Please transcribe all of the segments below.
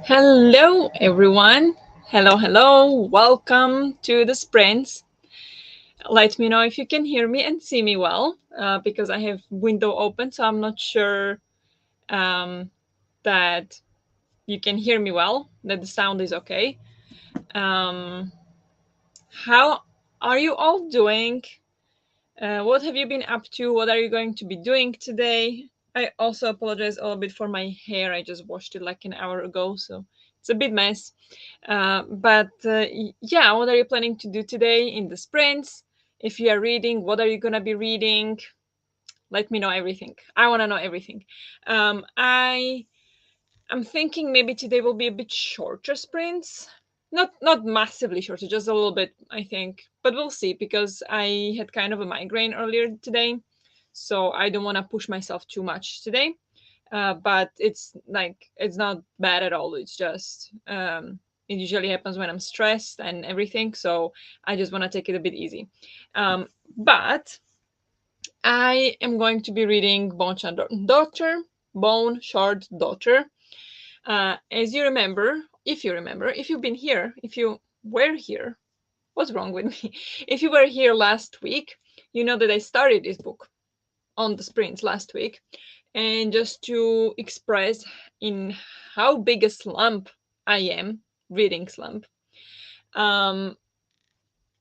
Hello, everyone. Hello, hello. Welcome to the sprints. Let me know if you can hear me and see me well, because I have window open, so I'm not sure um, that you can hear me well. That the sound is okay. Um, how are you all doing? What have you been up to? What are you going to be doing today? I also apologize a little bit for my hair. I just washed it like an hour ago, so it's a bit mess. Yeah, what are you planning to do today in the sprints? If you are reading, what are you gonna be reading? Let me know everything. I want to know everything. I I'm thinking maybe today will be a bit shorter sprints. Not massively shorter, just a little bit, I think. But we'll see because I had kind of a migraine earlier today. So I don't want to push myself too much today. But it's not bad at all. It's just it usually happens when I'm stressed and everything. So I just want to take it a bit easy. But I am going to be reading Bone Shard Daughter. As you remember, if you've been here, if you were here, what's wrong with me? If you were here last week, you know that I started this book on the sprints last week. And just to express in how big a slump I am, reading slump, um,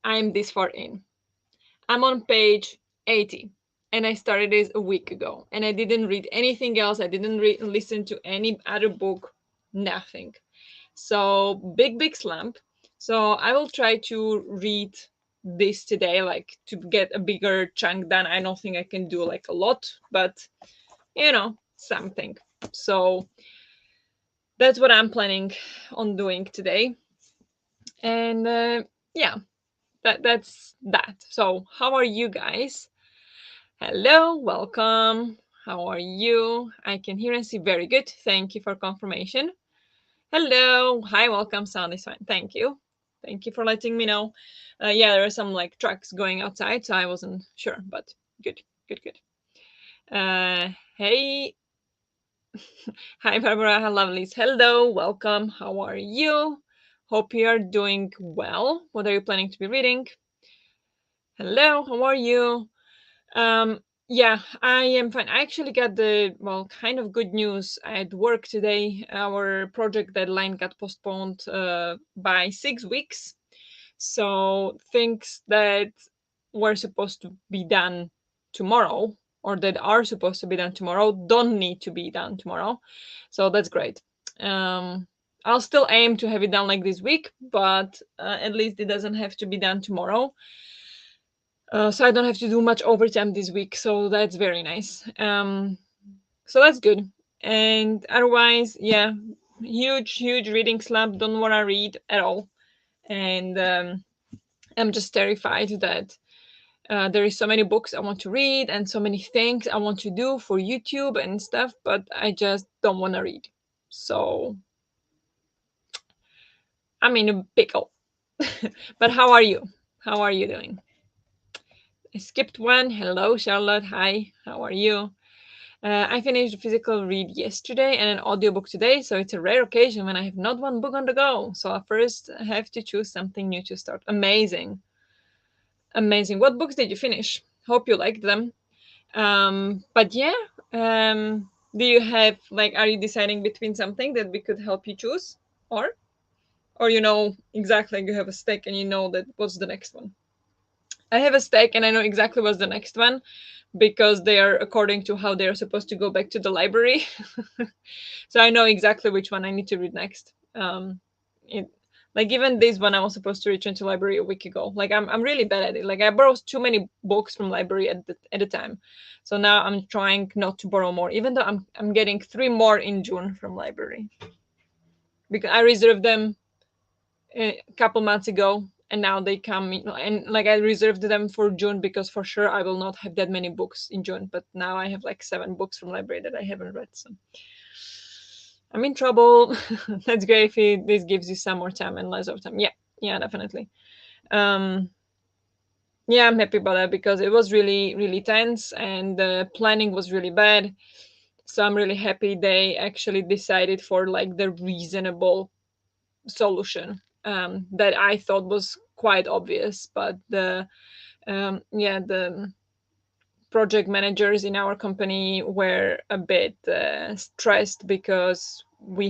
I'm this far in. I'm on page 80 and I started this a week ago and I didn't read anything else. I didn't listen to any other book, nothing. So big slump. So I will try to read this today, like to get a bigger chunk done. I don't think I can do like a lot, but something. So that's what I'm planning on doing today. And yeah, that's that. So how are you guys? Hello, welcome. How are you? I can hear and see very good. Thank you for confirmation. Hello. Hi, welcome. Sound is fine. Thank you. Thank you for letting me know. Yeah, there are some like trucks going outside, so I wasn't sure, but good, good, good. Hey. Hi, Barbara. Hi, lovelies. Hello. Welcome. How are you? Hope you are doing well. What are you planning to be reading? Hello. How are you? Um, yeah, I am fine. I actually got the, well, kind of good news at work today. Our project deadline got postponed by 6 weeks. So things that were supposed to be done tomorrow or that are supposed to be done tomorrow don't need to be done tomorrow. So that's great. Um, I'll still aim to have it done like this week, but at least it doesn't have to be done tomorrow. So I don't have to do much overtime this week. So that's very nice. So that's good. And otherwise, yeah, huge reading slump. Don't want to read at all. And I'm just terrified that there is so many books I want to read and so many things I want to do for YouTube and stuff, but I just don't want to read. So I'm in a pickle. But how are you? How are you doing? I skipped one. Hello, Charlotte. Hi. How are you? I finished a physical read yesterday and an audiobook today, so it's a rare occasion when I have not one book on the go. So I first have to choose something new to start. Amazing. Amazing. What books did you finish? Hope you liked them. But yeah, do you have like are you deciding between something that we could help you choose? Or you know exactly like you have a stake and you know that what's the next one? I have a stake and I know exactly what's the next one because they are according to how they are supposed to go back to the library. So I know exactly which one I need to read next. It, like even this one I was supposed to return to library a week ago. Like I'm really bad at it. Like I borrow too many books from library at the time. So now I'm trying not to borrow more, even though I'm getting 3 more in June from library because I reserved them a couple months ago and now they come and like I reserved them for June because for sure I will not have that many books in June, but now I have like 7 books from library that I haven't read, so I'm in trouble. That's great if this gives you some more time and less of time. Yeah, yeah, definitely. um yeah, I'm happy about that because it was really tense and the planning was really bad. So I'm really happy they actually decided for like the reasonable solution, that I thought was quite obvious, but the project managers in our company were a bit stressed because we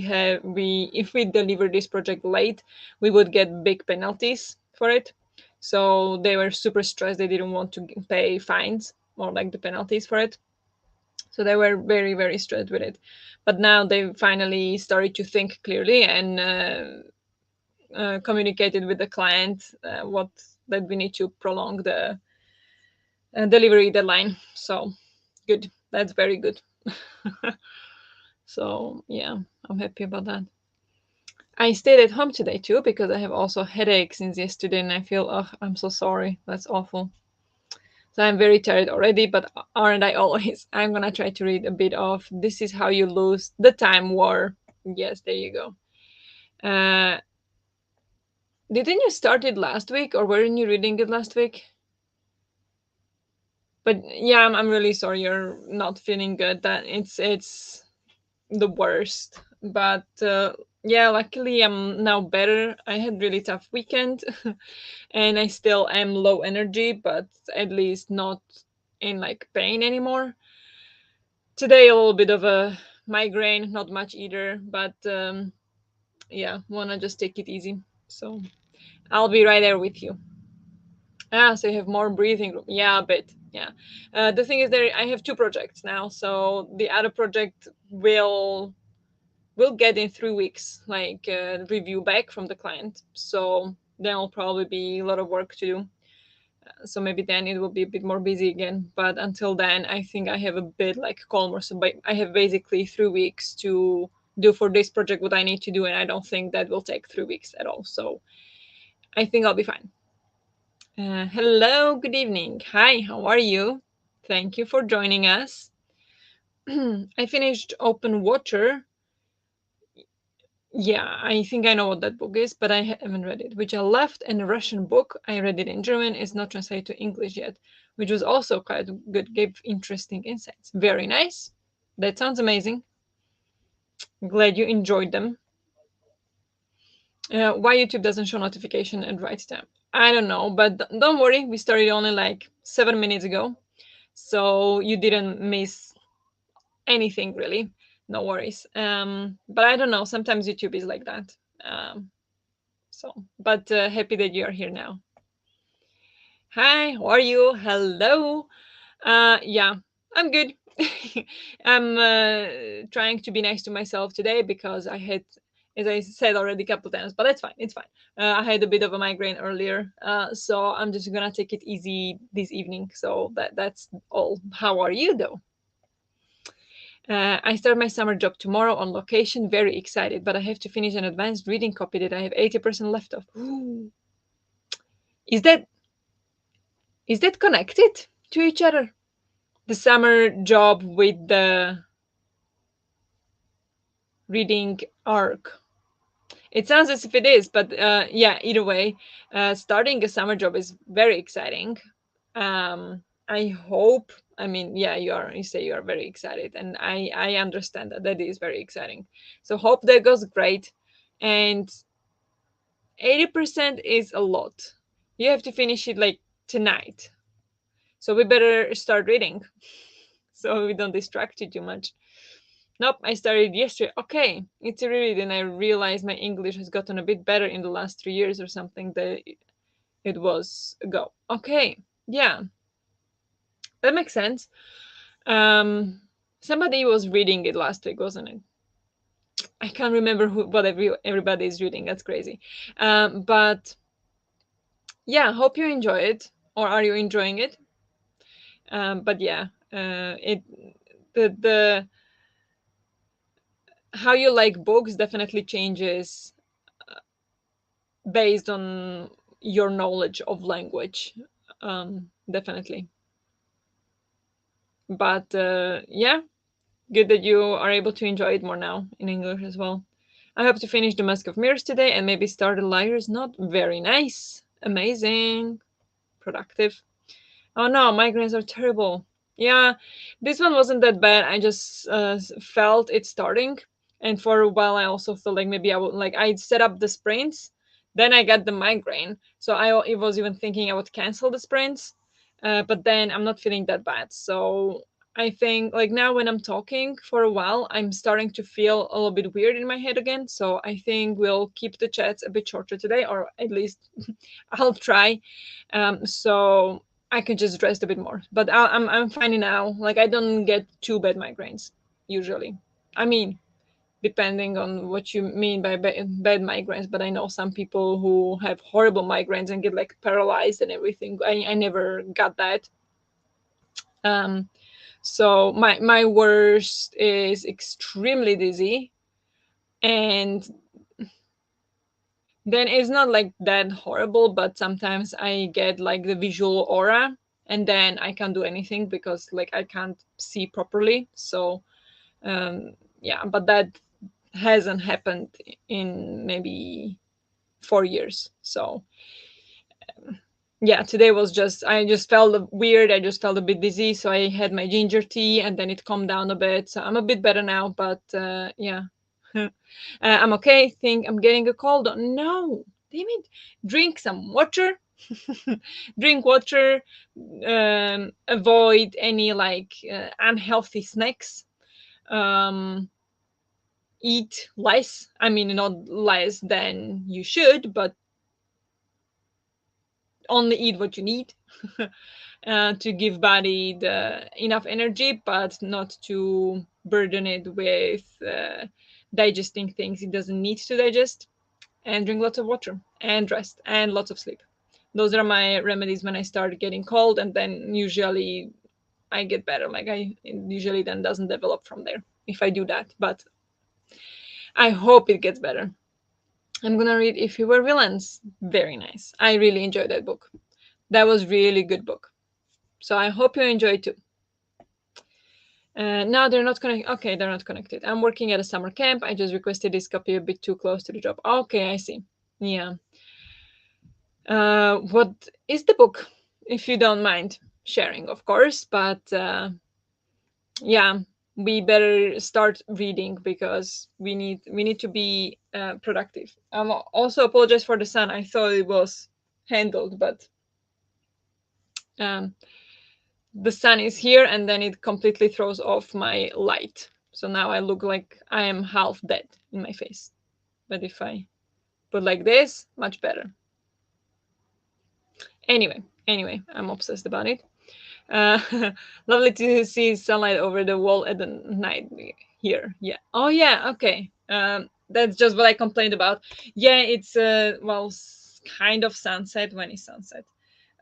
if we deliver this project late, we would get big penalties for it. So they were super stressed. They didn't want to pay fines or like the penalties for it. So they were very very stressed with it. But now they finally started to think clearly and communicated with the client what that we need to prolong the delivery deadline. So good. That's very good. So yeah, I'm happy about that. I stayed at home today too because I have also headache since yesterday, and I feel, oh, I'm so sorry. That's awful. So I'm very tired already, but aren't I always? I'm gonna try to read a bit of "This Is How You Lose the Time War." Yes, there you go. Uh, didn't you start it last week, or weren't you reading it last week? But yeah, I'm really sorry you're not feeling good. That it's the worst. But yeah, luckily I'm now better. I had really tough weekend, and I still am low energy, but at least not in like pain anymore. Today a little bit of a migraine, not much either, but yeah, wanna just take it easy. So I'll be right there with you. Ah, so you have more breathing room. Yeah, a bit. Yeah. The thing is, there I have two projects now, so the other project will get in 3 weeks like review back from the client. So then will probably be a lot of work to do. So maybe then it will be a bit more busy again. But until then, I think I have a bit like calmer. So I have basically 3 weeks to do for this project what I need to do, and I don't think that will take 3 weeks at all. So I think I'll be fine. Hello, good evening. Hi, how are you? Thank you for joining us. I finished Open Water. Yeah, I think I know what that book is, but I haven't read it. Which I left, and a Russian book. I read it in German. It's not translated to English yet, which was also quite good. Gave interesting insights. Very nice. That sounds amazing. Glad you enjoyed them. Why YouTube doesn't show notification at right time? I don't know, but don't worry. We started only like 7 minutes ago, so you didn't miss anything really. No worries. But I don't know. Sometimes YouTube is like that. So, but happy that you are here now. Hi, how are you? Hello. Yeah, I'm good. I'm trying to be nice to myself today because I had, as I said already a couple times, but that's fine. It's fine. I had a bit of a migraine earlier, so I'm just gonna take it easy this evening. So that's all. How are you though? I start my summer job tomorrow on location. Very excited, but I have to finish an advanced reading copy that I have 80% left of. Is that is that connected to each other? The summer job with the reading arc. It sounds as if it is, but yeah, either way, starting a summer job is very exciting. I hope. I mean, yeah, you are. You say you are very excited, and I understand that that is very exciting. So hope that goes great. And 80% is a lot. You have to finish it like tonight. So we better start reading so we don't distract you too much. Nope, I started yesterday. Okay, it's a reread, and I realized my English has gotten a bit better in the last 3 years or something that it was ago. Okay, yeah, that makes sense. Um, somebody was reading it last week, wasn't it? I can't remember what everybody is reading. That's crazy. But yeah, hope you enjoy it, or are you enjoying it? But yeah, it the how you like books definitely changes based on your knowledge of language, definitely. But yeah, good that you are able to enjoy it more now in English as well. I hope to finish the Mask of Mirrors today and maybe start a Liar's Not. Very nice, amazing, productive. Oh no, migraines are terrible. Yeah, this one wasn't that bad. I just felt it starting, and for a while I also felt like maybe I would like I set up the sprints, then I got the migraine, so I was even thinking I would cancel the sprints, but then I'm not feeling that bad. So I think like now when I'm talking for a while, I'm starting to feel a little bit weird in my head again. So I think we'll keep the chats a bit shorter today, or at least I'll try. So I could just rest a bit more. But I'm fine now. Like I don't get too bad migraines usually. I mean, depending on what you mean by bad migraines. But I know some people who have horrible migraines and get like paralyzed and everything. I never got that. Um, so my worst is extremely dizzy, and then it's not like that horrible, but sometimes I get like the visual aura, and then I can't do anything because like I can't see properly. So yeah, but that hasn't happened in maybe 4 years. So yeah, today was just I just felt weird. I just felt a bit dizzy, so I had my ginger tea, and then it calmed down a bit. So I'm a bit better now, but yeah. I'm okay. Think I'm getting a cold. No, damn it. Drink some water. Drink water. Avoid any like unhealthy snacks. Um, Eat less. I mean, not less than you should, but only eat what you need. To give body the enough energy, but not to burden it with digesting things it doesn't need to digest. And drink lots of water and rest and lots of sleep. Those are my remedies when I start getting cold, and then usually I get better. Like I usually then doesn't develop from there if I do that, but I hope it gets better. I'm gonna read If You Were Villains. Very nice. I really enjoyed that book. That was really good book. So I hope you enjoy too. No, they're not connected. Okay, they're not connected. I'm working at a summer camp. I just requested this copy a bit too close to the job. Okay, I see. Yeah. What is the book? If you don't mind sharing, of course. But yeah, we better start reading because we need to be productive. Also apologize for the sun. I thought it was handled, but um, the sun is here and then it completely throws off my light. So now I look like I am half dead in my face. But if I put like this, much better. Anyway, I'm obsessed about it. Uh, Lovely to see sunlight over the wall at the night here. Yeah. Oh yeah. Okay. That's just what I complained about. Yeah, it's well, kind of sunset. When is sunset?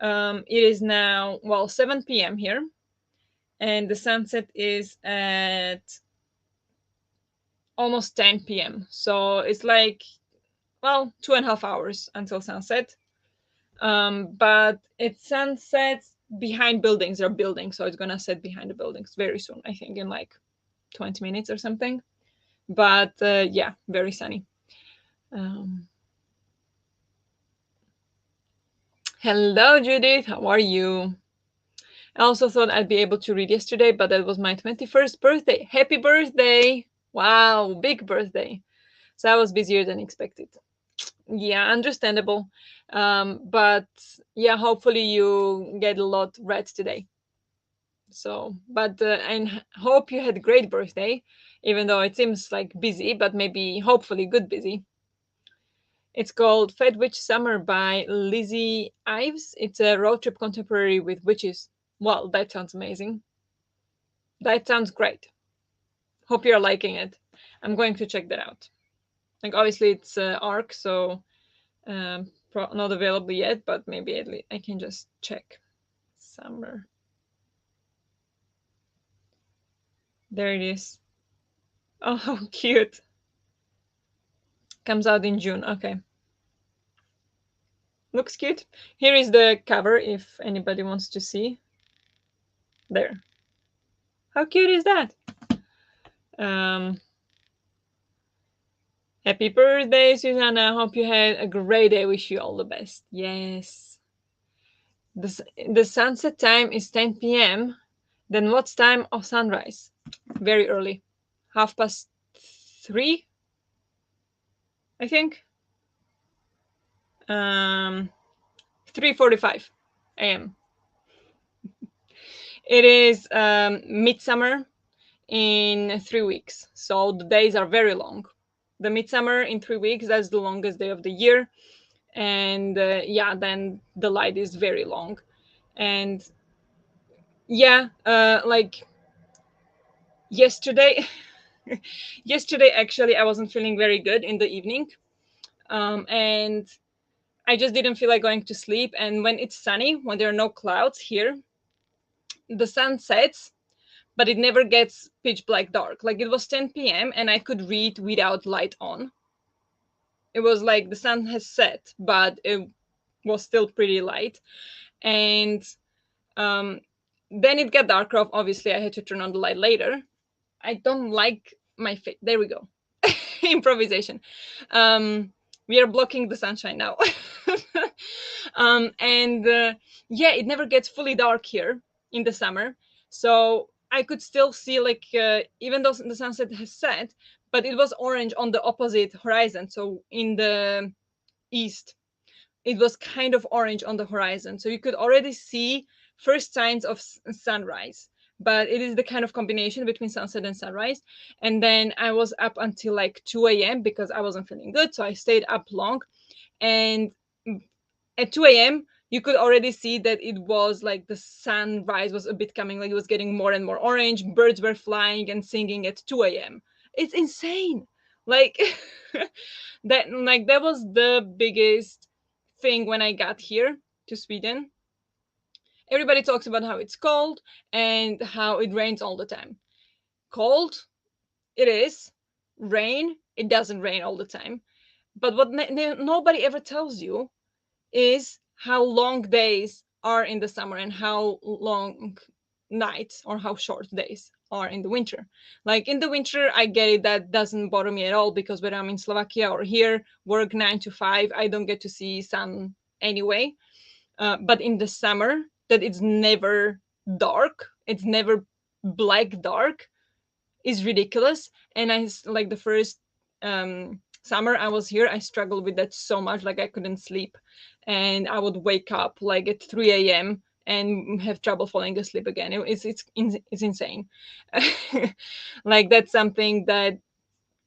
It is now 7 p.m. here, and the sunset is at almost 10 p.m. So it's like 2.5 hours until sunset. But it sunsets behind buildings. There are buildings, so it's gonna set behind the buildings very soon. I think in like 20 minutes or something. But yeah, very sunny. Um, Hello, Judith. How are you? I also thought I'd be able to read yesterday, but that was my 21st birthday. Happy birthday! Wow, big birthday. So I was busier than expected. Yeah, understandable. But yeah, hopefully you get a lot read today. So, but and hope you had a great birthday, even though it seems like busy, but maybe hopefully good busy. It's called Fat Witch Summer by Lizzie Ives. It's a road trip contemporary with witches. Well, that sounds amazing. That sounds great. Hope you're liking it. I'm going to check that out. Like obviously it's ARC, so not available yet, but maybe at least I can just check. Summer. There it is. Oh, how cute. Comes out in June. Okay. Looks cute. Here is the cover if anybody wants to see. There. How cute is that? Um, Happy birthday, Susanna. Hope you had a great day. Wish you all the best. Yes. The sunset time is 10 p.m. Then what's time of sunrise? Very early. 3:30, I think. 3:45 a.m. It is midsummer in 3 weeks. So the days are very long. The midsummer in 3 weeks, that's the longest day of the year. And yeah, then the light is very long. And yeah, like yesterday, yesterday actually, I wasn't feeling very good in the evening. And I just didn't feel like going to sleep. And when it's sunny, when there are no clouds here, the sun sets, but it never gets pitch black dark. Like it was 10 p.m. and I could read without light on. It was like the sun has set, but it was still pretty light. And um, then it got darker. Obviously, I had to turn on the light later. I don't like my face. There we go. Improvisation. Um, we are blocking the sunshine now. And yeah, it never gets fully dark here in the summer. So I could still see, like, even though the sunset has set, but it was orange on the opposite horizon. So in the east, it was kind of orange on the horizon. So you could already see first signs of sunrise. But it is the kind of combination between sunset and sunrise. And then I was up until like 2 a.m. because I wasn't feeling good. So I stayed up long. And at 2 a.m., you could already see that it was like the sunrise was a bit coming, like it was getting more and more orange. Birds were flying and singing at 2 a.m. It's insane. Like, that was the biggest thing when I got here to Sweden. Everybody talks about how it's cold and how it rains all the time. Cold, it is. Rain, it doesn't rain all the time. But what nobody ever tells you is how long days are in the summer and how long nights or how short days are in the winter. Like in the winter, I get it, that doesn't bother me at all because whether I'm in Slovakia or here, work 9 to 5, I don't get to see sun anyway. But in the summer, that it's never dark, it's never black dark, is ridiculous. And like the first summer I was here, I struggled with that so much. Like I couldn't sleep, and I would wake up like at 3 a.m. and have trouble falling asleep again. It's insane. Like that's something that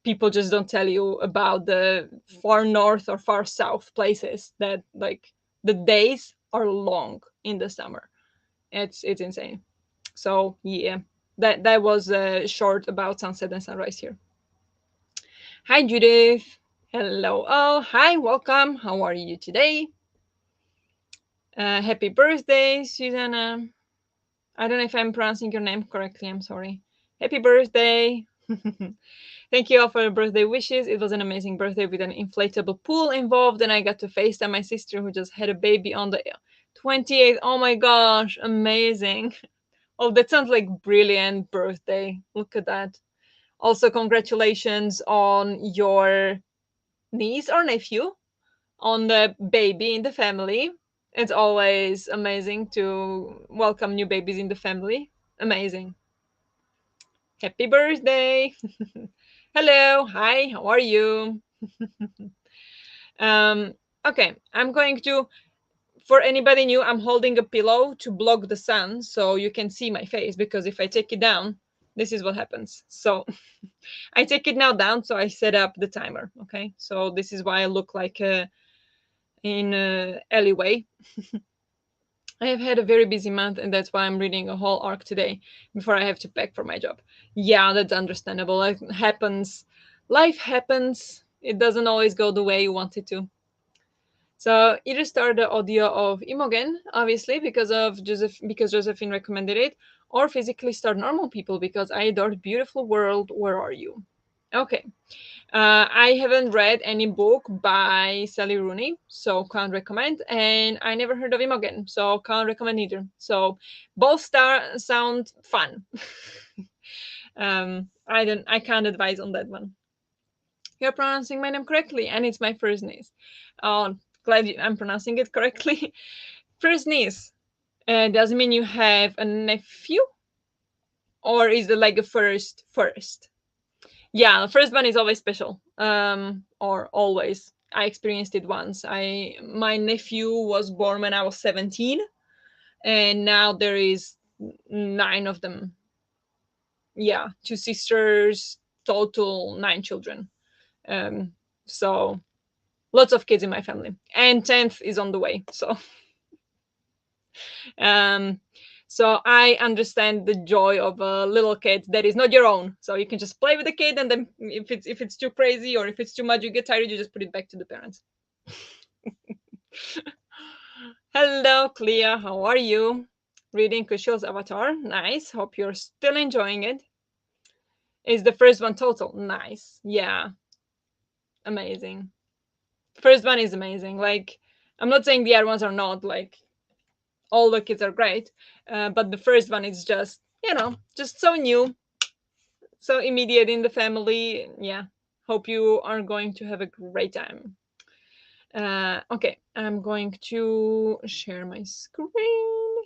people just don't tell you about the far north or far south places, that like the days are long in the summer. It's insane. So yeah, that was short about sunset and sunrise here. Hi Judith. Hello. Oh, hi. Welcome. How are you today? Happy birthday, Susanna. I don't know if I'm pronouncing your name correctly. I'm sorry. Happy birthday. Thank you all for your birthday wishes. It was an amazing birthday with an inflatable pool involved, and I got to FaceTime my sister who just had a baby on the 28th. Oh my gosh, amazing. Oh, that sounds like brilliant birthday. Look at that. Also, congratulations on your niece or nephew, on the baby in the family. It's always amazing to welcome new babies in the family. Amazing. Happy birthday. Hello. Hi. How are you? um, okay. I'm going to, for anybody new, I'm holding a pillow to block the sun so you can see my face, because if I take it down, this is what happens. So I take it now down, so I set up the timer. Okay. So this is why I look like in a alleyway. I have had a very busy month, and that's why I'm reading a whole arc today before I have to pack for my job. Yeah, that's understandable. It happens. Life happens. It doesn't always go the way you want it to. So either start the audio of Imogen, obviously, because Josephine recommended it, or physically start normal people because I adore beautiful world. Where are you? Okay. I haven't read any book by Sally Rooney, so can't recommend. And I never heard of him again, so can't recommend either. So both sound fun. I can't advise on that one. You're pronouncing my name correctly, and it's my first niece. Oh, glad I'm pronouncing it correctly. First niece. Does it mean you have a nephew? or is it like a first? Yeah, the first one is always special. Or always. I experienced it once. I My nephew was born when I was 17, and now there is nine of them. Yeah, two sisters, total nine children. Um, so lots of kids in my family, and 10th is on the way. Um, so I understand the joy of a little kid that is not your own. So you can just play with the kid, and then if it's too crazy or if it's too much, you get tired, you just put it back to the parents. Hello, Clea. How are you? Reading Kushal's Avatar. Nice. Hope you're still enjoying it. Is the first one total? Nice. Yeah. Amazing. First one is amazing. Like, I'm not saying the other ones are not. Like, all the kids are great, but the first one is just, just so new, so immediate in the family. Yeah. Hope you are going to have a great time. Okay, I'm going to share my screen.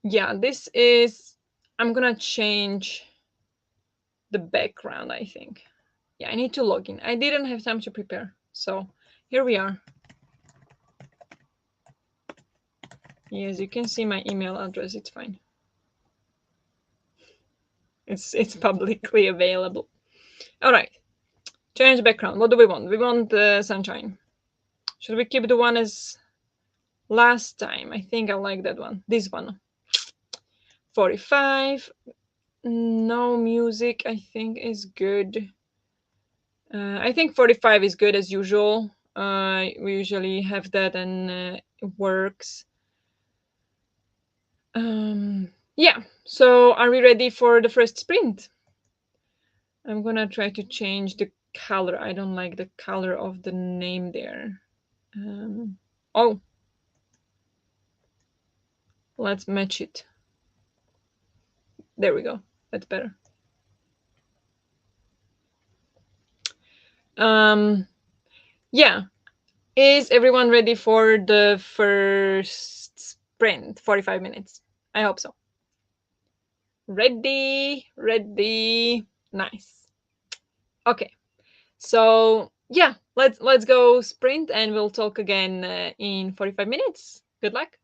Yeah, this is. I'm gonna change the background, I think. Yeah, I need to log in. I didn't have time to prepare. So here we are. Yes, you can see my email address. It's fine. It's publicly available. All right. Change background. What do we want? We want sunshine. Should we keep the one as last time? I think I like that one. This one. 45. No music, I think, is good. I think 45 is good as usual. We usually have that, and it works. Yeah. So are we ready for the first sprint? I'm gonna try to change the color. I don't like the color of the name there. Oh, let's match it. There we go. That's better. Um, yeah. Is everyone ready for the first sprint? 45 minutes. I hope so. Ready, ready. Nice. Okay. So, yeah, let's go sprint, and we'll talk again in 45 minutes. Good luck.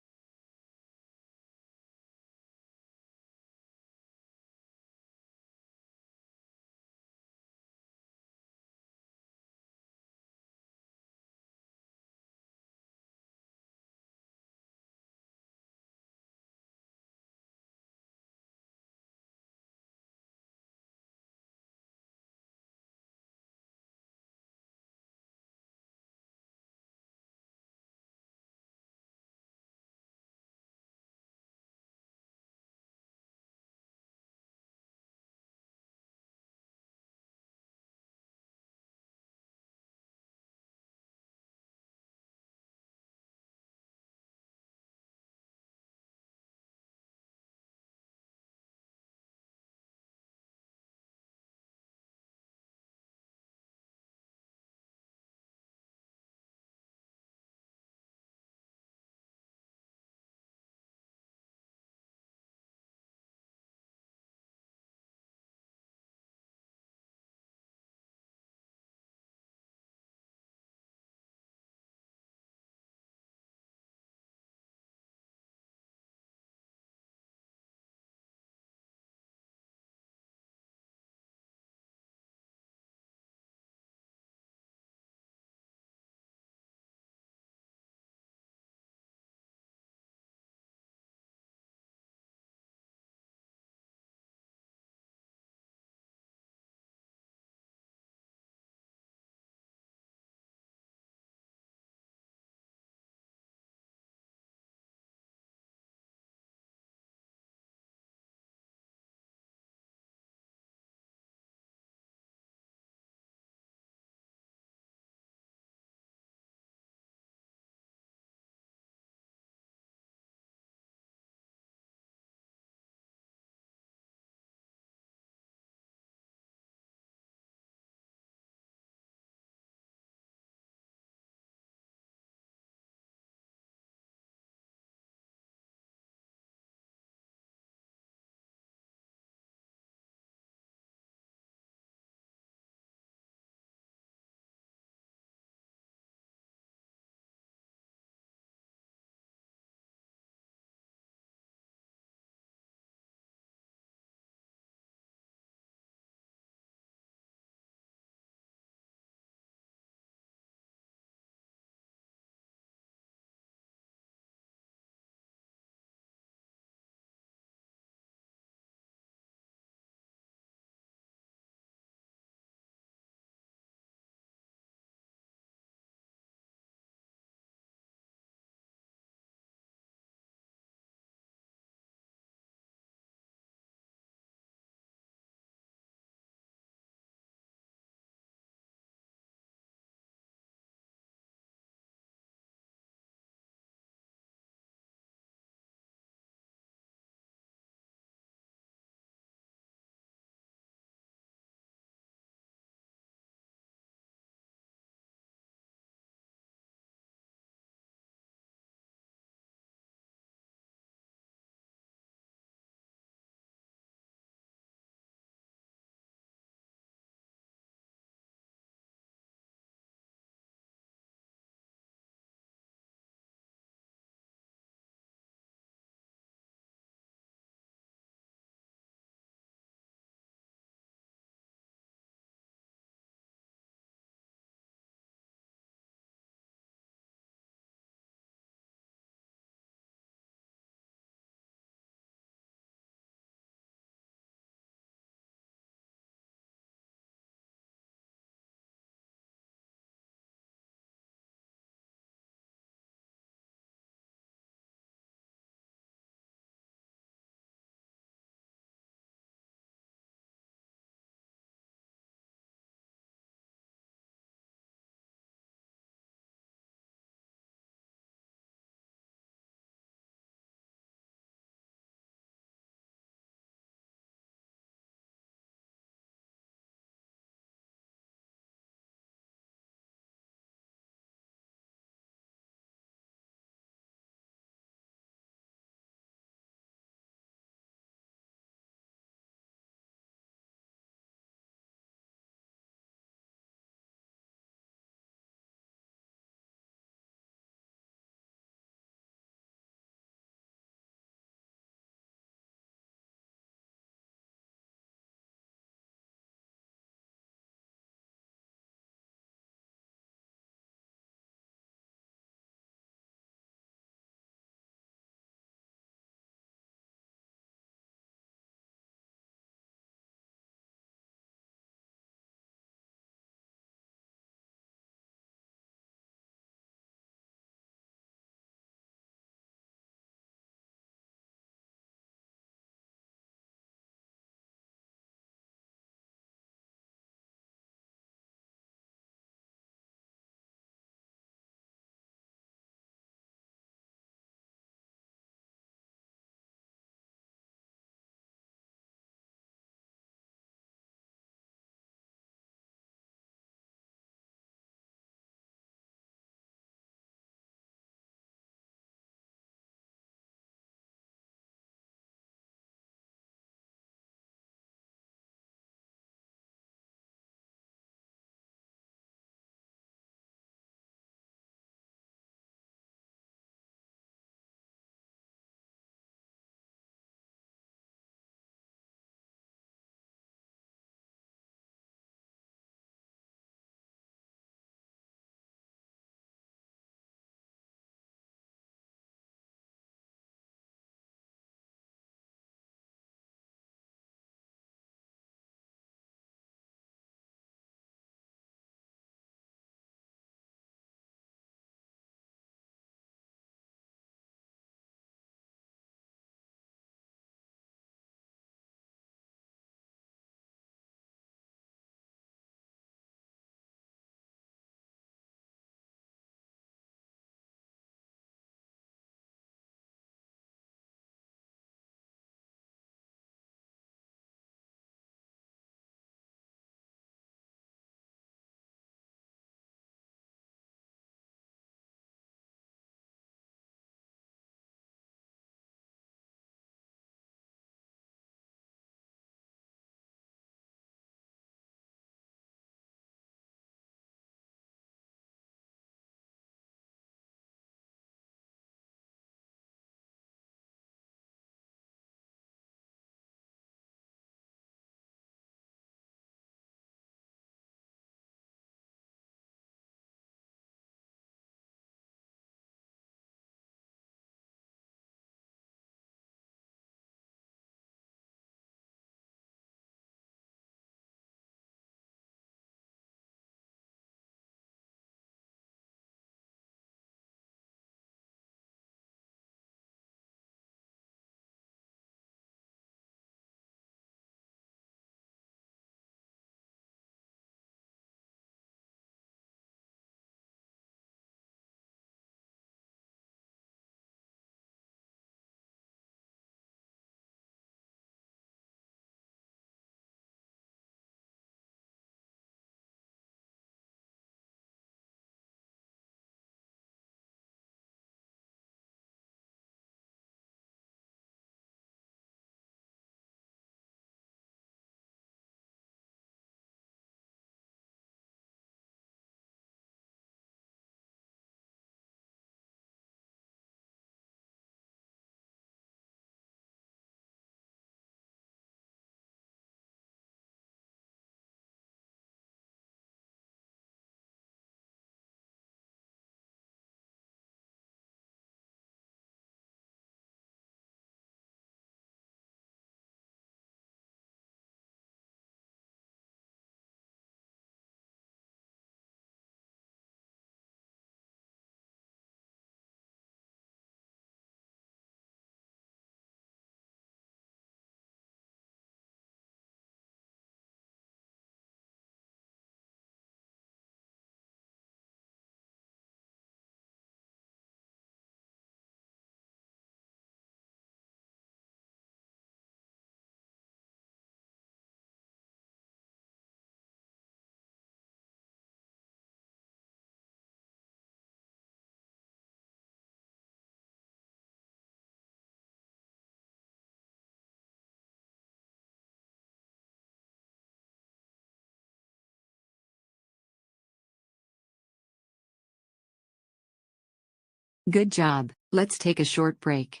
Good job. Let's take a short break.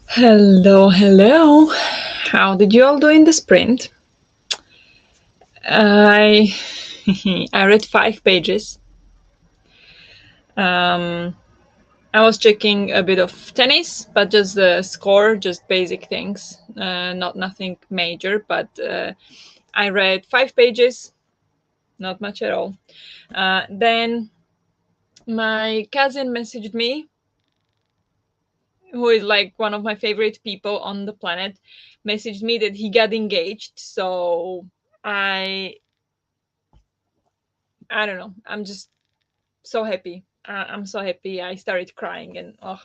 Hello, hello. How did you all do in the sprint? I I read 5 pages. Um, I was checking a bit of tennis, but just the score, just basic things, not nothing major. But I read 5 pages, not much at all. Then my cousin messaged me, who is like one of my favorite people on the planet, messaged me that he got engaged. So I I don't know. I'm just so happy. I'm so happy. I started crying and oh,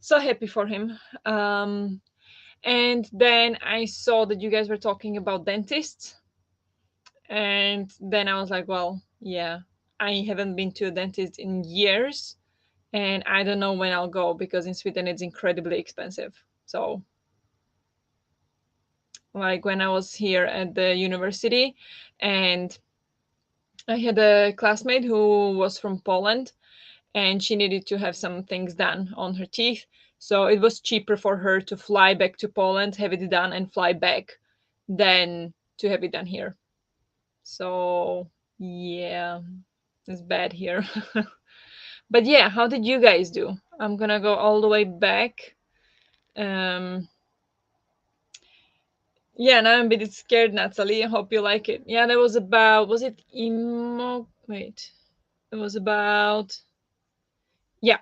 so happy for him. And then I saw that you guys were talking about dentists, and then I was like, well, yeah, I haven't been to a dentist in years, and I don't know when I'll go because in Sweden it's incredibly expensive. So, like when I was here at the university, and I had a classmate who was from Poland, and she needed to have some things done on her teeth. So it was cheaper for her to fly back to Poland, have it done, and fly back than to have it done here. So yeah, it's bad here. But yeah, how did you guys do? I'm gonna go all the way back. Um, yeah, now I'm a bit scared, Natalie. I hope you like it. Yeah, that was about, was it emo? Wait, it was about, yeah,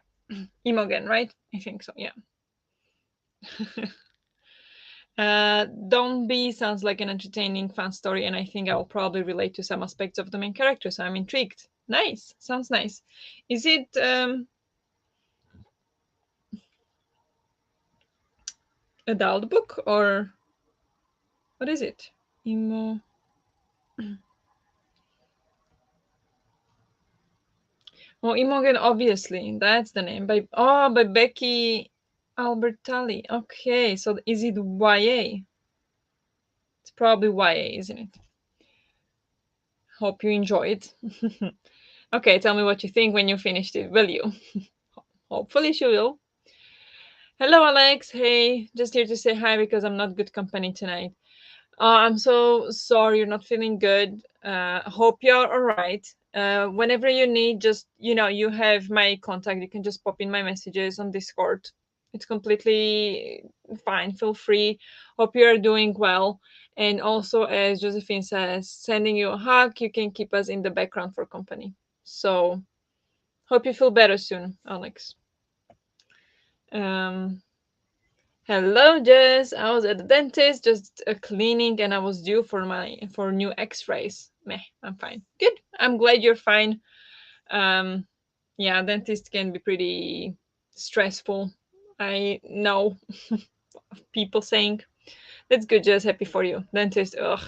Imogen, right? I think so, yeah. Don't Be sounds like an entertaining, fun story, and I think I will probably relate to some aspects of the main character, so I'm intrigued. Nice, sounds nice. Is it adult book or what is it? Imo. Oh, Imogen, obviously, that's the name. By Becky Albertalli. Okay, so is it YA? It's probably YA, isn't it? Hope you enjoy it. Okay, tell me what you think when you finished it, will you? Hopefully, she will. Hello, Alex. Hey, just here to say hi because I'm not good company tonight. I'm so sorry you're not feeling good. Hope you're all right. Whenever you need, just you have my contact. You can just pop in my messages on Discord. It's completely fine. Feel free. Hope you are doing well. And also, as Josephine says, sending you a hug. You can keep us in the background for company. So, hope you feel better soon, Alex. Um, Hello, Jess. I was at the dentist, just cleaning, and I was due for new X-rays. Meh, I'm fine. Good. I'm glad you're fine. Um, yeah, dentist can be pretty stressful. I know people saying that's good. Just happy for you, dentist. Ugh,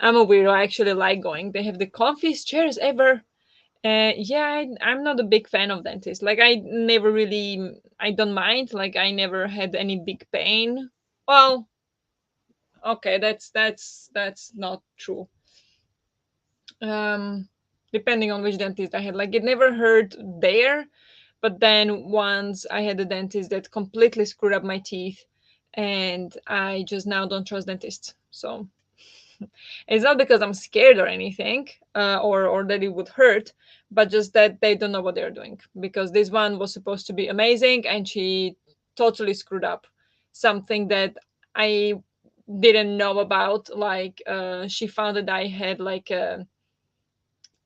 I'm a weirdo. I actually like going. They have the comfiest chairs ever. Yeah, I'm not a big fan of dentists. Like, I never really, I don't mind. Like, I never had any big pain. Well, okay, that's not true. Um, Depending on which dentist I had, like it never hurt there, but then once I had a dentist that completely screwed up my teeth, and I just now don't trust dentists. So it's not because I'm scared or anything, or that it would hurt, but just that they don't know what they're doing. Because this one was supposed to be amazing, and she totally screwed up something that I didn't know about. Like, she found that I had like a,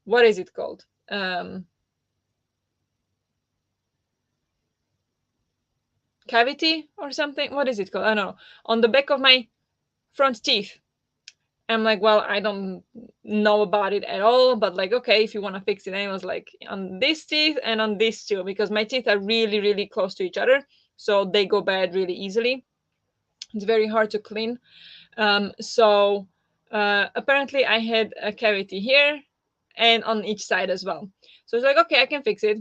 what is it called? Cavity or something. What is it called? I don't know. On the back of my front teeth. I'm like, well, I don't know about it at all, but like, okay, if you want to fix it. And I was like, on this teeth and on this too, because my teeth are really, really close to each other. So they go bad really easily. It's very hard to clean. So apparently, I had a cavity here and on each side as well. So it's like, okay, I can fix it.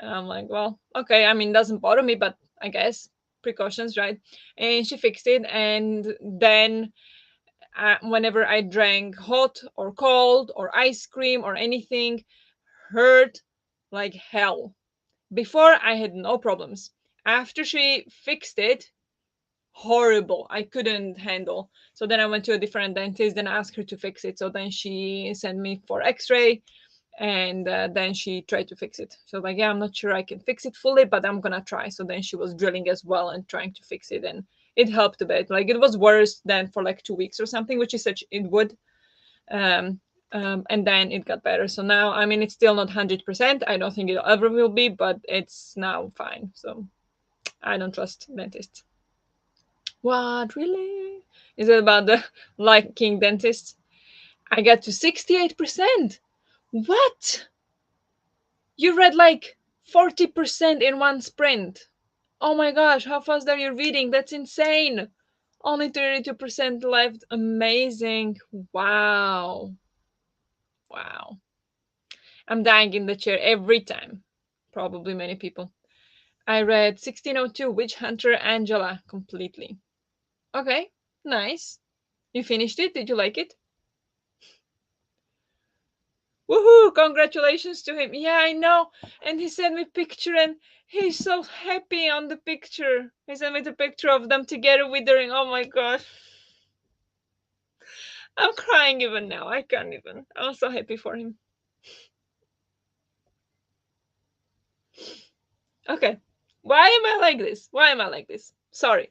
And I'm like, well, okay. I mean, it doesn't bother me, but I guess precautions, right? And she fixed it, and then whenever I drank hot or cold or ice cream or anything, hurt like hell. Before I had no problems. After she fixed it, horrible. I couldn't handle. So then I went to a different dentist and asked her to fix it. So then she sent me for X-ray, and then she tried to fix it. So like, yeah, I'm not sure I can fix it fully, but I'm gonna try. So then she was drilling as well and trying to fix it, and it helped a bit. Like, it was worse than for like 2 weeks or something, which is such it would. Um, and then it got better. So now, I mean, it's still not 100%. I don't think it ever will be, but it's now fine. So I don't trust dentists. What, really? Is it about the liking dentists? I got to 68%. What? You read like 40% in one sprint. Oh my gosh, how fast are you reading? That's insane. Only 32% left. Amazing. Wow. Wow. I'm dying in the chair every time. Probably many people. I read 1602 Witch Hunter Angela completely. Okay, nice. You finished it? Did you like it? Woohoo! Congratulations to him. Yeah, I know. And he sent me picture, and he's so happy on the picture. He sent me the picture of them together withering. Oh my gosh. I'm crying even now. I can't even. I'm so happy for him. Okay. Why am I like this? Why am I like this? Sorry.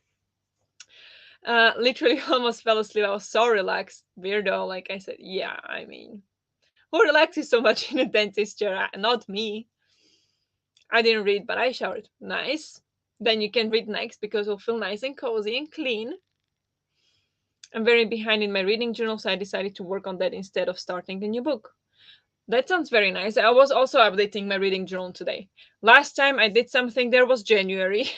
Literally almost fell asleep. I was so relaxed. Weirdo, like I said. Yeah, I mean, who relaxes so much in a dentist chair? Not me. I didn't read, but I showered. Nice. Then you can read next because you'll feel nice and cozy and clean. I'm very behind in my reading journal, so I decided to work on that instead of starting a new book. That sounds very nice. I was also updating my reading journal today. Last time I did something there was January.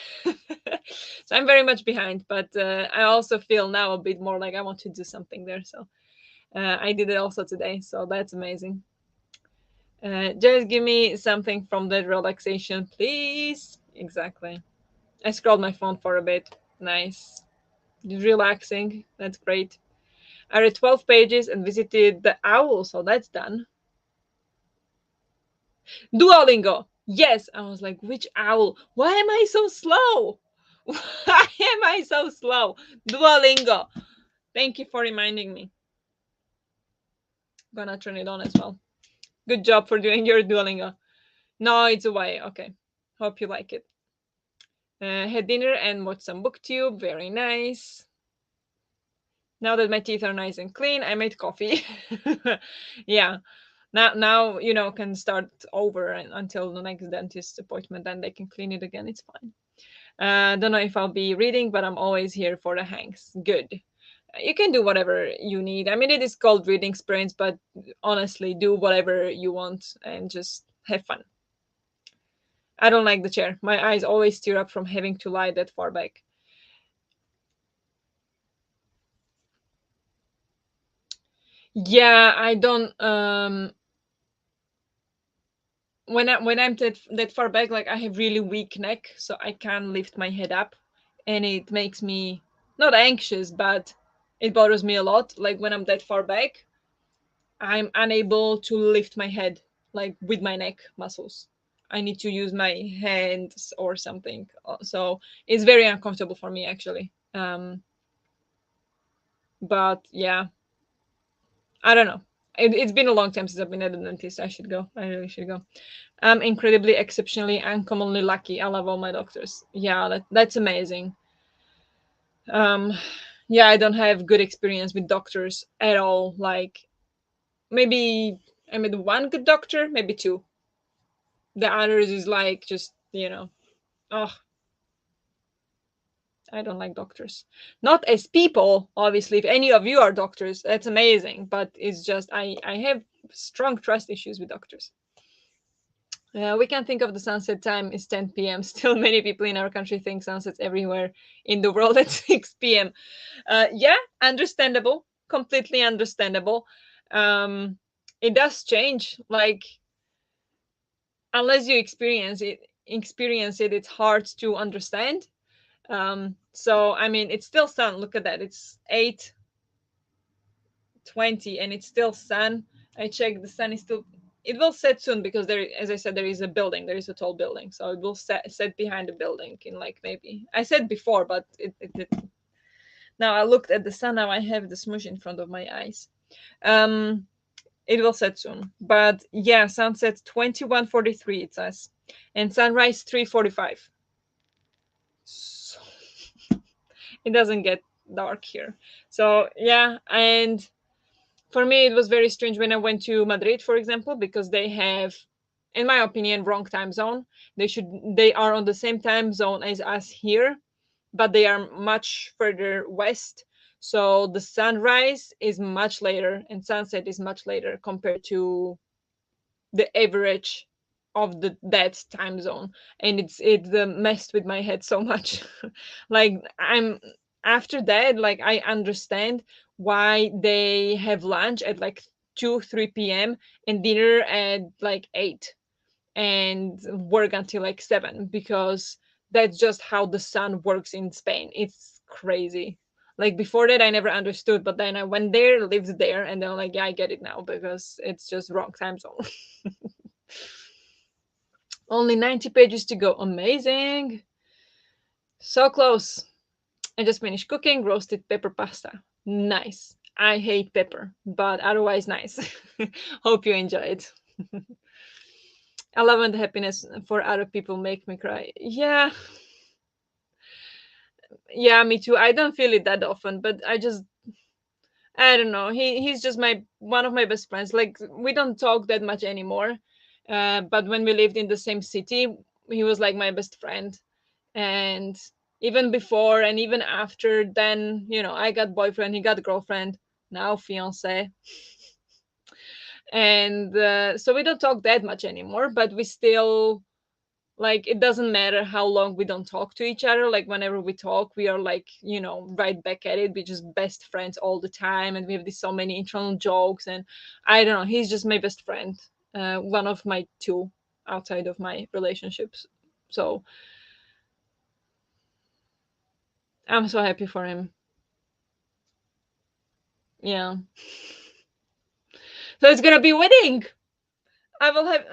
So I'm very much behind, but I also feel now a bit more like I want to do something there. So I did it also today. So that's amazing. Just give me something from the relaxation, please. Exactly. I scrolled my phone for a bit. Nice. Relaxing. That's great. I read 12 pages and visited the owl, so that's done. Duolingo. Yes. I was like, which owl? Why am I so slow? Why am I so slow? Duolingo. Thank you for reminding me. Gonna turn it on as well. Good job for doing your Duolingo. No, it's away. Okay. Hope you like it. Had dinner and watched some booktube. Very nice. Now that my teeth are nice and clean, I made coffee. Yeah. Now can start over until the next dentist appointment. Then they can clean it again. It's fine. Don't know if I'll be reading, but I'm always here for the hangs. Good. You can do whatever you need. I mean, it is called reading sprints, but honestly, do whatever you want and just have fun. I don't like the chair. My eyes always tear up from having to lie that far back. Yeah, I don't. When I'm that far back, like I have really weak neck, so I can't lift my head up, and it makes me not anxious, but it bothers me a lot. Like when I'm that far back, I'm unable to lift my head like with my neck muscles. I need to use my hands or something. So it's very uncomfortable for me actually. But yeah, I don't know. It's been a long time since I've been at the dentist. I should go. I really should go. I'm incredibly, exceptionally, uncommonly lucky. I love all my doctors. Yeah, that's amazing. Um, yeah, I don't have good experience with doctors at all. Like maybe I met one good doctor, maybe two. The others is like just oh, I don't like doctors. Not as people, obviously. If any of you are doctors, that's amazing. But it's just I have strong trust issues with doctors. We can think of the sunset time is 10 p.m. Still, many people in our country think sunsets everywhere in the world at 6 p.m. Yeah, understandable, completely understandable. It does change. Like unless you experience it, it's hard to understand. So I mean, it's still sun. Look at that. It's 8. 20 and it's still sun. I checked, the sun is still, it will set soon because there, as I said, there is a building, there is a tall building, so it will set behind the building in like, maybe I said before, but it now I looked at the sun, now I have the smush in front of my eyes. um it will set soon, but yeah, sunset 21:43 it says, and sunrise 3:45. So it doesn't get dark here. So yeah, and for me it was very strange when I went to Madrid, for example, because they have, in my opinion, wrong time zone. They are on the same time zone as us here, but they are much further west. So the sunrise is much later and sunset is much later compared to the average of that time zone, and it messed with my head so much. Like, I'm after that, like, I understand why they have lunch at like 2 3 p.m. and dinner at like 8 and work until like 7, because that's just how the sun works in Spain. It's crazy. Like, before that I never understood, but then I went there, lived there, and then like, yeah, I get it now, because it's just wrong time zone. Only 90 pages to go. Amazing. So close. I just finished cooking roasted pepper pasta. Nice. I hate pepper, but otherwise nice. Hope you enjoy it. I love when the happiness for other people make me cry. Yeah, yeah, me too. I don't feel it that often, but I don't know. He's just my one of my best friends. Like, we don't talk that much anymore. But when we lived in the same city, he was like my best friend. And even before and even after, then, I got boyfriend, he got girlfriend, now fiance. And so we don't talk that much anymore, but we still, like, it doesn't matter how long we don't talk to each other. Like, whenever we talk, we are like, right back at it. We're just best friends all the time, and we have this so many internal jokes. And I don't know, he's just my best friend, one of my two outside of my relationships. So I'm so happy for him. Yeah. So it's gonna be wedding. I will have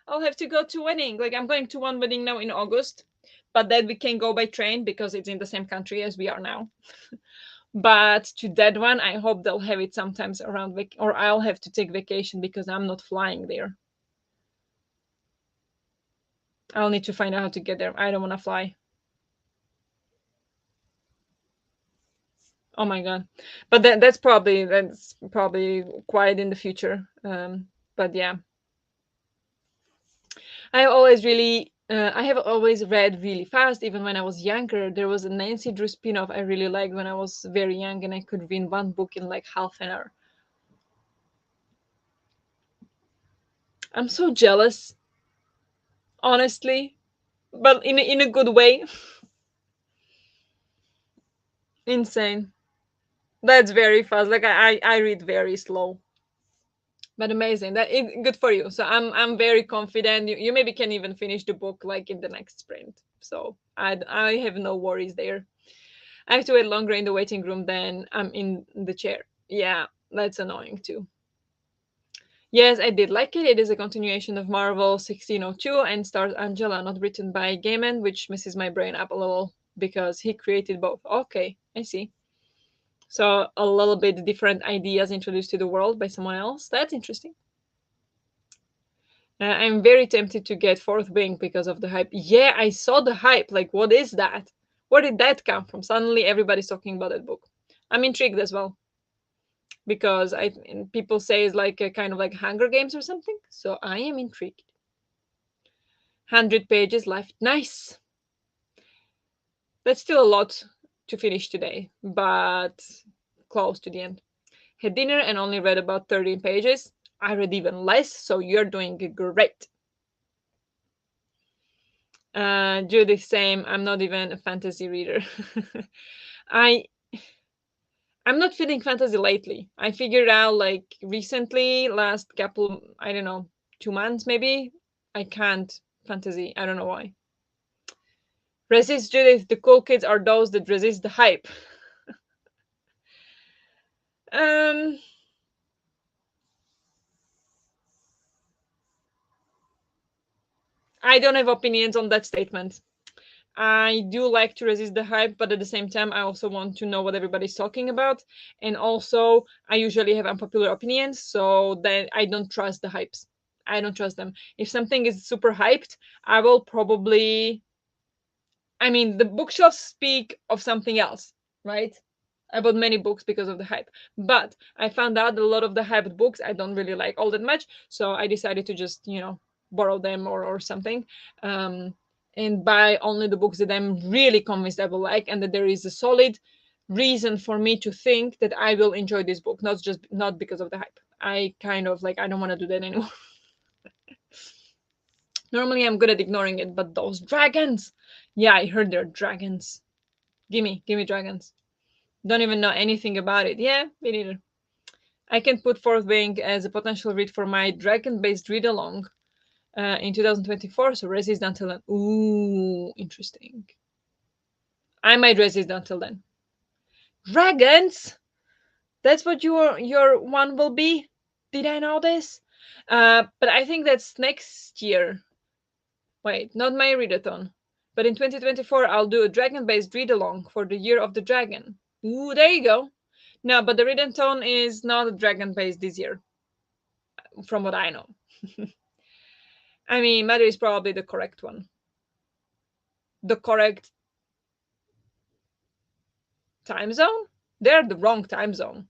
I'll have to go to wedding. Like, I'm going to one wedding now in August, but then we can go by train because it's in the same country as we are now. But to that one, I hope they'll have it sometimes around or I'll have to take vacation because I'm not flying there. I'll need to find out how to get there. I don't want to fly. Oh my god. But that's probably quite in the future. But yeah, I have always read really fast. Even when I was younger, there was a Nancy Drew spin-off I really liked when I was very young, and I could read one book in like half an hour. I'm so jealous, honestly, but in a good way. Insane. That's very fast. Like, I read very slow, but amazing. Good for you. So I'm very confident. You maybe can even finish the book like in the next sprint. So I have no worries there. I have to wait longer in the waiting room than I'm in the chair. Yeah, that's annoying too. Yes, I did like it. It is a continuation of Marvel 1602 and stars Angela, not written by Gaiman, which messes my brain up a little because he created both. Okay, I see. So a little bit different ideas introduced to the world by someone else. That's interesting. I'm very tempted to get Fourth Wing because of the hype. Yeah, I saw the hype. Like, what is that? Where did that come from? Suddenly, everybody's talking about that book. I'm intrigued as well because people say it's like a kind of like Hunger Games or something. So I am intrigued. 100 pages left. Nice. That's still a lot to finish today, but close to the end. Had dinner and only read about 13 pages. I read even less, so you're doing great. Judith, same. I'm not even a fantasy reader. I I'm not feeling fantasy lately. I figured out like recently, last couple, I don't know, 2 months maybe. I can't fantasy. I don't know why. Resist Judith. The cool kids are those that resist the hype. Um, I don't have opinions on that statement. I do like to resist the hype, but at the same time, I also want to know what everybody's talking about. And also, I usually have unpopular opinions, so then I don't trust the hypes. I don't trust them. If something is super hyped, I will probably, I mean, the bookshelves speak of something else, right? I bought many books because of the hype. But I found out that a lot of the hyped books I don't really like all that much. So I decided to just, borrow them or something. Um, and buy only the books that I'm really convinced I will like and that there is a solid reason for me to think that I will enjoy this book, not because of the hype. I kind of like I don't want to do that anymore. Normally I'm good at ignoring it, but those dragons. Yeah, I heard they're dragons. Gimme dragons. Don't even know anything about it. Yeah, me neither. I can put Fourth Wing as a potential read for my dragon-based read along in 2024. So resist until then. Ooh, interesting. I might resist until then. Dragons. That's what your one will be. Did I know this? But I think that's next year. Wait, not my readathon. But in 2024, I'll do a dragon-based read along for the Year of the Dragon. Ooh, there you go. No, but the readathon is not dragon-based this year, from what I know. I mean, Madrid is probably the correct one. The correct time zone? They're the wrong time zone.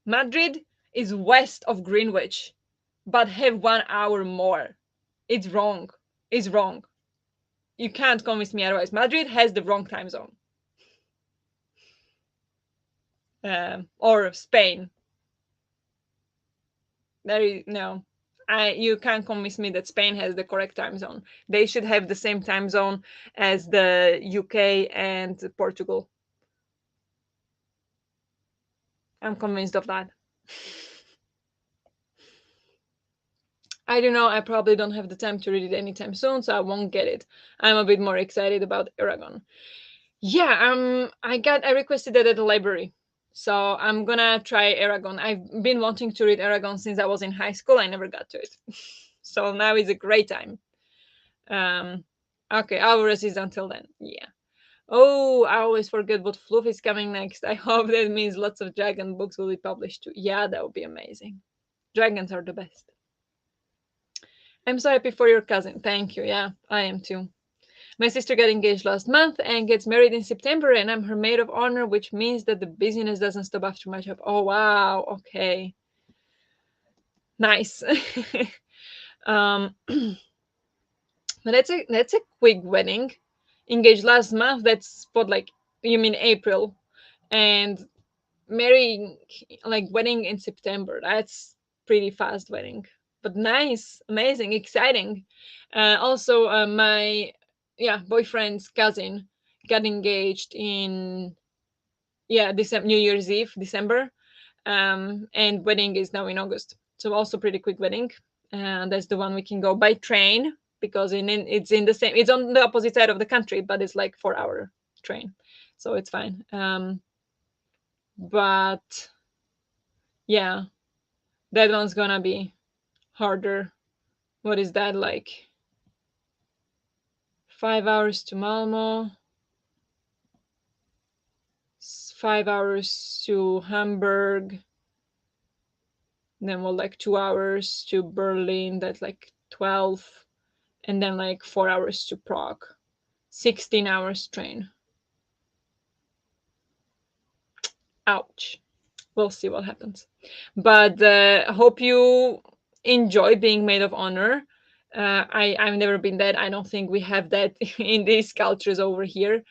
Madrid is west of Greenwich, but have 1 hour more. It's wrong. It's wrong. You can't convince me otherwise. Madrid has the wrong time zone. Or Spain. There is no. You can't convince me that Spain has the correct time zone. They should have the same time zone as the UK and Portugal. I'm convinced of that. I don't know. I probably don't have the time to read it anytime soon, so I won't get it. I'm a bit more excited about Aragon. Yeah, I requested it at the library, so I'm gonna try Aragon. I've been wanting to read Aragon since I was in high school. I never got to it, so now is a great time. Um, okay, I'll resist until then. Yeah. Oh, I always forget what fluff is coming next. I hope that means lots of dragon books will be published too. Yeah, that would be amazing. Dragons are the best. I'm so happy for your cousin. Thank you. Yeah, I am too. My sister got engaged last month and gets married in September, and I'm her maid of honor, which means that the busyness doesn't stop after my job. Oh, wow. Okay. Nice. um, but that's a quick wedding. Engaged last month. That's what, like, you mean April, and marrying, like, wedding in September. That's pretty fast wedding, but nice, amazing, exciting. Also, my boyfriend's cousin got engaged in December, New Year's Eve, December, and wedding is now in August. So also pretty quick wedding. And that's the one we can go by train because it's in the same. It's on the opposite side of the country, but it's like 4 hour train, so it's fine. But yeah, that one's gonna be harder. What is that like? 5 hours to Malmo, 5 hours to Hamburg, then what, like 2 hours to Berlin, that's like 12, and then like 4 hours to Prague. 16 hours train. Ouch. We'll see what happens. But hope you enjoy being maid of honor. I've never been that. I don't think we have that in these cultures over here.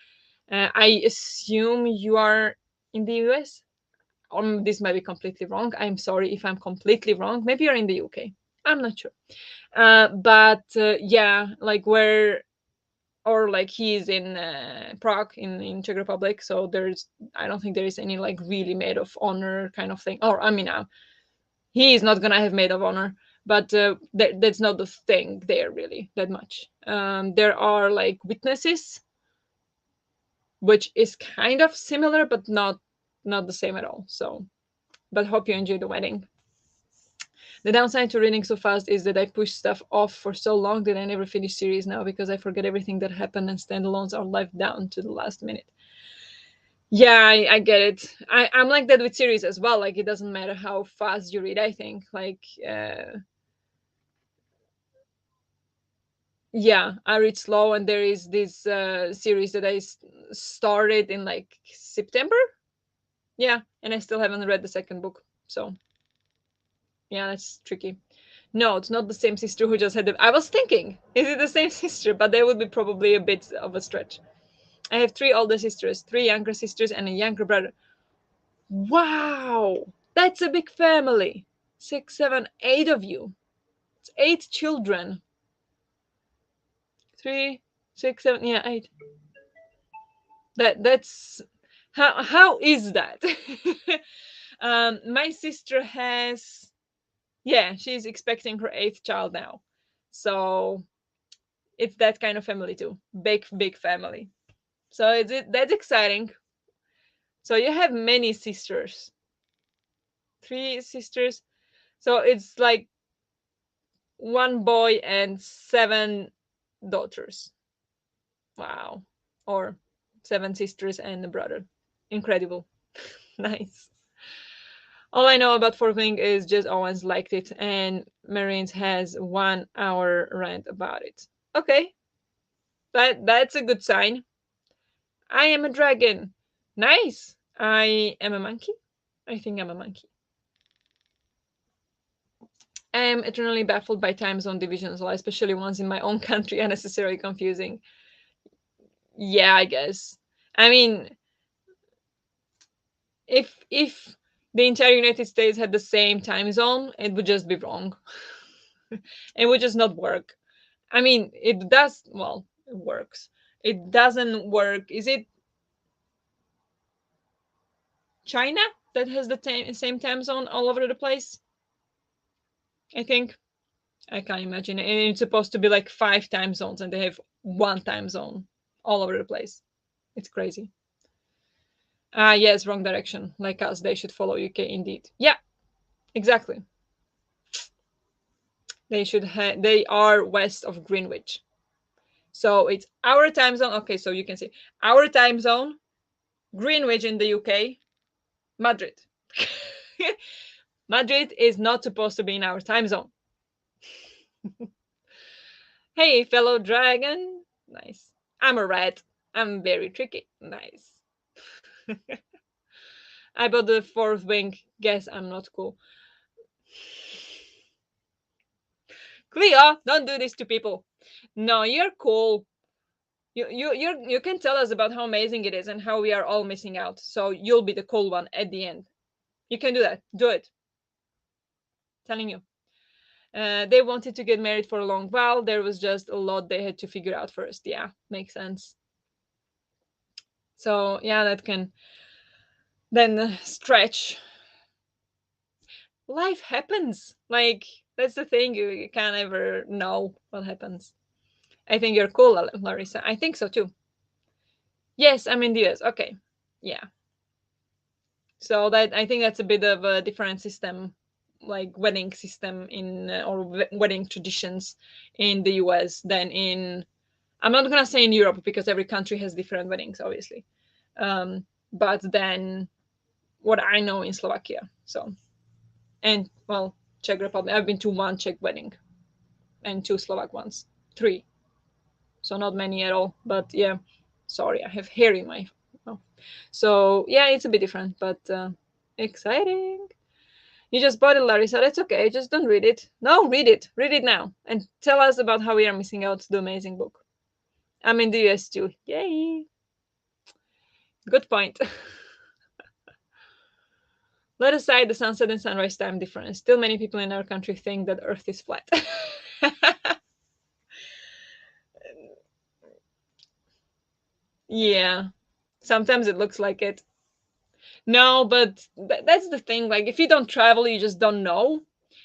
I assume you are in the US. This might be completely wrong. I'm sorry if I'm completely wrong. Maybe you're in the UK. I'm not sure. But yeah, like where, or like he's in Prague in Czech Republic. So I don't think there is any like really maid of honor kind of thing. Or I mean, he is not gonna have maid of honor, but that's not the thing there really that much. There are like witnesses, which is kind of similar, but not the same at all. So but hope you enjoy the wedding. The downside to reading so fast is that I push stuff off for so long that I never finish series now because I forget everything that happened and standalones are left down to the last minute. Yeah, I get it. I'm like that with series as well. Like, it doesn't matter how fast you read, I think. Like, yeah, I read slow, and there is this series that started in like September. Yeah, and I still haven't read the second book. So, yeah, that's tricky. No, it's not the same sister who just had the. I was thinking, is it the same sister? But that would be probably a bit of a stretch. I have three older sisters, three younger sisters, and a younger brother. Wow, that's a big family. Six, seven, eight of you. It's eight children. Three, six, seven, yeah, eight. That's how is that? My sister has, yeah, she's expecting her eighth child now, so it's that kind of family too. Big family. So that's exciting. So you have many sisters, three sisters. So it's like one boy and seven daughters. Wow. Or seven sisters and a brother. Incredible. Nice. All I know about Forkling is just Owens liked it, and Marines has 1 hour rant about it. Okay, that's a good sign. I am a dragon. Nice. I am a monkey. I think I'm a monkey. I am eternally baffled by time zone divisions, especially ones in my own country, unnecessarily confusing. Yeah, I guess. I mean, if the entire United States had the same time zone, it would just be wrong. It would just not work. I mean, it does. Well, it works. It doesn't work. Is it China that has the same time zone all over the place? I think. I can't imagine. And it's supposed to be like 5 time zones, and they have one time zone all over the place. It's crazy. Ah, yes, wrong direction. Like us, they should follow UK indeed. Yeah, exactly. They are west of Greenwich. So it's our time zone. Okay, so you can see our time zone, Greenwich in the UK, Madrid. Madrid is not supposed to be in our time zone. Hey, fellow dragon. Nice. I'm a rat. I'm very tricky. Nice. I bought the fourth wing. Guess I'm not cool. Cleo, don't do this to people. No, you're cool. You can tell us about how amazing it is and how we are all missing out. So you'll be the cool one at the end. You can do that. Do it. Telling you. They wanted to get married for a long while. There was just a lot they had to figure out first. Yeah, makes sense. So yeah, that can then stretch. Life happens. Like, that's the thing. You can't ever know what happens. I think you're cool, Larissa. I think so too. Yes, I'm in the US. Okay. Yeah. So that, I think that's a bit of a different system, like wedding system or wedding traditions in the US than in. I'm not gonna say in Europe because every country has different weddings, obviously. But then what I know in Slovakia. So, and well, Czech Republic. I've been to one Czech wedding and two Slovak ones. Three. So not many at all. But yeah, sorry, I have hair in my. Oh. So yeah, it's a bit different, but exciting. You just bought it, Larissa. That's okay. Just don't read it. No, read it. Read it now and tell us about how we are missing out the amazing book. I'm in the US too. Yay! Good point. Let aside the sunset and sunrise time difference. Still, many people in our country think that Earth is flat. Yeah, sometimes it looks like it. No, but that's the thing. Like, if you don't travel, you just don't know.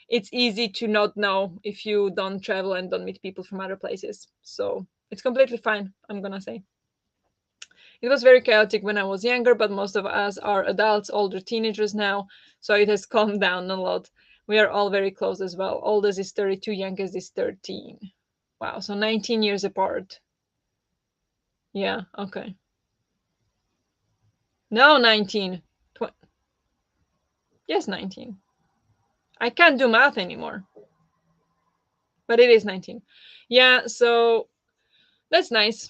It's easy to not know if you don't travel and don't meet people from other places. So it's completely fine, I'm gonna say. It was very chaotic when I was younger, but most of us are adults, older teenagers now, so it has calmed down a lot. We are all very close as well. Oldest is 32, youngest is 13. Wow, so 19 years apart. Yeah, okay. No, 19. Yes, 19. I can't do math anymore, but it is 19. Yeah, so that's nice.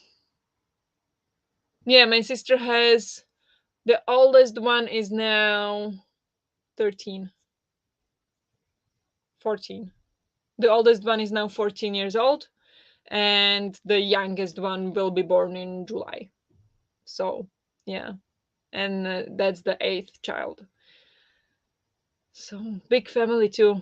Yeah, my sister has the oldest one is now 13, 14. The oldest one is now 14 years old, and the youngest one will be born in July. So, yeah, and that's the eighth child. So, big family too.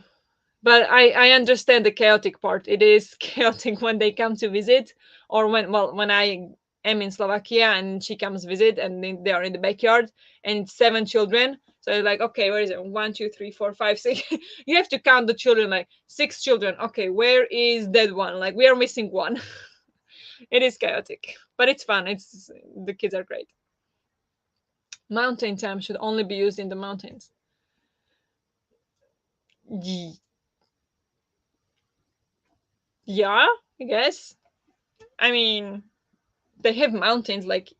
But I understand the chaotic part. It is chaotic when they come to visit, or when I am in Slovakia and she comes visit, and they are in the backyard, and it's seven children. So it's like, okay, where is it? One, two, three, four, five, six. You have to count the children, like six children. Okay, where is that one? Like we are missing one. It is chaotic, but it's fun. It's the kids are great. Mountain time should only be used in the mountains. Ye- Yeah, I guess. I mean, they have mountains like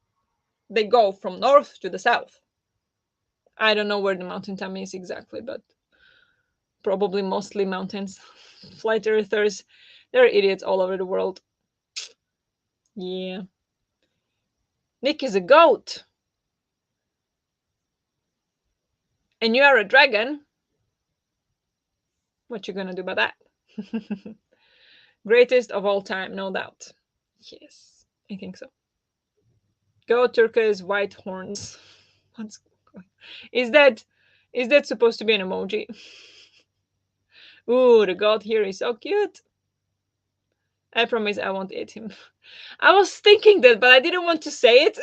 they go from north to the south. I don't know where the mountain time is exactly, but probably mostly mountains. Flight earthers, they're idiots all over the world. Yeah. Nick is a goat, and you are a dragon. What you gonna do about that? Greatest of all time, no doubt. Yes, I think so. Go turquoise white horns. What's is that? Is that supposed to be an emoji? Ooh, the goat here is so cute. I promise I won't eat him. I was thinking that, but I didn't want to say it.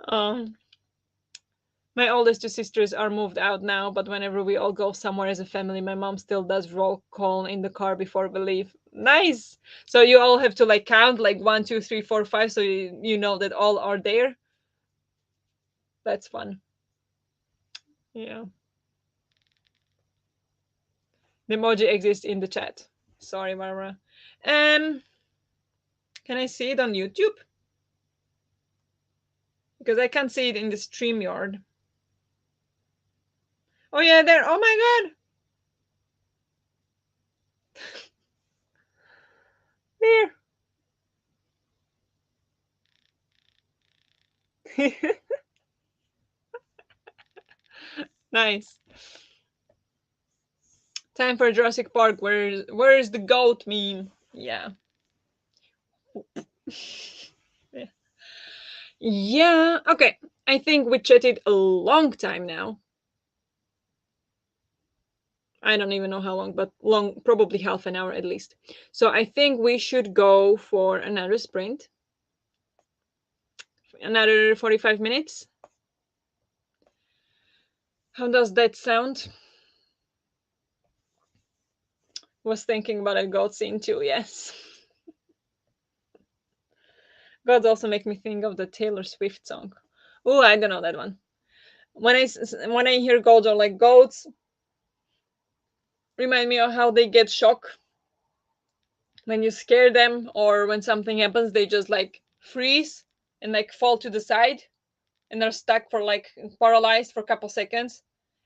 um, my oldest two sisters are moved out now, but whenever we all go somewhere as a family, my mom still does roll call in the car before we leave. Nice. So you all have to like count like one, two, three, four, five, so you know that all are there. That's fun. Yeah. The emoji exists in the chat. Sorry, Barbara. Um, can I see it on YouTube? Because I can't see it in the StreamYard. Oh yeah, there. Oh my god, there. Nice. Time for Jurassic Park. Where's the goat meme? Yeah. Yeah. Yeah. Okay. I think we chatted a long time now. I don't even know how long, but long, probably half an hour at least. So I think we should go for another sprint, another 45 minutes. How does that sound? Was thinking about a goat scene too, yes. Goats also make me think of the Taylor Swift song. Oh, I don't know that one. When I hear goats or like goats, remind me of how they get shock when you scare them, or when something happens they just like freeze and like fall to the side, and they're stuck for like paralyzed for a couple seconds,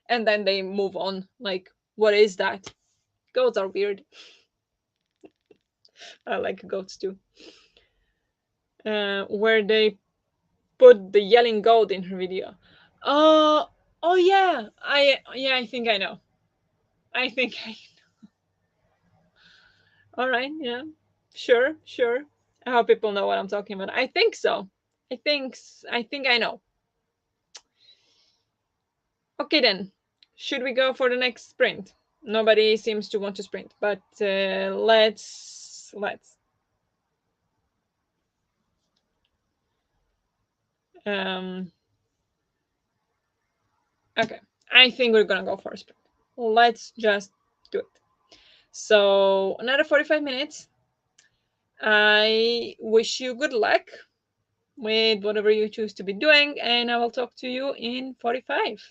and then they move on. Like, what is that? Goats are weird. I like goats too. Where they put the yelling goat in her video. uh oh yeah, I think I know. I think I All right, yeah, sure, sure. I hope people know what I'm talking about. I think so. I think I know. Okay then. Should we go for the next sprint? Nobody seems to want to sprint, but let's. Um, okay, I think we're gonna go for a sprint. Let's just do it. So another 45 minutes. I wish you good luck with whatever you choose to be doing, and I will talk to you in 45.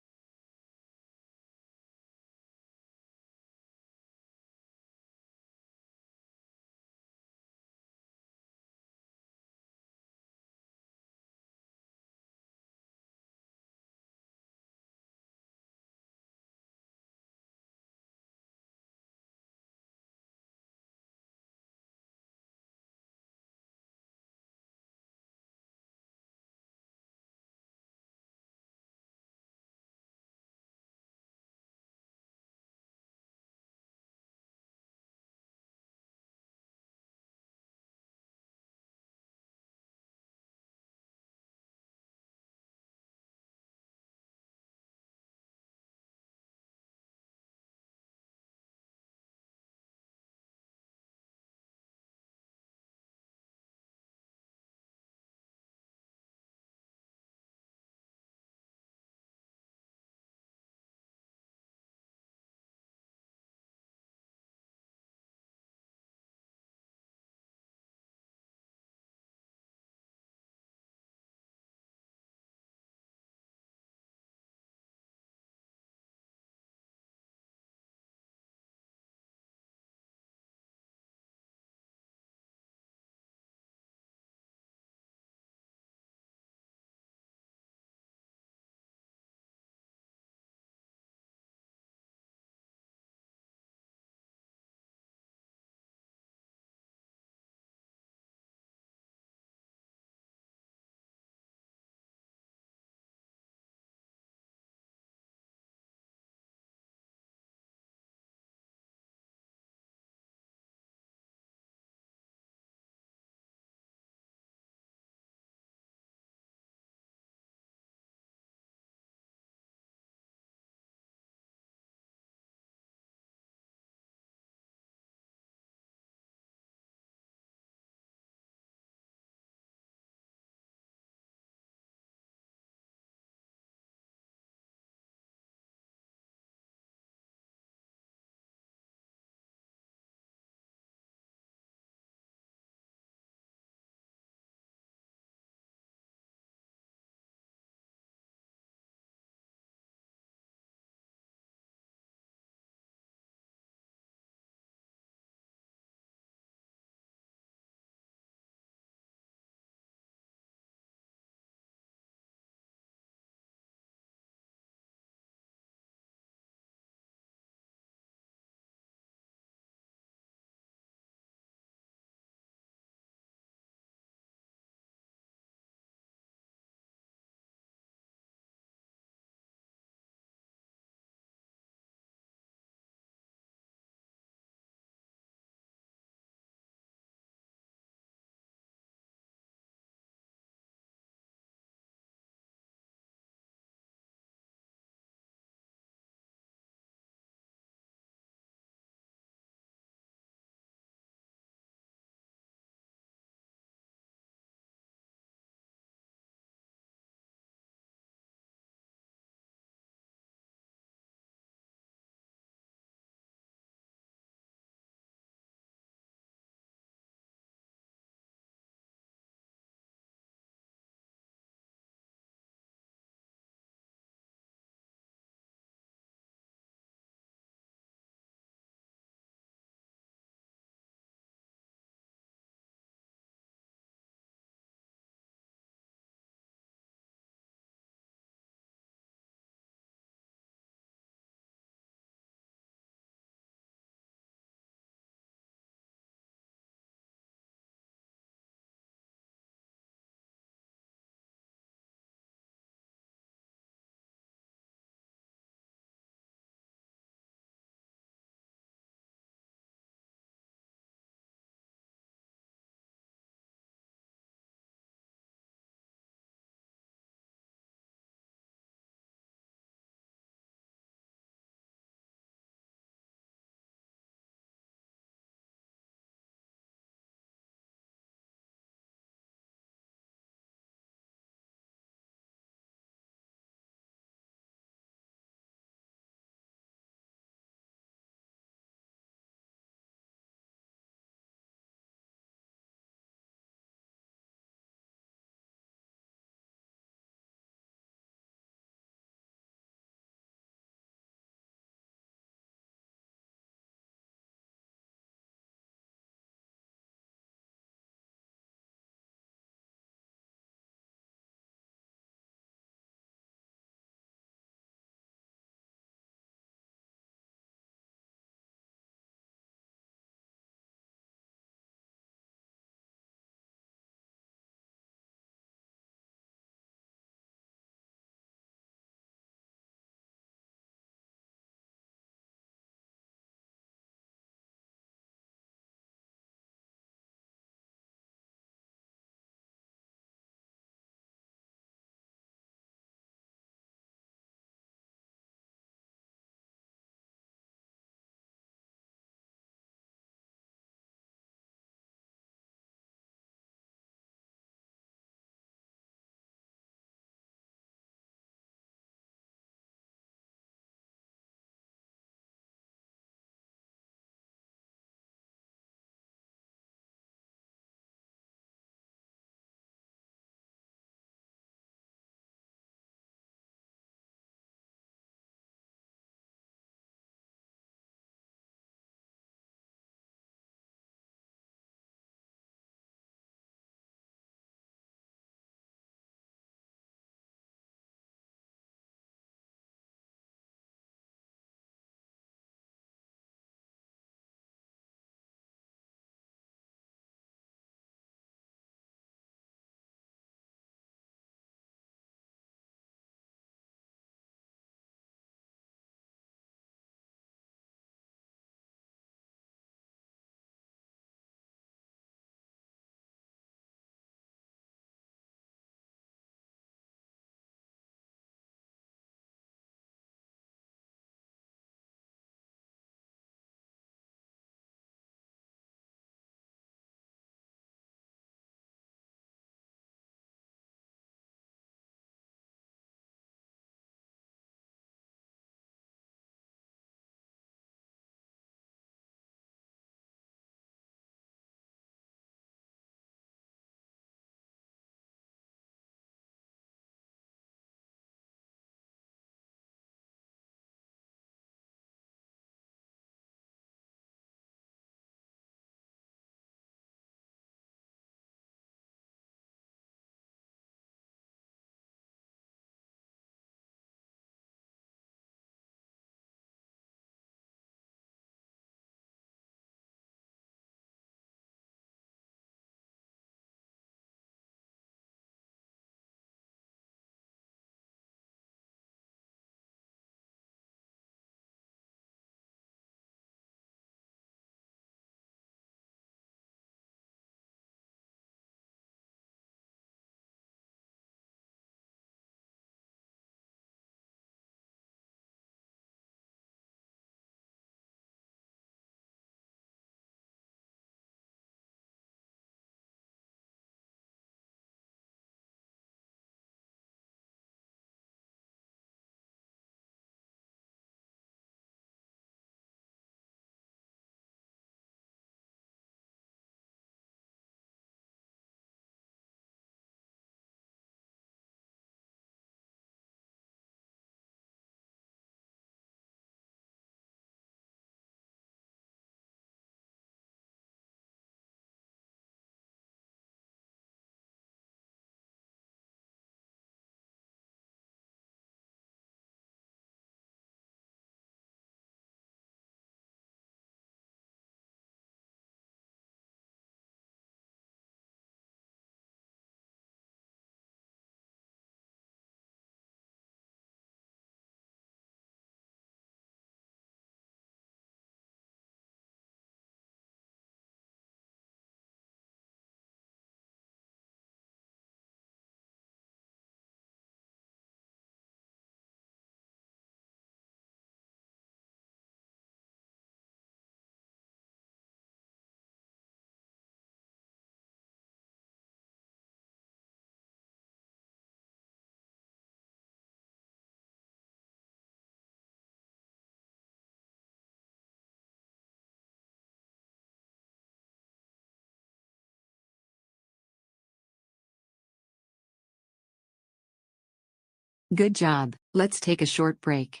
Good job. Let's take a short break.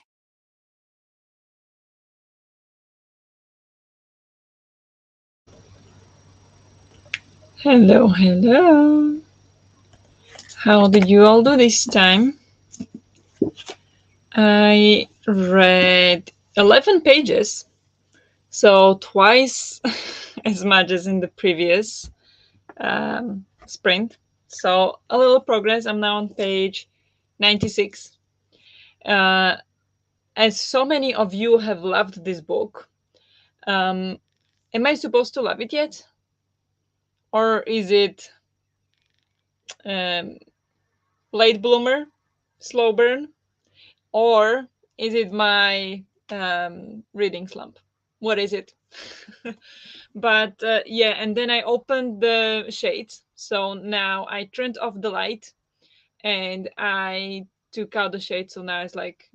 Hello, hello. How did you all do this time? I read 11 pages, so twice as much as in the previous sprint. So a little progress. I'm now on page 96. Uh, as so many of you have loved this book, um, am I supposed to love it yet? Or is it um, late bloomer, slow burn? Or is it my reading slump? What is it? But yeah, and then I opened the shades. So now I turned off the light and I took out the shade. So now it's like,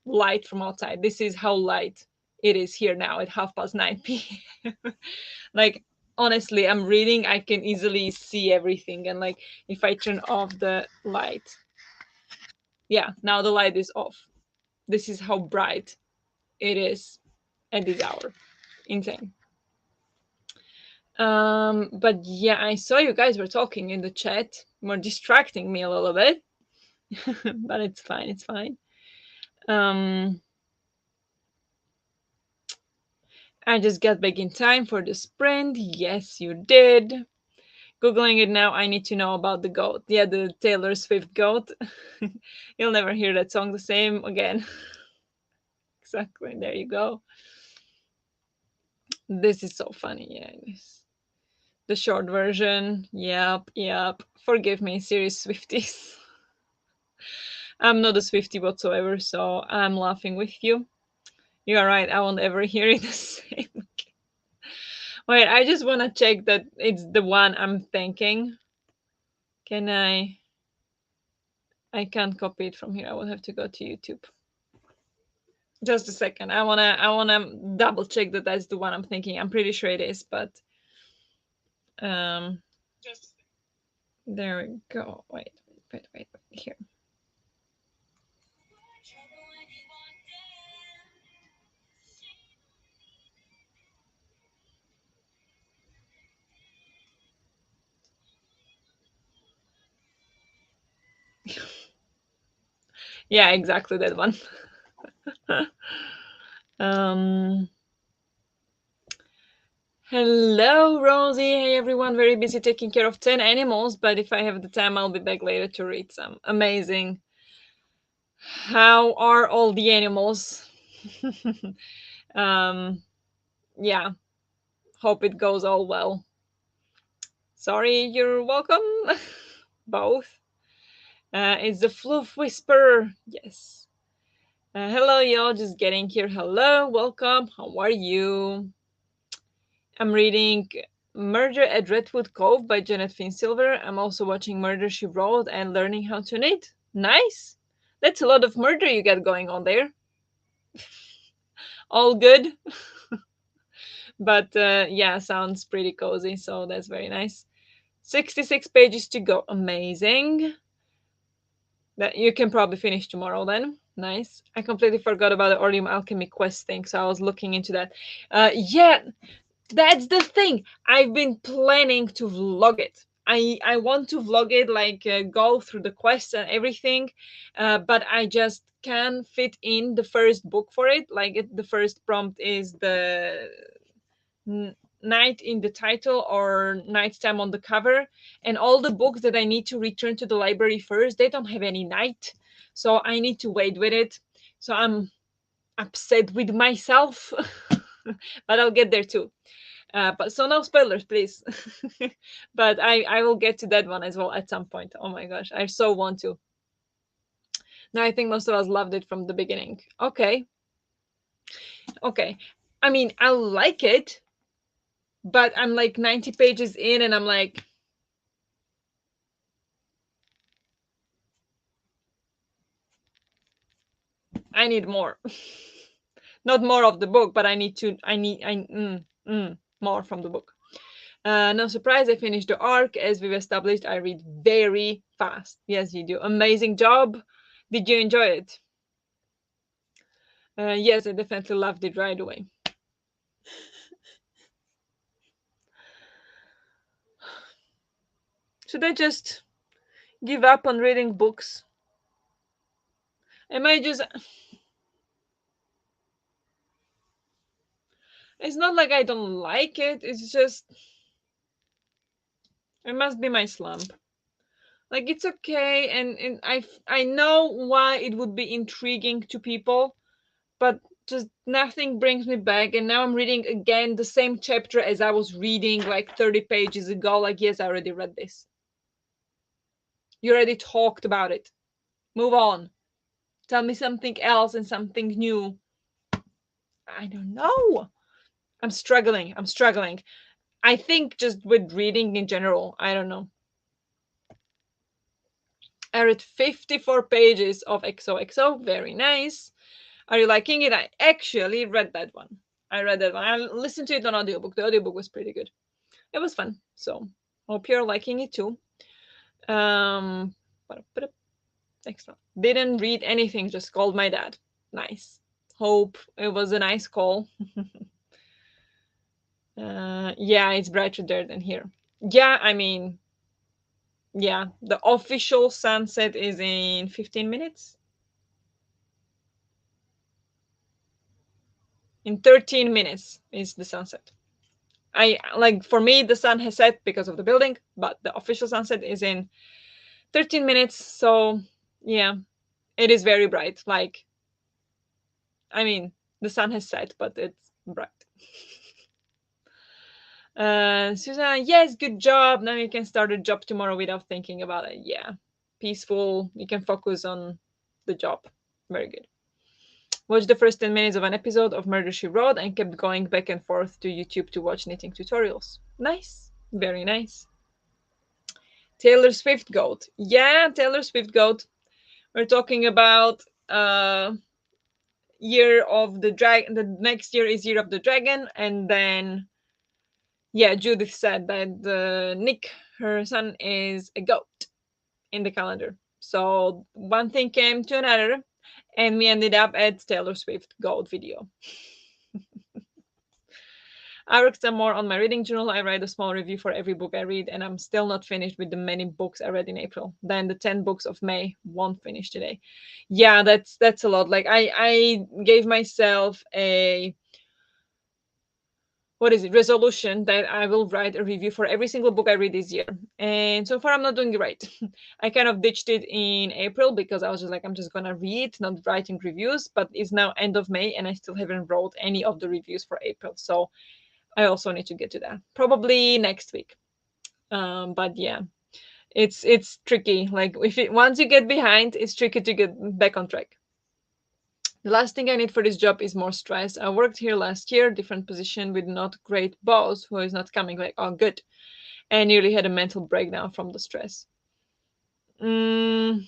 light from outside. This is how light it is here now at 9:30 p.m. Like, honestly, I'm reading, I can easily see everything. And like, if I turn off the light, yeah, now the light is off. This is how bright it is at this hour. Insane. But yeah, I saw you guys were talking in the chat, were distracting me a little bit. But it's fine, it's fine. Um I just got back in time for the sprint. Yes, you did. Googling it now, I need to know about the goat. Yeah, the Taylor Swift goat. You'll never hear that song the same again. Exactly, there you go. This is so funny, yeah. The short version. Yep, yep. Forgive me, serious Swifties. I'm not a Swiftie whatsoever, so I'm laughing with you. You are right, I won't ever hear it the same. Wait, I just want to check that it's the one I'm thinking. Can I? I can't copy it from here. I will have to go to YouTube. Just a second. I wanna double check that that's the one I'm thinking. I'm pretty sure it is, but um, there we go. Wait. Here. Yeah, exactly that one. um, Hello, Rosie. Hey, everyone. Very busy taking care of 10 animals, but if I have the time, I'll be back later to read some. Amazing. How are all the animals? um, yeah, hope it goes all well. Sorry, you're welcome. Both. It's the Fluff Whisperer. Yes. Hello, y'all. Just getting here. Hello, welcome. How are you? I'm reading Murder at Redwood Cove by Janet Finn Silver. I'm also watching Murder She Wrote and learning how to knit. Nice. That's a lot of murder you got going on there. All good. But yeah, sounds pretty cozy. So that's very nice. 66 pages to go. Amazing. That you can probably finish tomorrow then. Nice. I completely forgot about the Orlium Alchemy quest thing, so I was looking into that. Yeah, that's the thing. I've been planning to vlog it. I want to vlog it, like go through the quests and everything, but I just can't fit in the first book for it. Like the first prompt is the night in the title or nighttime on the cover, and all the books that I need to return to the library first, they don't have any night, so I need to wait with it. So I'm upset with myself, but I'll get there too. But so no spoilers, please. But I will get to that one as well at some point. Oh my gosh, I so want to. Now I think most of us loved it from the beginning. Okay, okay. I mean, I like it, but I'm like 90 pages in, and I'm like, I need more. Not more of the book, but I need to. More from the book. No surprise, I finished the arc. As we've established, I read very fast. Yes, you do. Amazing job. Did you enjoy it? Yes, I definitely loved it right away. Should I just give up on reading books? Am I just. It's not like I don't like it, it's just. It must be my slump. Like, it's okay, and I know why it would be intriguing to people, but just nothing brings me back. And now I'm reading again the same chapter as I was reading like 30 pages ago. Like, yes, I already read this. You already talked about it. Move on. Tell me something else and something new. I don't know. I'm struggling. I'm struggling. I think just with reading in general, I don't know. I read 54 pages of XOXO. Very nice. Are you liking it? I actually read that one. I read that one. I listened to it on audiobook. The audiobook was pretty good. It was fun. So hope you're liking it too. Next one. Didn't read anything, just called my dad. Nice. Hope it was a nice call. Yeah, it's brighter there than here. Yeah, I mean, yeah, the official sunset is in 15 minutes. In 13 minutes is the sunset. I like, for me the sun has set because of the building, but the official sunset is in 13 minutes. So yeah, it is very bright. Like, I mean, the sun has set, but it's bright. Susan, yes, good job. Now you can start a job tomorrow without thinking about it. Yeah, peaceful. You can focus on the job. Very good. Watched the first 10 minutes of an episode of Murder She Wrote and kept going back and forth to YouTube to watch knitting tutorials. Nice. Very nice. Taylor Swift goat. Yeah, Taylor Swift goat. We're talking about year of the dragon. The next year is Year of the Dragon, and then yeah, Judith said that Nick, her son, is a goat in the calendar. So one thing came to another, and we ended up at Taylor Swift goat video. I worked some more on my reading journal. I write a small review for every book I read, and I'm still not finished with the many books I read in April. Then the 10 books of May won't finish today. Yeah, that's a lot. Like, I gave myself a, what is it, resolution that I will write a review for every single book I read this year. And so far I'm not doing it right. I kind of ditched it in April because I was just like, I'm just gonna read, not writing reviews. But it's now end of May and I still haven't wrote any of the reviews for April. So I also need to get to that. Probably next week. But yeah, it's tricky. Like, if it once you get behind, it's tricky to get back on track. The last thing I need for this job is more stress. I worked here last year, different position with not great boss who is not coming. Like, oh, good. And nearly had a mental breakdown from the stress. Mm,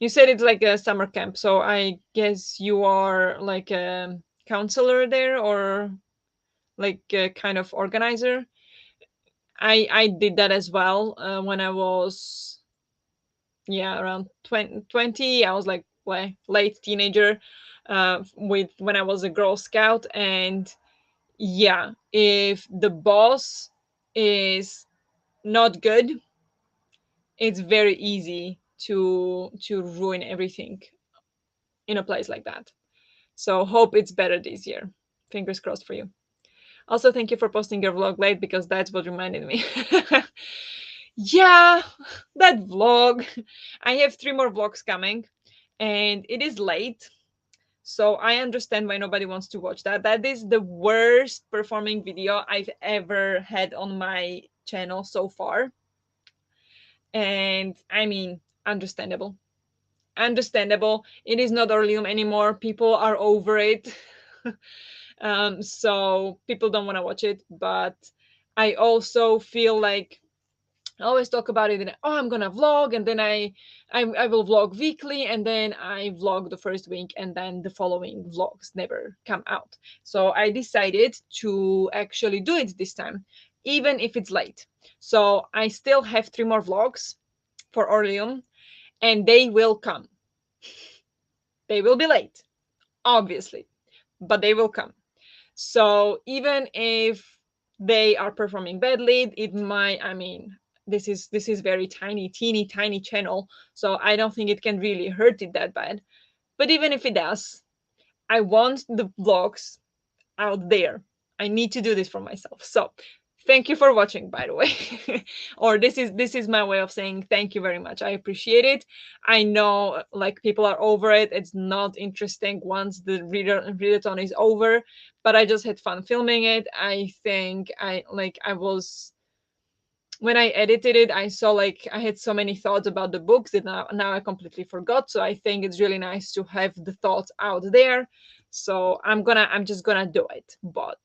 you said it's like a summer camp, so I guess you are like a counselor there, or like a kind of organizer. I did that as well when I was, yeah, around 20. I was like late teenager, with when I was a Girl Scout. And yeah, if the boss is not good, it's very easy to ruin everything in a place like that. So hope it's better this year. Fingers crossed for you. Also, thank you for posting your vlog late because that's what reminded me. Yeah, that vlog. I have 3 more vlogs coming, and it is late. So I understand why nobody wants to watch that. That is the worst performing video I've ever had on my channel so far. And I mean, understandable. Understandable. It is not Orleum anymore. People are over it. So people don't want to watch it. But I also feel like I always talk about it, and oh, I'm gonna vlog, and then I will vlog weekly, and then I vlog the first week, and then the following vlogs never come out. So I decided to actually do it this time, even if it's late. So I still have 3 more vlogs for Orleum, and they will come. They will be late, obviously, but they will come. So even if they are performing badly, it might, I mean, this is very tiny, teeny tiny channel, so I don't think it can really hurt it that bad. But even if it does, I want the vlogs out there. I need to do this for myself. So thank you for watching, by the way. Or this is my way of saying thank you very much. I appreciate it. I know like people are over it. It's not interesting once the readathon is over, but I just had fun filming it. I think I was, when I edited it, I saw like I had so many thoughts about the books that now I completely forgot. So I think it's really nice to have the thoughts out there. So I'm just gonna do it. But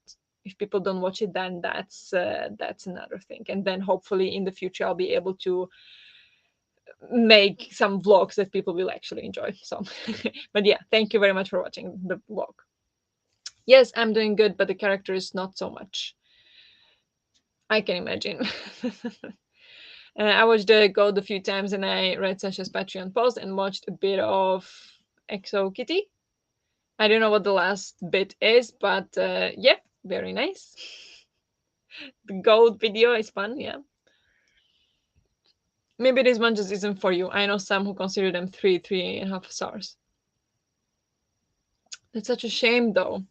if people don't watch it, then that's another thing. And then hopefully in the future I'll be able to make some vlogs that people will actually enjoy. So, but yeah, thank you very much for watching the vlog. Yes, I'm doing good, but the character is not so much. I can imagine. I watched the Gold a few times and I read Sasha's Patreon post and watched a bit of Exo Kitty. I don't know what the last bit is, but yeah, very nice. The Gold video is fun, yeah. Maybe this one just isn't for you. I know some who consider them 3.5 stars. That's such a shame though.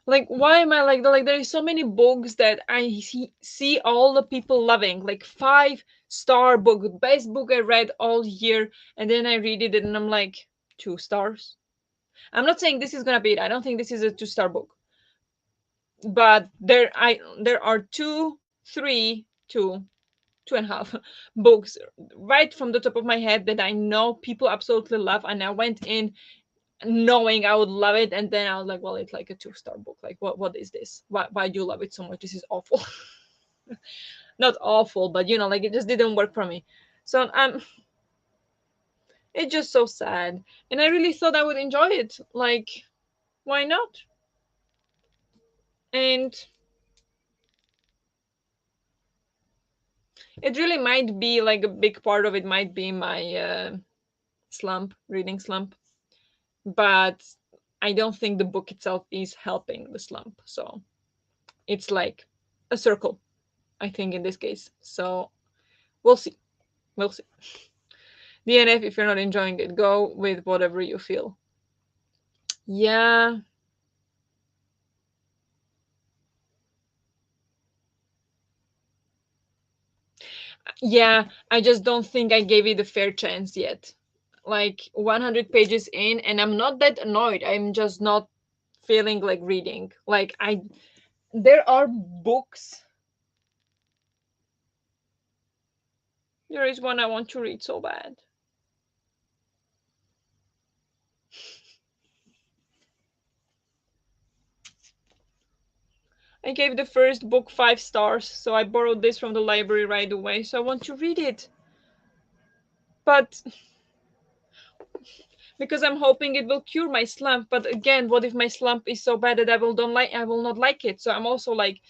Like, why am I like that? Like, there is so many books that I see all the people loving. Like, 5-star book, best book I read all year, and then I read it and I'm like, 2 stars. I'm not saying this is gonna be it. I don't think this is a 2-star book, but there are two, three, two, 2.5 books right from the top of my head that I know people absolutely love, and I went in knowing I would love it, and then I was like, well, it's like a 2-star book. Like, what is this? Why do you love it so much? This is awful. Not awful, but like it just didn't work for me. So it's just so sad, and I really thought I would enjoy it. Like, why not? And it really might be like a big part of it might be my reading slump, but I don't think the book itself is helping the slump. So it's like a circle, I think, in this case. So we'll see. We'll see. DNF, if you're not enjoying it, go with whatever you feel. Yeah. Yeah, I just don't think I gave it a fair chance yet. Like 100 pages in, and I'm not that annoyed. I'm just not feeling like reading. Like, there are books. There is one I want to read so bad. I gave the first book 5 stars, so I borrowed this from the library right away. So I want to read it. But because I'm hoping it will cure my slump. But again, what if my slump is so bad that I will not like it? So I'm also like,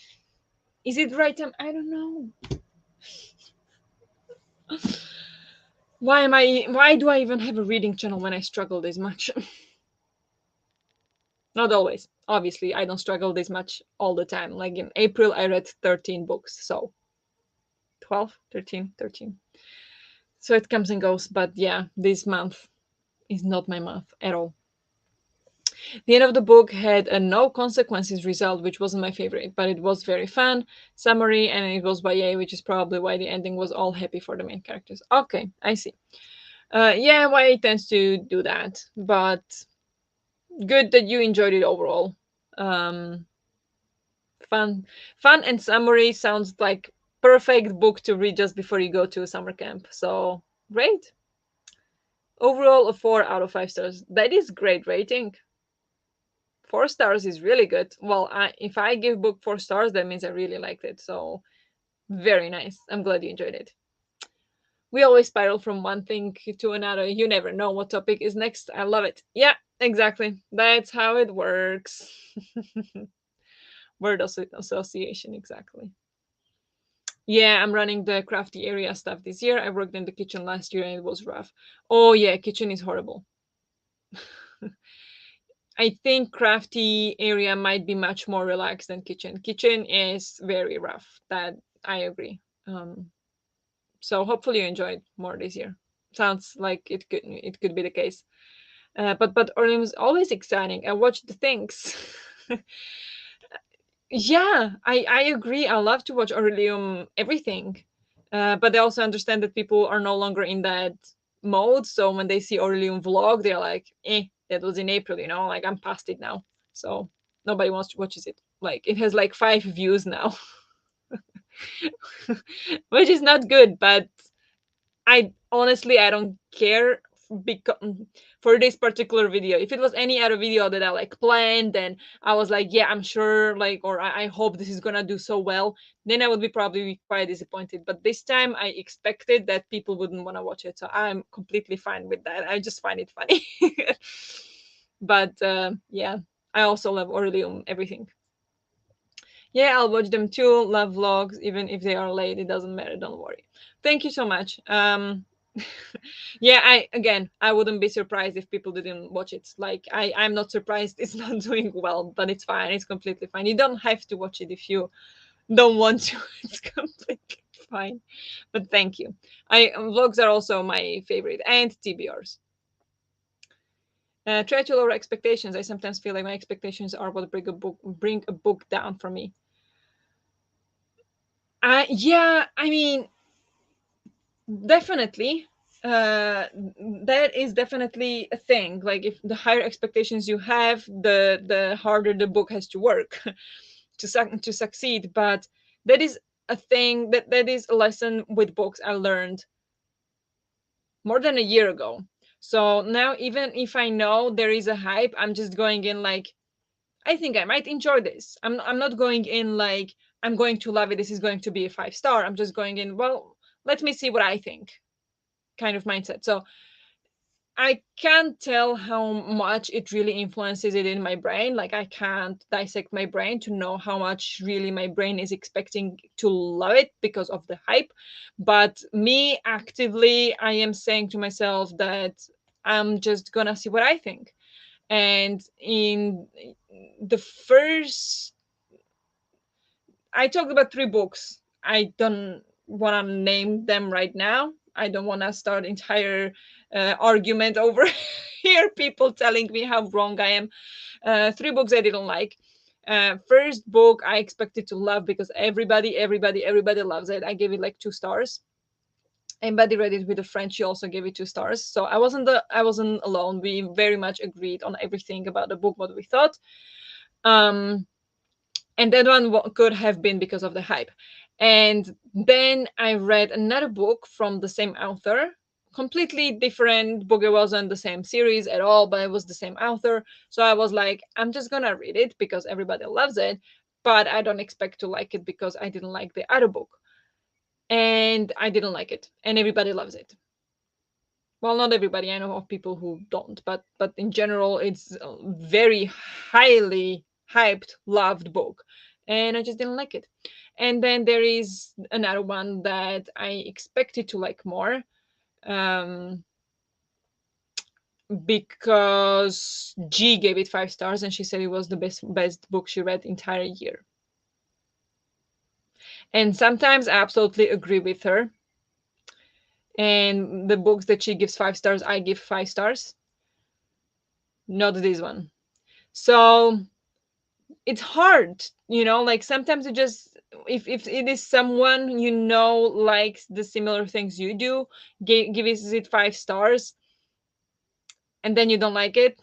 is it right time? I don't know. Why do I even have a reading channel when I struggle this much? Not always. Obviously, I don't struggle this much all the time. Like in April I read 13 books. So 12, 13, 13. So it comes and goes, but yeah, this month is not my month at all. The end of the book had a no consequences result, which wasn't my favorite, but it was very fun. Summary, and it was by A, which is probably why the ending was all happy for the main characters. Okay, I see. Yeah, YA tends to do that, but good that you enjoyed it overall. Um, fun, and summary sounds like perfect book to read just before you go to summer camp. So great. Overall, a 4 out of 5 stars. That is great rating. 4 stars is really good. Well, if I give book 4 stars, that means I really liked it. So very nice. I'm glad you enjoyed it. We always spiral from one thing to another. You never know what topic is next. I love it. Yeah, exactly. That's how it works. Word association, exactly. Yeah, I'm running the crafty area stuff this year. I worked in the kitchen last year and it was rough. Oh yeah, kitchen is horrible. I think crafty area might be much more relaxed than kitchen. Kitchen is very rough. That I agree. So hopefully you enjoyed more this year. Sounds like it could be the case. But Orleans was always exciting. I watched the things. Yeah, I agree. I love to watch Aurelium everything, but I also understand that people are no longer in that mode. So when they see Aurelium vlog, they're like, "Eh, that was in April, like I'm past it now." So nobody wants to watches it. Like it has like 5 views now, which is not good. But I honestly I don't care because for this particular video. If it was any other video that I like planned, then I was like, yeah, I'm sure, like, or I hope this is gonna do so well. Then I would be probably quite disappointed. But this time I expected that people wouldn't want to watch it, so I'm completely fine with that. I just find it funny. But yeah, I also love Aurelium everything. Yeah, I'll watch them too. Love vlogs, even if they are late. It doesn't matter. Don't worry. Thank you so much. Yeah, I wouldn't be surprised if people didn't watch it. Like I'm not surprised it's not doing well, but it's fine. It's completely fine. You don't have to watch it if you don't want to. It's completely fine. But thank you. I Vlogs are also my favorite, and TBRs. Try to lower expectations. I sometimes feel like my expectations are what bring a book down for me. Yeah, I mean, definitely. That is definitely a thing. Like if the higher expectations you have, the harder the book has to work to succeed. But that is a thing that is a lesson with books I learned more than a year ago. So now even if I know there is a hype, I'm just going in like I think I might enjoy this. I'm not going in like I'm going to love it. This is going to be a 5 star. I'm just going in, well, let me see what I think kind of mindset. So I can't tell how much it really influences it in my brain. Like I can't dissect my brain to know how much really my brain is expecting to love it because of the hype. But me actively, I am saying to myself that I'm just gonna see what I think. And in the first I talked about 3 books. I don't want to name them right now. I don't want to start entire argument over here. People telling me how wrong I am. 3 books I didn't like. First book I expected to love because everybody loves it. I gave it like 2 stars. Anybody read it with a friend, she also gave it 2 stars. So I wasn't alone. We very much agreed on everything about the book, what we thought. Um, and that one could have been because of the hype. And then I read another book from the same author, completely different book. It wasn't the same series at all, but it was the same author. So I was like, I'm just gonna read it because everybody loves it, but I don't expect to like it because I didn't like the other book. And I didn't like it, and everybody loves it. Well, not everybody. I know of people who don't, but in general it's a very highly hyped, loved book, and I just didn't like it. And then there is another one that I expected to like more, um because G gave it 5 stars and she said it was the best book she read entire year. And sometimes I absolutely agree with her, and the books that she gives 5 stars I give 5 stars, not this one. So it's hard, like sometimes you just, if it is someone likes the similar things you do, gives it 5 stars, and then you don't like it.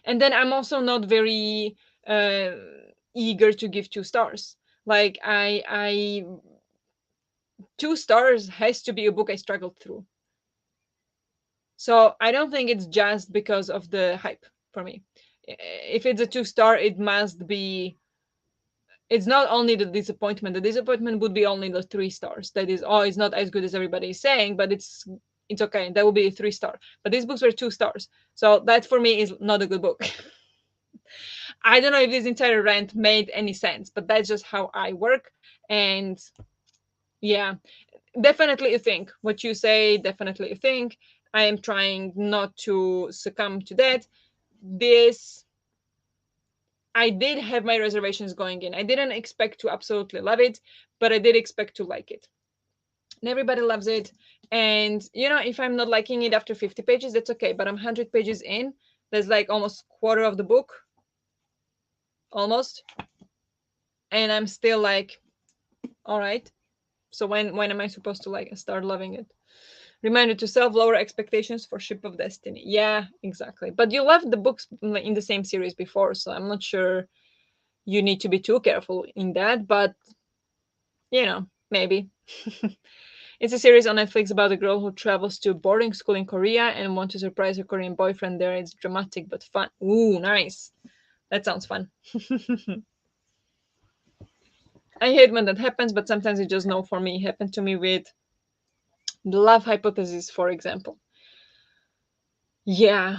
And then I'm also not very uh eager to give 2 stars. Like I 2 stars has to be a book I struggled through. So I don't think it's just because of the hype for me. If it's a 2 star, it must be, it's not only the disappointment. The disappointment would be only the 3 stars. That is, oh, it's not as good as everybody is saying, but it's okay. That will be a 3 star. But these books were 2 stars, so that for me is not a good book. I don't know if this entire rant made any sense, but that's just how I work. And yeah, definitely a thing. What you say, definitely a thing. I am trying not to succumb to that. This, I did have my reservations going in. I didn't expect to absolutely love it, but I did expect to like it. And everybody loves it. And if I'm not liking it after 50 pages, that's okay. But I'm 100 pages in. There's like almost quarter of the book, almost, and I'm still like, all right. So when am I supposed to like start loving it? Reminder to self: lower expectations for Ship of Destiny. Yeah, exactly. But you loved the books in the same series before, so I'm not sure you need to be too careful in that. But maybe. It's a series on Netflix about a girl who travels to boarding school in Korea and wants to surprise her Korean boyfriend there. It's dramatic but fun. Ooh, nice. That sounds fun. I hate when that happens, but sometimes it just no for me. It happened to me with the love hypothesis, for example. Yeah.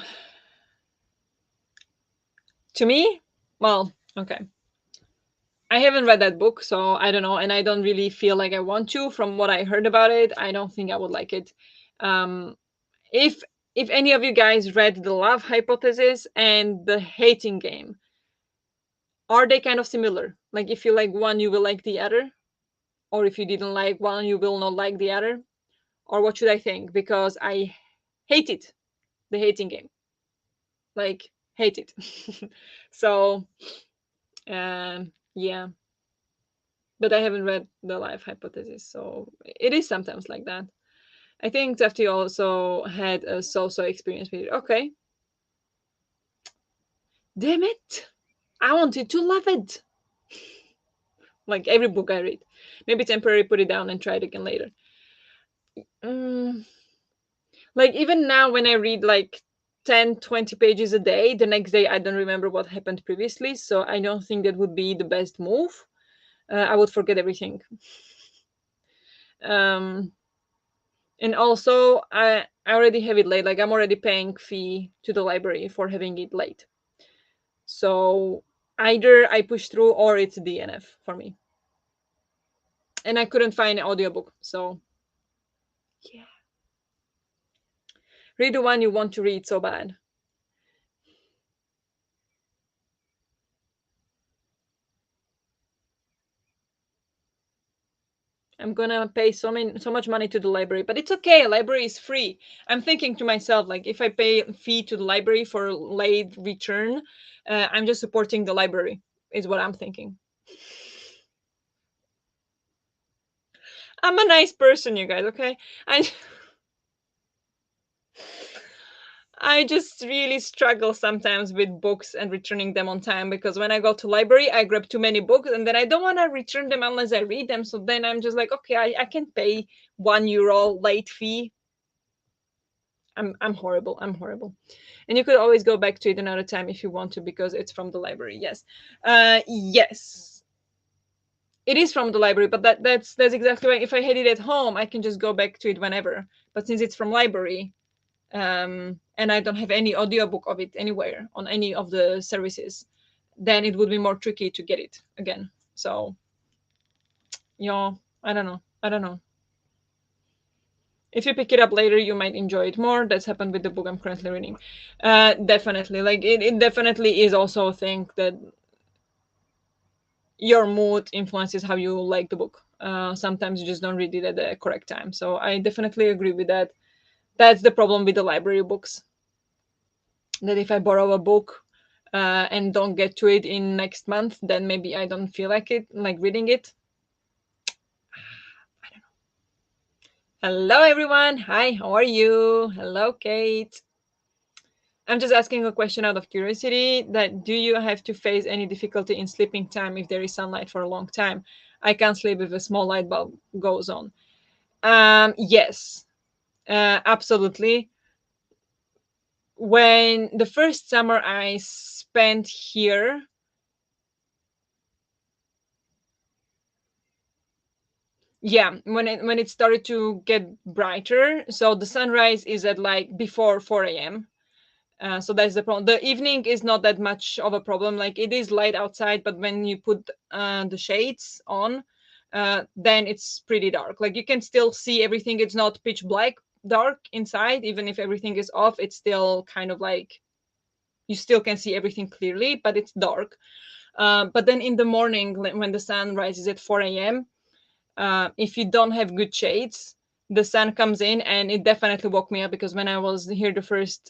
To me, well, okay. I haven't read that book, so I don't know, and I don't really feel like I want to. From what I heard about it, I don't think I would like it. Um, if if any of you guys read the Love Hypothesis and the Hating Game, are they kind of similar? Like if you like one, you will like the other, or if you didn't like one, you will not like the other, or what should I think? Because I hated the Hating Game, like hate it. So yeah, but I haven't read the Life Hypothesis, so it is sometimes like that. I think Tefti also had a so-so experience with it. Okay, damn it! I wanted to love it. Like every book I read, maybe temporarily put it down and try it again later. Mm, like even now when I read like 10, 20 pages a day, the next day I don't remember what happened previously, so I don't think that would be the best move. I would forget everything. Um, and also I already have it late. Like I'm already paying fee to the library for having it late. So either I push through or it's DNF for me. And I couldn't find an audiobook. So yeah. Read the one you want to read so bad. I'm gonna pay so much money to the library, but it's okay. Library is free. I'm thinking to myself, like, if I pay a fee to the library for late return, I'm just supporting the library. Is what I'm thinking. I'm a nice person, you guys. Okay, I I just really struggle sometimes with books and returning them on time, because when I go to library, I grab too many books and then I don't want to return them unless I read them. So then I'm just like, okay, I can pay €1 late fee. I'm horrible. I'm horrible. And you could always go back to it another time if you want to, because it's from the library. Yes. Yes. It is from the library, but that's exactly why if I had it at home, I can just go back to it whenever. But since it's from library, and I don't have any audiobook of it anywhere on any of the services, then it would be more tricky to get it again. So, I don't know. I don't know. If you pick it up later, you might enjoy it more. That's happened with the book I'm currently reading. Definitely. Like, it definitely is also a thing that your mood influences how you like the book. Sometimes you just don't read it at the correct time. So I definitely agree with that. That's the problem with the library books, that if I borrow a book and don't get to it in next month, then maybe I don't feel like it, like reading it. Hello, everyone. Hi, how are you? Hello, Kate. I'm just asking a question out of curiosity. That do you have to face any difficulty in sleeping time if there is sunlight for a long time? I can't sleep if a small light bulb goes on. Yes, absolutely. When the first summer I spent here, yeah, when it started to get brighter, so the sunrise is at like before 4 a.m. So that's the problem. The evening is not that much of a problem. Like it is light outside, but when you put the shades on, then it's pretty dark. Like you can still see everything. It's not pitch black dark inside. Even if everything is off, it's still kind of like you still can see everything clearly, but it's dark. But then in the morning, when the sun rises at 4 a.m., if you don't have good shades, the sun comes in, and it definitely woke me up because when I was here the first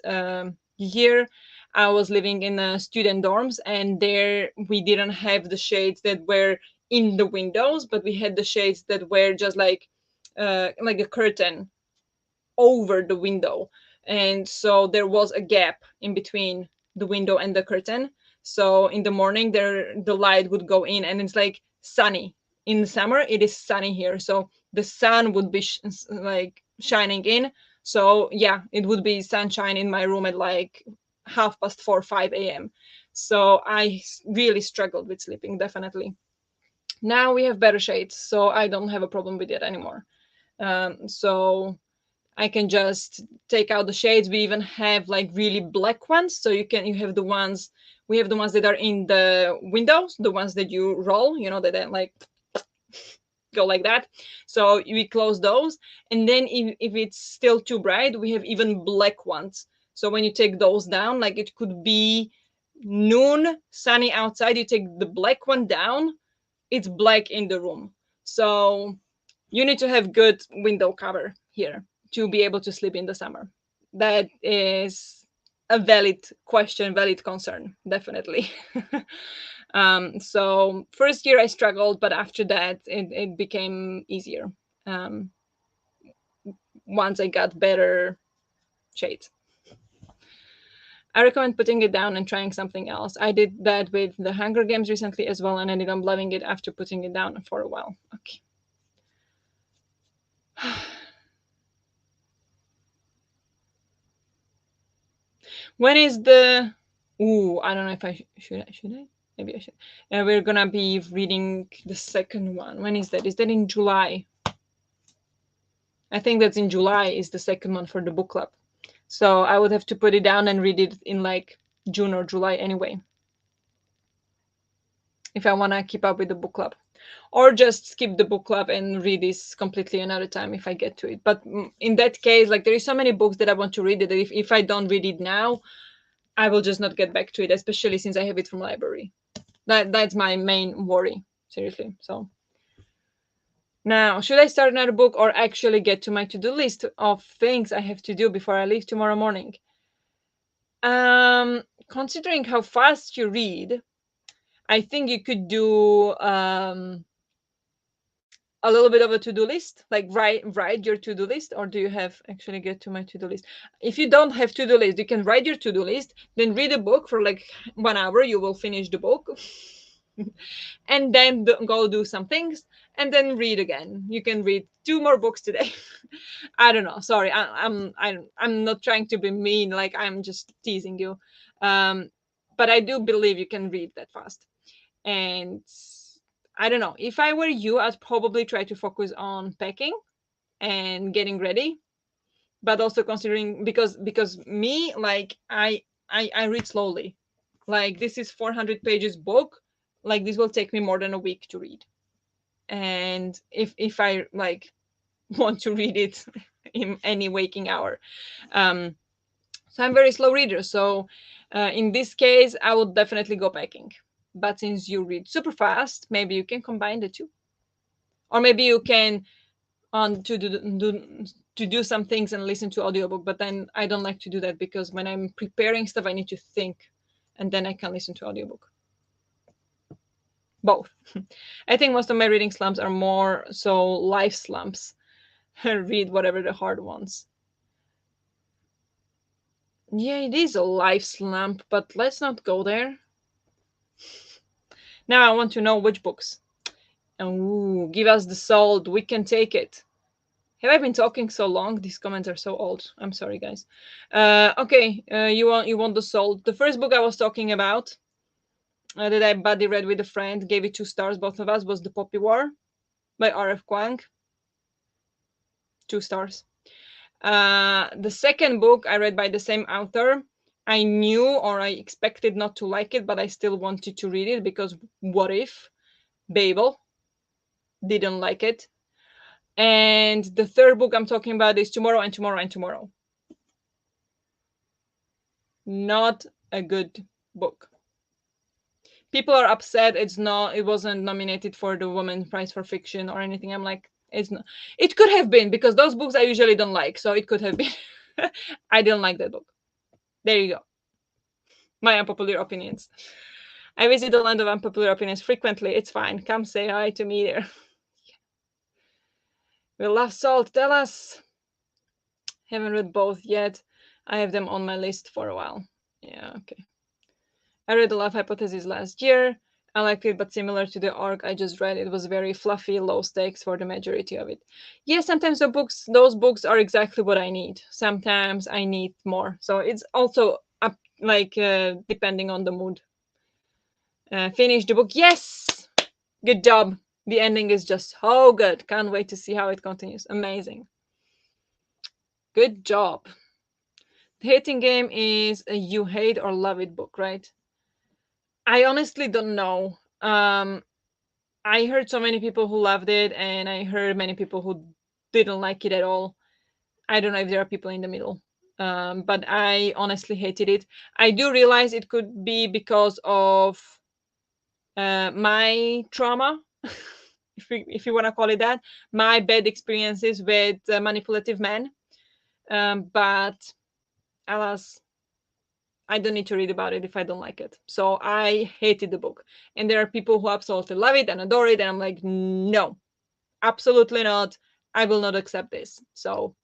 year, I was living in student dorms, and there we didn't have the shades that were in the windows, but we had the shades that were just like a curtain over the window, and so there was a gap in between the window and the curtain. So in the morning there the light would go in, and it's like sunny. In the summer it is sunny here, so the sun would be like shining in. So yeah, it would be sunshine in my room at like 4:30, 5 a.m. So really struggled with sleeping, definitely. Now we have better shades, so I don't have a problem with it anymore. So I can just take out the shades. We even have like really black ones. So you have the ones, we have the ones that are in the windows, the ones that you roll, that then like go like that. So we close those. And then if it's still too bright, we have even black ones. So when you take those down, like it could be noon, sunny outside, you take the black one down, it's black in the room. So you need to have good window cover here to be able to sleep in the summer. That is a valid question, valid concern, definitely. So first year I struggled, but after that it became easier um, once I got better shades. I recommend putting it down and trying something else. I did that with the Hunger Games recently as well, and ended up loving it after putting it down for a while. Okay. When is the? Ooh, I don't know if should I? Maybe I should. We're gonna be reading the second one. When is that? Is that in July? I think that's in July. Is the second one for the book club. So I would have to put it down and read it in like June or July anyway, if I wanna keep up with the book club, or just skip the book club and read this completely another time if I get to it. But in that case, like there is so many books that I want to read that if I don't read it now, I will just not get back to it, especially since I have it from library. That's my main worry, seriously. So now, should I start another book or actually get to my to-do list of things I have to do before I leave tomorrow morning? Considering how fast you read, I think you could do a little bit of a to-do list, like write your to-do list. Or do you have actually get to my to-do list? If you don't have to-do list, you can write your to-do list, then read a book for like 1 hour, you will finish the book. And then go do some things, and then read again. You can read 2 more books today. I don't know, sorry, I'm not trying to be mean, like I'm just teasing you. um but I do believe you can read that fast. And I don't know, if I were you, I'd probably try to focus on packing and getting ready, but also considering, because me, like I read slowly. Like this is 400 pages book, like this will take me more than a week to read. And if I like want to read it in any waking hour, um so I'm very slow reader. So in this case I would definitely go packing. But since you read super fast, maybe you can combine the two. Or maybe you can to do some things and listen to audiobook. But then I don't like to do that, because when I'm preparing stuff I need to think, and then I can listen to audiobook. Both. I think most of my reading slumps are more so life slumps. Read whatever the hard ones. Yeah, it is a life slump, but let's not go there. Now I want to know which books. Ooh, give us the salt. We can take it. Have I been talking so long? These comments are so old. I'm sorry, guys. Okay, you want the salt. The first book I was talking about, that I buddy read with a friend, gave it 2 stars, both of us, was The Poppy War by R.F. Kuang. 2 stars. The second book I read by the same author, I knew or I expected not to like it, but I still wanted to read it because what if? Babel didn't like it. And the third book I'm talking about is Tomorrow and Tomorrow and Tomorrow. Not a good book. People are upset it wasn't nominated for the Women's Prize for Fiction or anything. I'm like, it's not. It could have been, because those books I usually don't like, so it could have been. I didn't like that book. There you go. My unpopular opinions. I visit the land of unpopular opinions frequently. It's fine. Come say hi to me there. We love salt. Tell us. Haven't read both yet. I have them on my list for a while. Yeah, okay. I read The Love Hypothesis last year. I liked it, but similar to the arc I just read, it was very fluffy, low stakes for the majority of it. Yeah, sometimes those books are exactly what I need. Sometimes I need more. So it's also up, like depending on the mood. Finish the book. Yes, good job. The ending is just so good. Can't wait to see how it continues. Amazing. Good job. The Hating Game is a you hate or love it book, right? I honestly don't know. I heard so many people who loved it, and I heard many people who didn't like it at all. I don't know if there are people in the middle. But I honestly hated it. I do realize it could be because of my trauma, if you want to call it that, my bad experiences with manipulative men. But alas, I don't need to read about it if I don't like it. So I hated the book. And there are people who absolutely love it and adore it. And I'm like, no, absolutely not. I will not accept this. So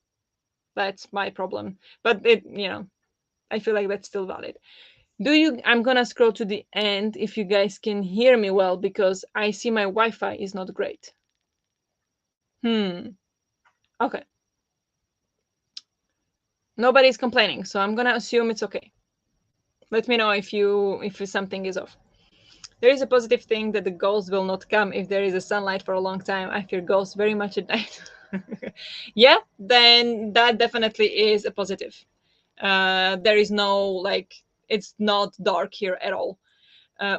that's my problem. But I feel like that's still valid. I'm gonna scroll to the end if you guys can hear me well, because I see my Wi-Fi is not great. Okay. Nobody's complaining, so I'm gonna assume it's okay. Let me know if something is off. There is a positive thing that the ghosts will not come if there is a sunlight for a long time. I fear ghosts very much at night. Yeah, then that definitely is a positive. There is no, like, it's not dark here at all.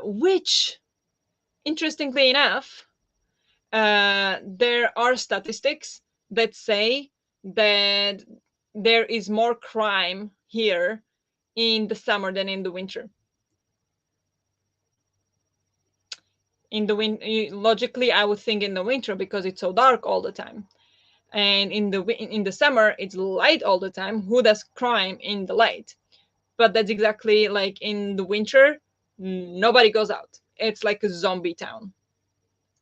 Which, interestingly enough, there are statistics that say that there is more crime here in the summer than in the winter. Logically, I would think in the winter, because it's so dark all the time, and in the summer it's light all the time. Who does crime in the light? But that's exactly like in the winter, nobody goes out. It's like a zombie town.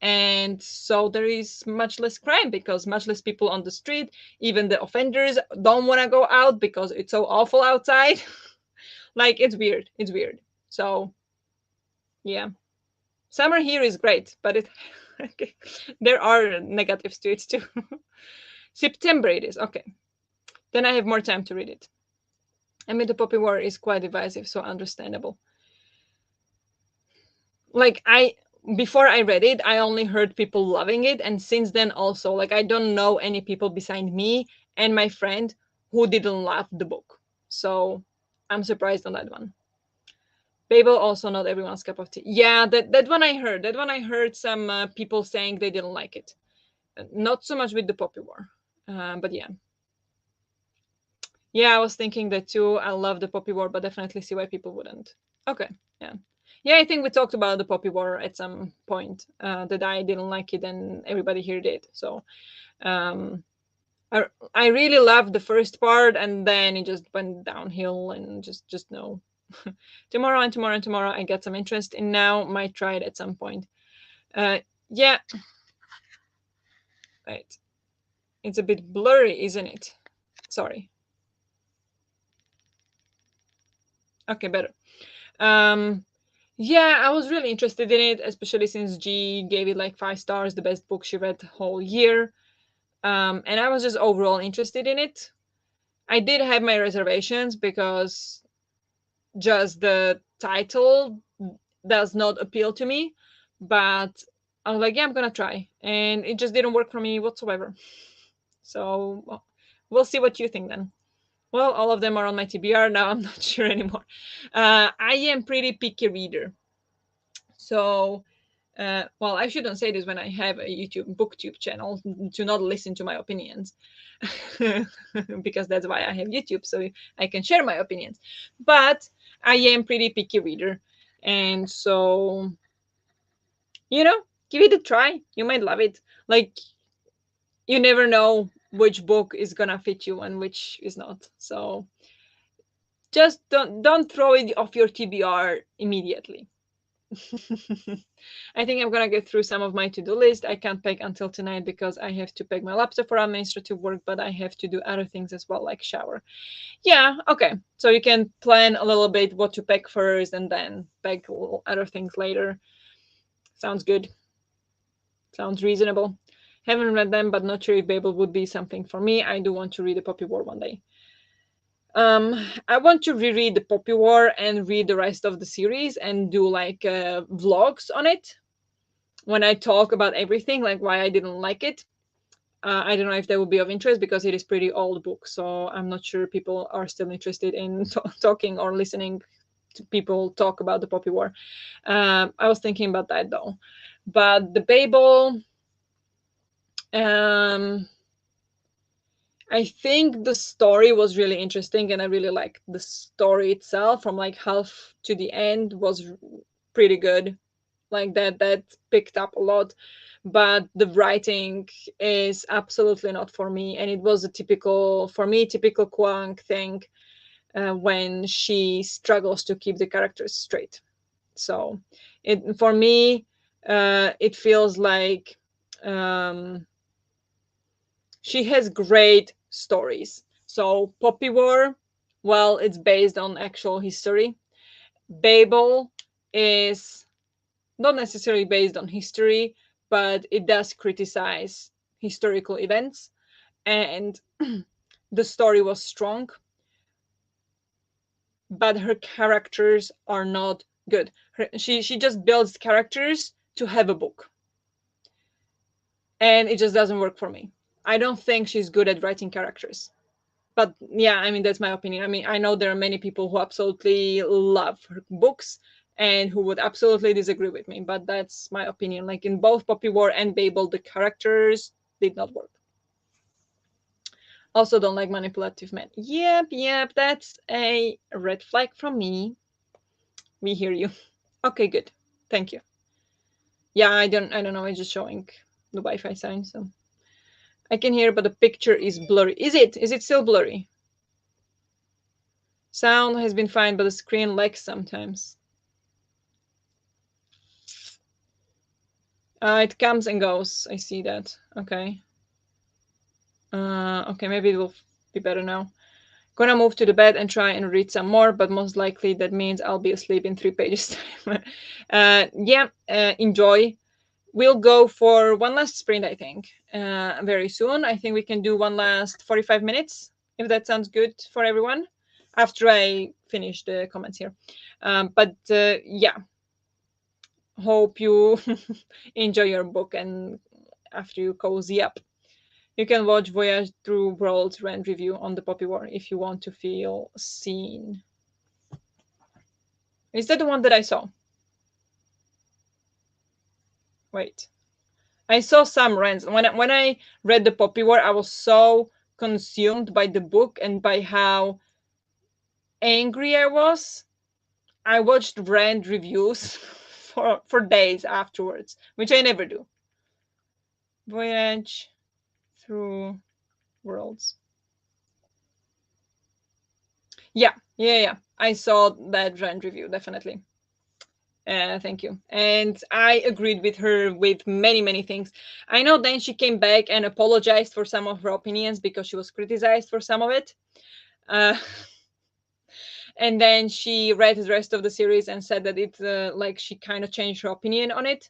And so there is much less crime, because much less people on the street. Even the offenders don't want to go out because it's so awful outside. Like, it's weird. So yeah, summer here is great, but it there are negatives to it too. September it is. Okay, then I have more time to read it. I mean, the poppy war is quite divisive, so understandable. Like, before I read it, I only heard people loving it, and since then also, like, I don't know any people beside me and my friend who didn't love the book. So I'm surprised on that one. Babel, also not everyone's cup of tea. Yeah, that one I heard. That one I heard some people saying they didn't like it. Not so much with the poppy war, but yeah. Yeah, I was thinking that too. I love the poppy war, but definitely see why people wouldn't. Okay, yeah. Yeah, I think we talked about the poppy war at some point, that I didn't like it and everybody here did. So um, I really loved the first part, and then it just went downhill, and just no. Tomorrow and tomorrow and tomorrow I get some interest in now. Might try it at some point. Uh, yeah, right. It's a bit blurry, isn't it? Sorry. Okay, better. Um, yeah, I was really interested in it, especially since G gave it like 5 stars, the best book she read the whole year. And I was just overall interested in it. I did have my reservations, because just the title does not appeal to me, but I was like, yeah, I'm gonna try, and it just didn't work for me whatsoever. So well, we'll see what you think then. Well, all of them are on my TBR now. I'm not sure anymore. I am pretty picky reader, so Well, I shouldn't say this when I have a YouTube booktube channel, to not listen to my opinions, because that's why I have YouTube, so I can share my opinions. But I am pretty picky reader, and so, give it a try. You might love it. Like, you never know which book is gonna fit you and which is not. So just don't throw it off your TBR immediately. I think I'm gonna get through some of my to-do list. I can't pack until tonight because I have to pack my laptop for administrative work, but I have to do other things as well, like shower. Yeah, okay. So you can plan a little bit what to pack first and then pack other things later. Sounds good. Sounds reasonable. Haven't read them, but not sure if Babel would be something for me. I do want to read the Poppy War one day. I want to reread the Poppy War and read the rest of the series and do like vlogs on it when I talk about everything, like why I didn't like it. I don't know if that would be of interest because it is pretty old book, so I'm not sure people are still interested in talking or listening to people talk about the Poppy War. I was thinking about that though, but the Babel. Um, I think the story was really interesting, and I really liked the story itself. From like half to the end was pretty good. Like that picked up a lot, but the writing is absolutely not for me. And it was a typical, for me, typical Kwang thing, when she struggles to keep the characters straight. So it for me, it feels like. Um, she has great stories. So Poppy War, well, it's based on actual history. Babel is not necessarily based on history, but it does criticize historical events. And the story was strong, but her characters are not good. She just builds characters to have a book. And it just doesn't work for me. I don't think she's good at writing characters. But yeah, I mean, that's my opinion. I mean, I know there are many people who absolutely love her books and who would absolutely disagree with me, but that's my opinion. Like in both Poppy War and Babel, the characters did not work. Also, don't like manipulative men. Yep, that's a red flag from me. We hear you. Okay, good. Thank you. Yeah, I don't know. It's just showing the Wi-Fi sign, so I can hear, but the picture is blurry. Is it? Is it still blurry? Sound has been fine, but the screen lags sometimes. It comes and goes. I see that. Okay. Okay, maybe it will be better now. Gonna move to the bed and try and read some more, but most likely that means I'll be asleep in 3 pages time. Yeah, enjoy. We'll go for one last sprint, I think, very soon. I think we can do one last 45 minutes, if that sounds good for everyone, after I finish the comments here. But yeah, hope you enjoy your book and after you cozy up. You can watch Voyage Through Worlds rant review on the Poppy War if you want to feel seen. Is that the one that I saw? Wait. I saw some rants. When I read the Poppy War, I was so consumed by the book and by how angry I was. I watched rant reviews for days afterwards, which I never do. Voyage Through Worlds. Yeah. I saw that rant review, definitely. Thank you. And I agreed with her with many, many things. I know then she came back and apologized for some of her opinions because she was criticized for some of it. Uh, and then she read the rest of the series and said that it, like, she kind of changed her opinion on it.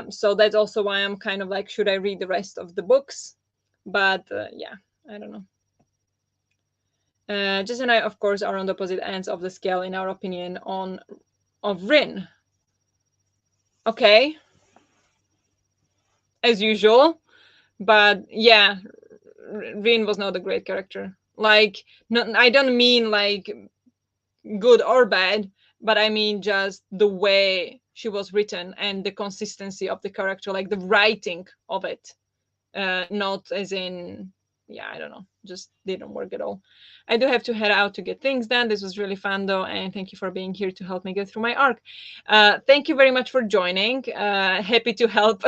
So that's also why I'm kind of like, should I read the rest of the books? But yeah, I don't know. Jess and I, of course, are on the opposite ends of the scale in our opinion on of Rin. Okay, as usual. But yeah, Rin was not a great character. Like, no, I don't mean like good or bad, but I mean just the way she was written and the consistency of the character, like the writing of it, not as in, yeah, I don't know, just didn't work at all. I do have to head out to get things done. This was really fun though, and thank you for being here to help me get through my arc. Thank you very much for joining. Happy to help.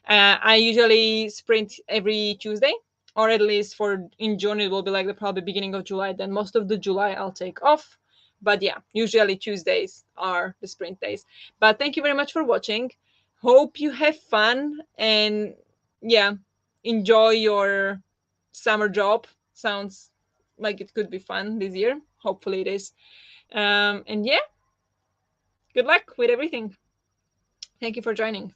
I usually sprint every Tuesday, or at least for in June it will be like the probably beginning of July. Then most of the July I'll take off. But yeah, usually Tuesdays are the sprint days. But thank you very much for watching. Hope you have fun, and yeah, enjoy your summer job. Sounds like it could be fun this year. Hopefully it is. And yeah, good luck with everything. Thank you for joining.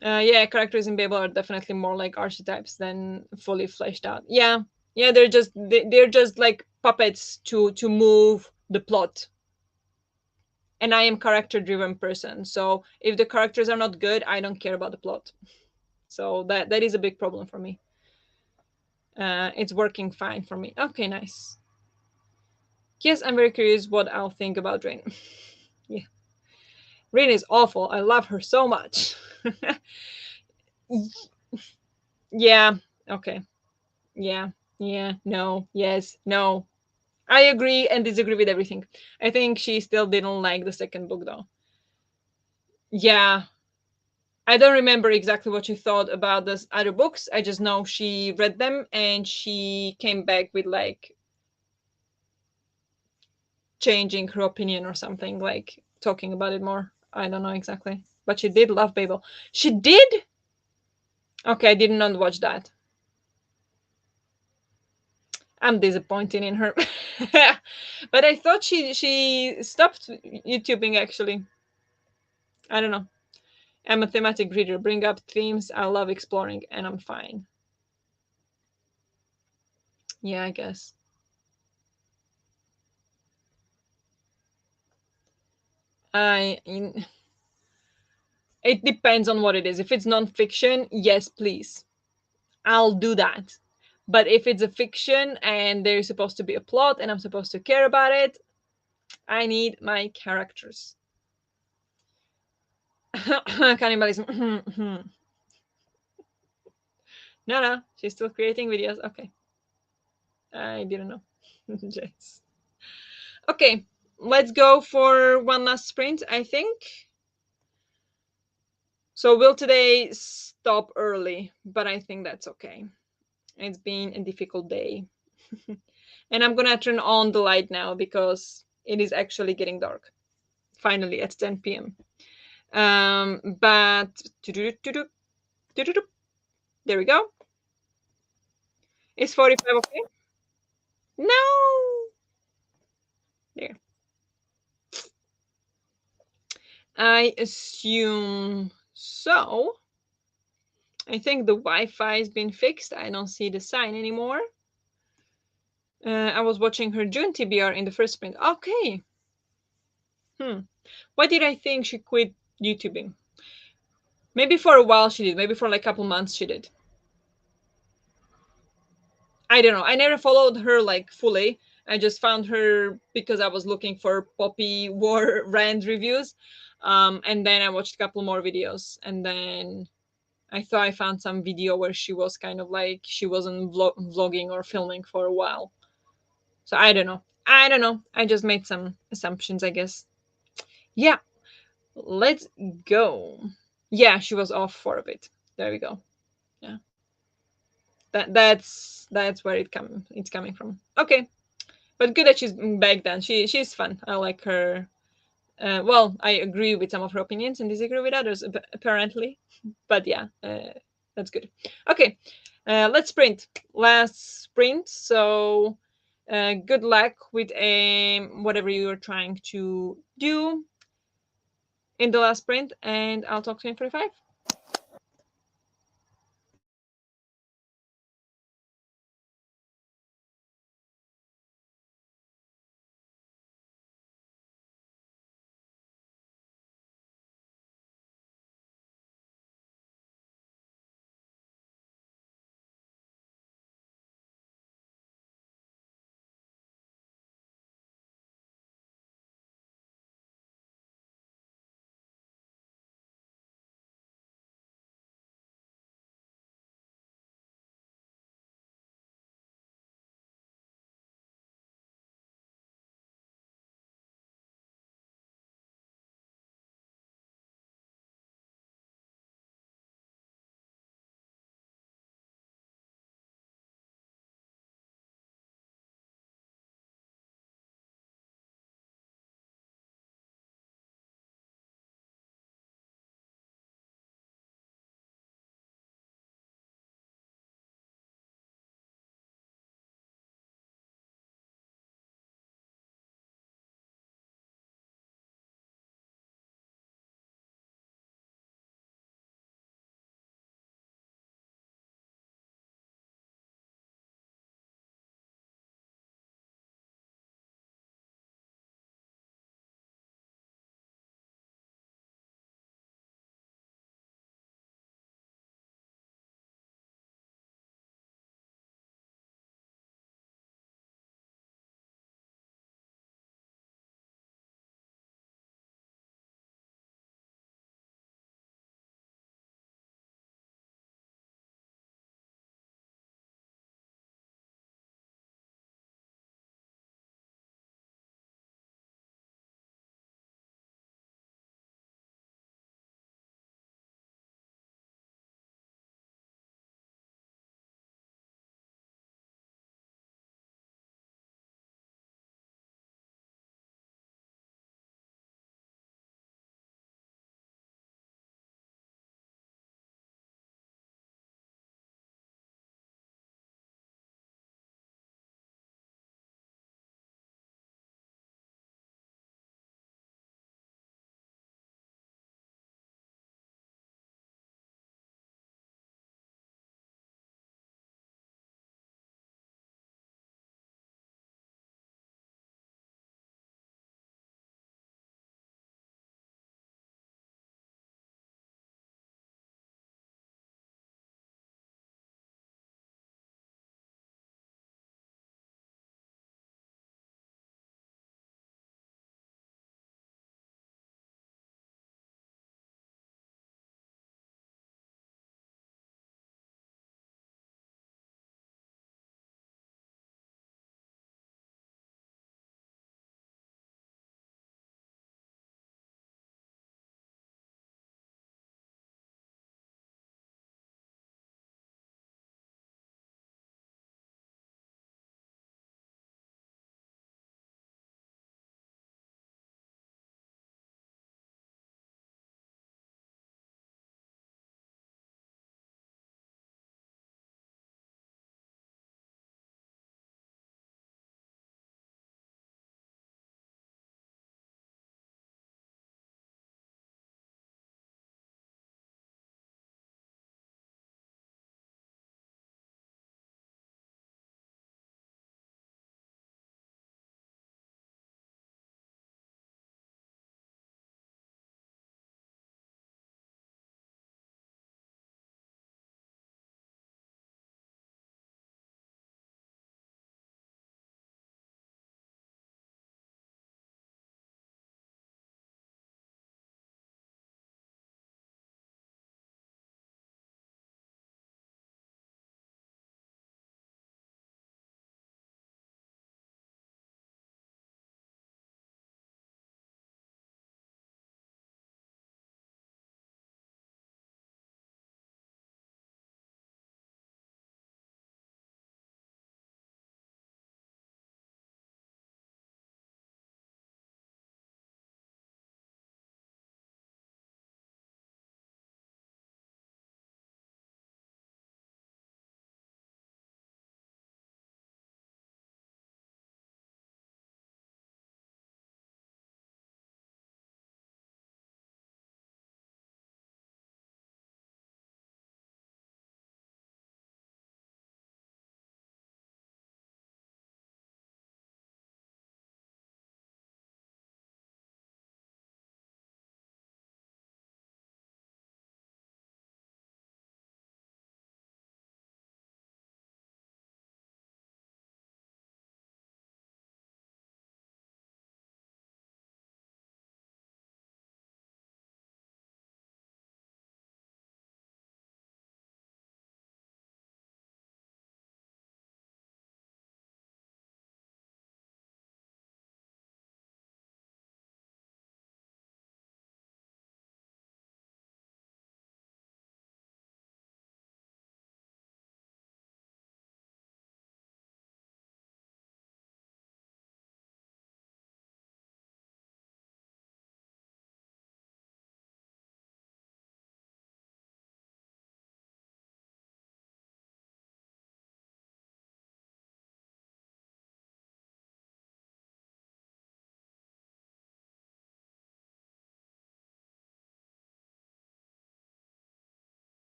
Yeah, characters in Babel are definitely more like archetypes than fully fleshed out. Yeah, yeah, they're just like puppets to move the plot. And I am character driven person, so if the characters are not good, I don't care about the plot. So that is a big problem for me. It's working fine for me. Okay, nice. Yes, I'm very curious what I'll think about Rain. Yeah, Rain is awful. I love her so much. Yeah. Okay. Yeah. Yeah. No. Yes. No. I agree and disagree with everything. I think she still didn't like the second book though. Yeah. I don't remember exactly what she thought about those other books. I just know she read them and she came back with like changing her opinion or something, like talking about it more. I don't know exactly. But she did love Babel. She did? Okay, I did not watch that. I'm disappointed in her. But I thought she stopped YouTubing actually. I don't know. I'm a thematic reader. Bring up themes I love exploring and I'm fine. Yeah, I guess. I it depends on what it is. If it's nonfiction, yes, please. I'll do that. But if it's a fiction and there's supposed to be a plot and I'm supposed to care about it, I need my characters. Cannibalism. No, no, she's still creating videos. Okay. I didn't know. Yes. Okay, let's go for one last sprint, I think. So we'll today stop early, but I think that's okay. It's been a difficult day. And I'm gonna turn on the light now because it is actually getting dark. Finally at 10 p.m. But there we go. Is 45 okay? No. There. I assume so. I think the Wi-Fi has been fixed. I don't see the sign anymore. I was watching her June TBR in the first sprint. Okay. Why did I think she quit YouTubing? Maybe for a while she did. Maybe for like a couple months she did. I don't know. I never followed her like fully. I just found her because I was looking for Poppy War Rand reviews. And then I watched a couple more videos. And then I thought I found some video where she was kind of like she wasn't vlogging or filming for a while. So I don't know. I don't know. I just made some assumptions, I guess. Yeah, let's go. Yeah, she was off for a bit. There we go. Yeah, that's where it's coming from. Okay, but good that she's back then. She's fun. I like her. Well, I agree with some of her opinions and disagree with others, apparently. But yeah, that's good. Okay, let's sprint. Last sprint. So, good luck with whatever you're trying to do in the last sprint, and I'll talk to you in 45.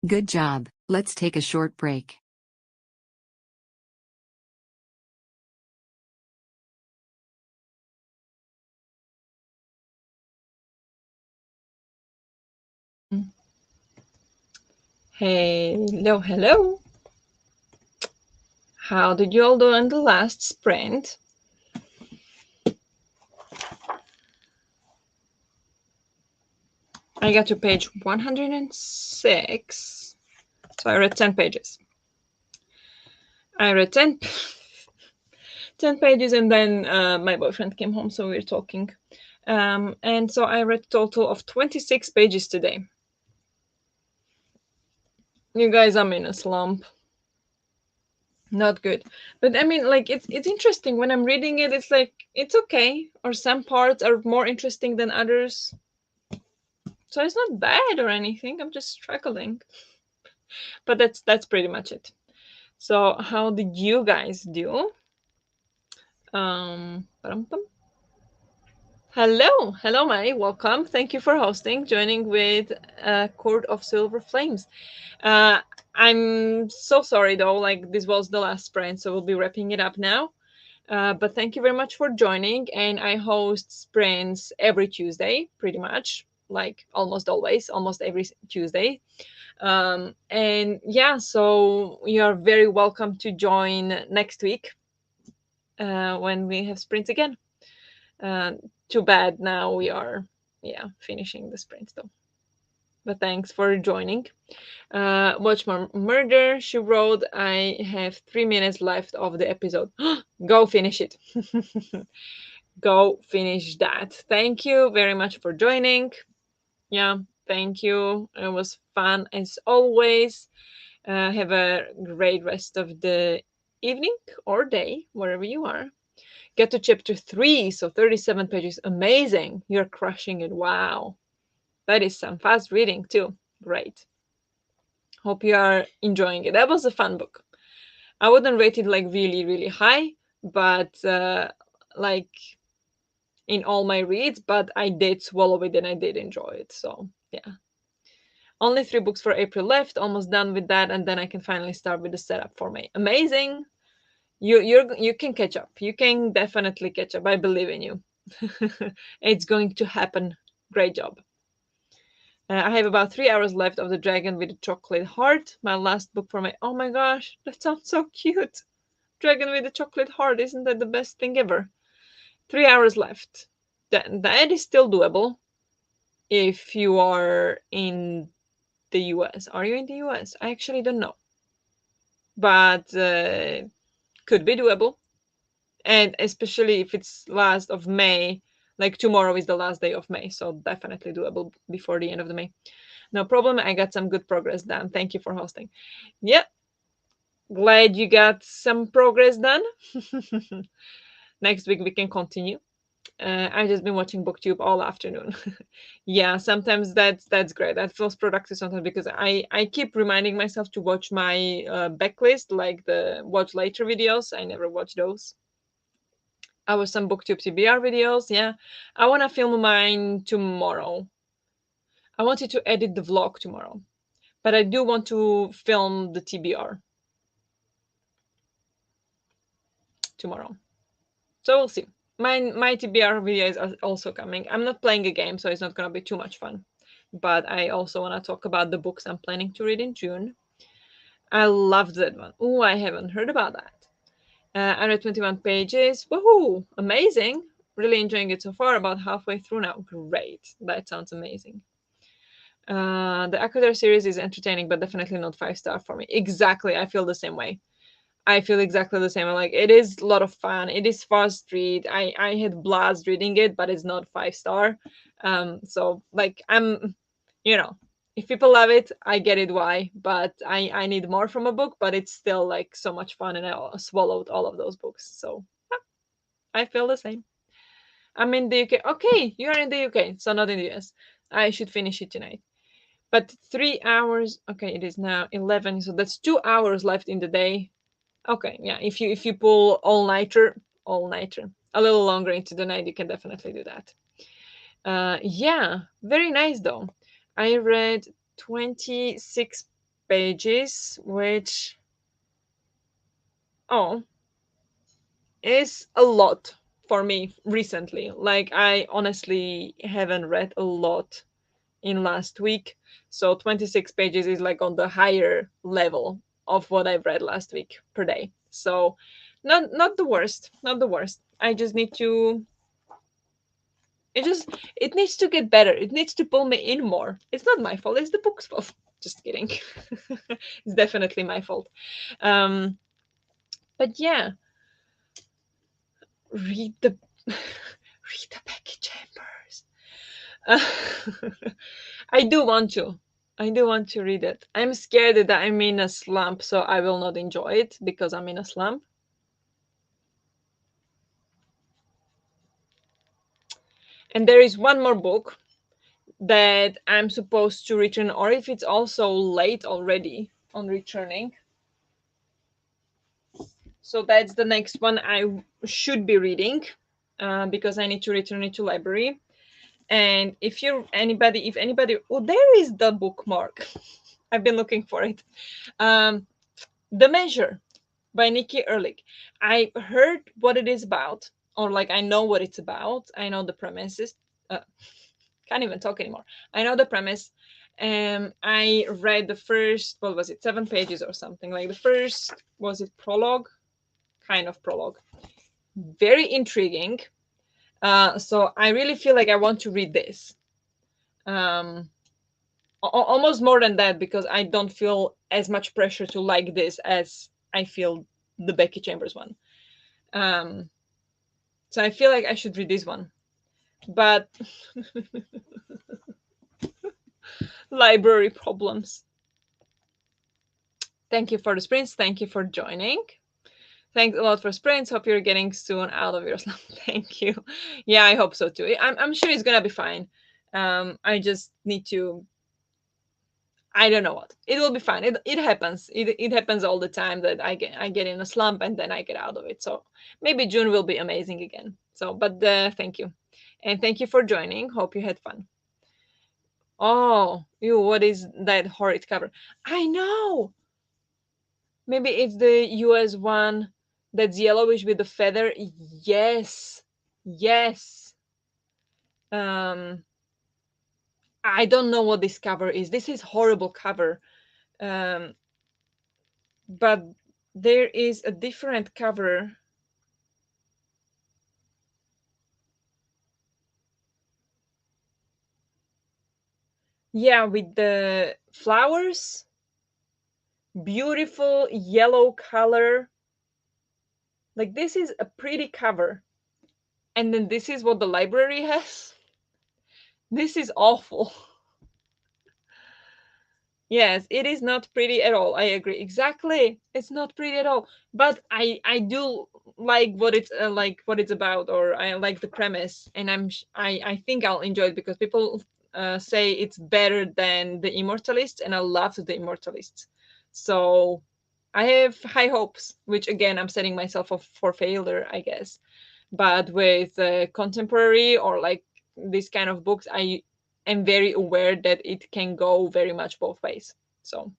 Good job. Let's take a short break. Hello, hello. How did you all do on the last sprint? I got to page 106. So I read 10 pages. I read 10 pages, and then my boyfriend came home, so we were talking. And so I read a total of 26 pages today. You guys, I'm in a slump. Not good. But I mean, like, it's interesting when I'm reading it. It's like it's okay, or some parts are more interesting than others. So it's not bad or anything. I'm just struggling. But that's pretty much it. So how did you guys do? Ba-dum-bum. Hello, Mai. Welcome. Thank you for hosting, joining with Court of Silver Flames. Uh, I'm so sorry though. Like this was the last sprint, so we'll be wrapping it up now. But thank you very much for joining. And I host sprints every Tuesday, pretty much, like almost always, almost every Tuesday. And yeah, so you are very welcome to join next week when we have sprints again. Uh, Too bad now we are, yeah, finishing the sprints though. But thanks for joining. Watch my murder, she wrote. I have 3 minutes left of the episode. Go finish it. Go finish that. Thank you very much for joining. Yeah, thank you. It was fun as always. Have a great rest of the evening or day, wherever you are. Get to chapter 3, so 37 pages. Amazing. You're crushing it. Wow. That is some fast reading, too. Great. Hope you are enjoying it. That was a fun book. I wouldn't rate it like really, really high, but like in all my reads, but I did swallow it and I did enjoy it. So, yeah. Only 3 books for April left, almost done with that, and then I can finally start with the setup for May. Amazing. You can catch up. You can definitely catch up. I believe in you. It's going to happen. Great job. I have about 3 hours left of The Dragon with the Chocolate Heart, my last book for my. Oh my gosh, that sounds so cute. Dragon with the Chocolate Heart, isn't that the best thing ever? 3 hours left. That is still doable if you are in the US. Are you in the US? I actually don't know. But could be doable. And especially if it's last of May, like tomorrow is the last day of May, so definitely doable before the end of the May. No problem. I got some good progress done. Thank you for hosting. Yep, glad you got some progress done. Next week we can continue. I've just been watching BookTube all afternoon. Yeah, sometimes that's great. That feels productive sometimes because I keep reminding myself to watch my backlist, like the watch later videos. I never watch those. I watch some BookTube TBR videos. Yeah, I want to film mine tomorrow. I wanted to edit the vlog tomorrow, but I do want to film the TBR tomorrow. So we'll see. My TBR video is also coming. I'm not playing a game, so it's not gonna be too much fun. But I also want to talk about the books I'm planning to read in June. I loved that one. Oh, I haven't heard about that. I read 21 pages. Woohoo! Amazing. Really enjoying it so far. About halfway through now. Great. That sounds amazing. The Aquadar series is entertaining, but definitely not 5 star for me. Exactly. I feel the same way. I feel exactly the same. Like it is a lot of fun. It is fast read. I had blast reading it, but it's not 5 star. So like I'm, you know, if people love it, I get it why. But I need more from a book. But it's still like so much fun, and I swallowed all of those books. So I feel the same. I'm in the UK. Okay, you are in the UK, so not in the US. I should finish it tonight. But 3 hours. Okay, it is now 11, so that's 2 hours left in the day. Okay, yeah. If you pull all nighter, a little longer into the night, you can definitely do that. Yeah, very nice though. I read 26 pages, which, oh, is a lot for me recently. Like, I honestly haven't read a lot in last week. So 26 pages is like on the higher level of what I've read last week per day. So not the worst, not the worst. I just need to it just it needs to get better. It needs to pull me in more. It's not my fault, it's the book's fault. Just kidding. It's definitely my fault. Um but yeah, read the read the Becky Chambers. I do want to. I do want to read it. I'm scared that I'm in a slump, so I will not enjoy it because I'm in a slump. And there is one more book that I'm supposed to return, or if it's also late already on returning. So that's the next one I should be reading because I need to return it to library. And if anybody, oh, there is the bookmark. I've been looking for it. Um, The Measure by Nikki Ehrlich. I heard what it is about, or like I know what it's about. I know the premises. Can't even talk anymore. I know the premise. I read the first, what was it, 7 pages or something. Like the first, was it prologue? Kind of prologue. Very intriguing. So I really feel like I want to read this. Um, Almost more than that because I don't feel as much pressure to like this as I feel the Becky Chambers one. Um, so I feel like I should read this one, but library problems. Thank you for the sprints. Thank you for joining. Thanks a lot for sprints. Hope you're getting soon out of your slump. Thank you. Yeah, I hope so too. I'm sure it's gonna be fine. I just need to. I don't know what. It will be fine. It happens. It happens all the time that I get in a slump and then I get out of it. So maybe June will be amazing again. So, but thank you, and thank you for joining. Hope you had fun. Oh, you! What is that horrid cover? I know. Maybe it's the US one that's yellowish with the feather. Yes. Yes. Um I don't know what this cover is. This is horrible cover. Um but there is a different cover. Yeah, with the flowers, beautiful yellow color. Like this is a pretty cover. And then this is what the library has. This is awful. Yes, it is not pretty at all. I agree. Exactly. It's not pretty at all. But I do like what it's about, or I like the premise, and I think I'll enjoy it because people say it's better than the Immortalists, and I love the Immortalists. So I have high hopes, which again I'm setting myself up for failure, I guess. But with contemporary or like these kind of books, I am very aware that it can go very much both ways. So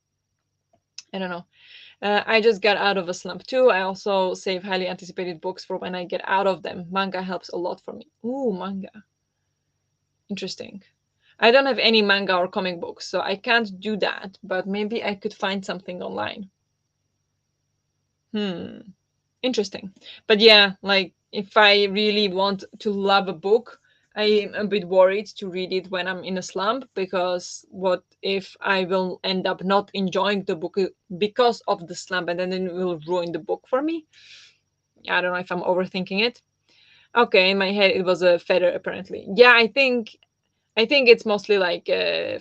I don't know. I just got out of a slump too. I also save highly anticipated books for when I get out of them. Manga helps a lot for me. Ooh, manga. Interesting. I don't have any manga or comic books, so I can't do that, but maybe I could find something online. Hmm. Interesting. But yeah, like if I really want to love a book, I'm a bit worried to read it when I'm in a slump because what if I will end up not enjoying the book because of the slump and then it will ruin the book for me? I don't know if I'm overthinking it. Okay, in my head it was a feather apparently. Yeah, I think it's mostly like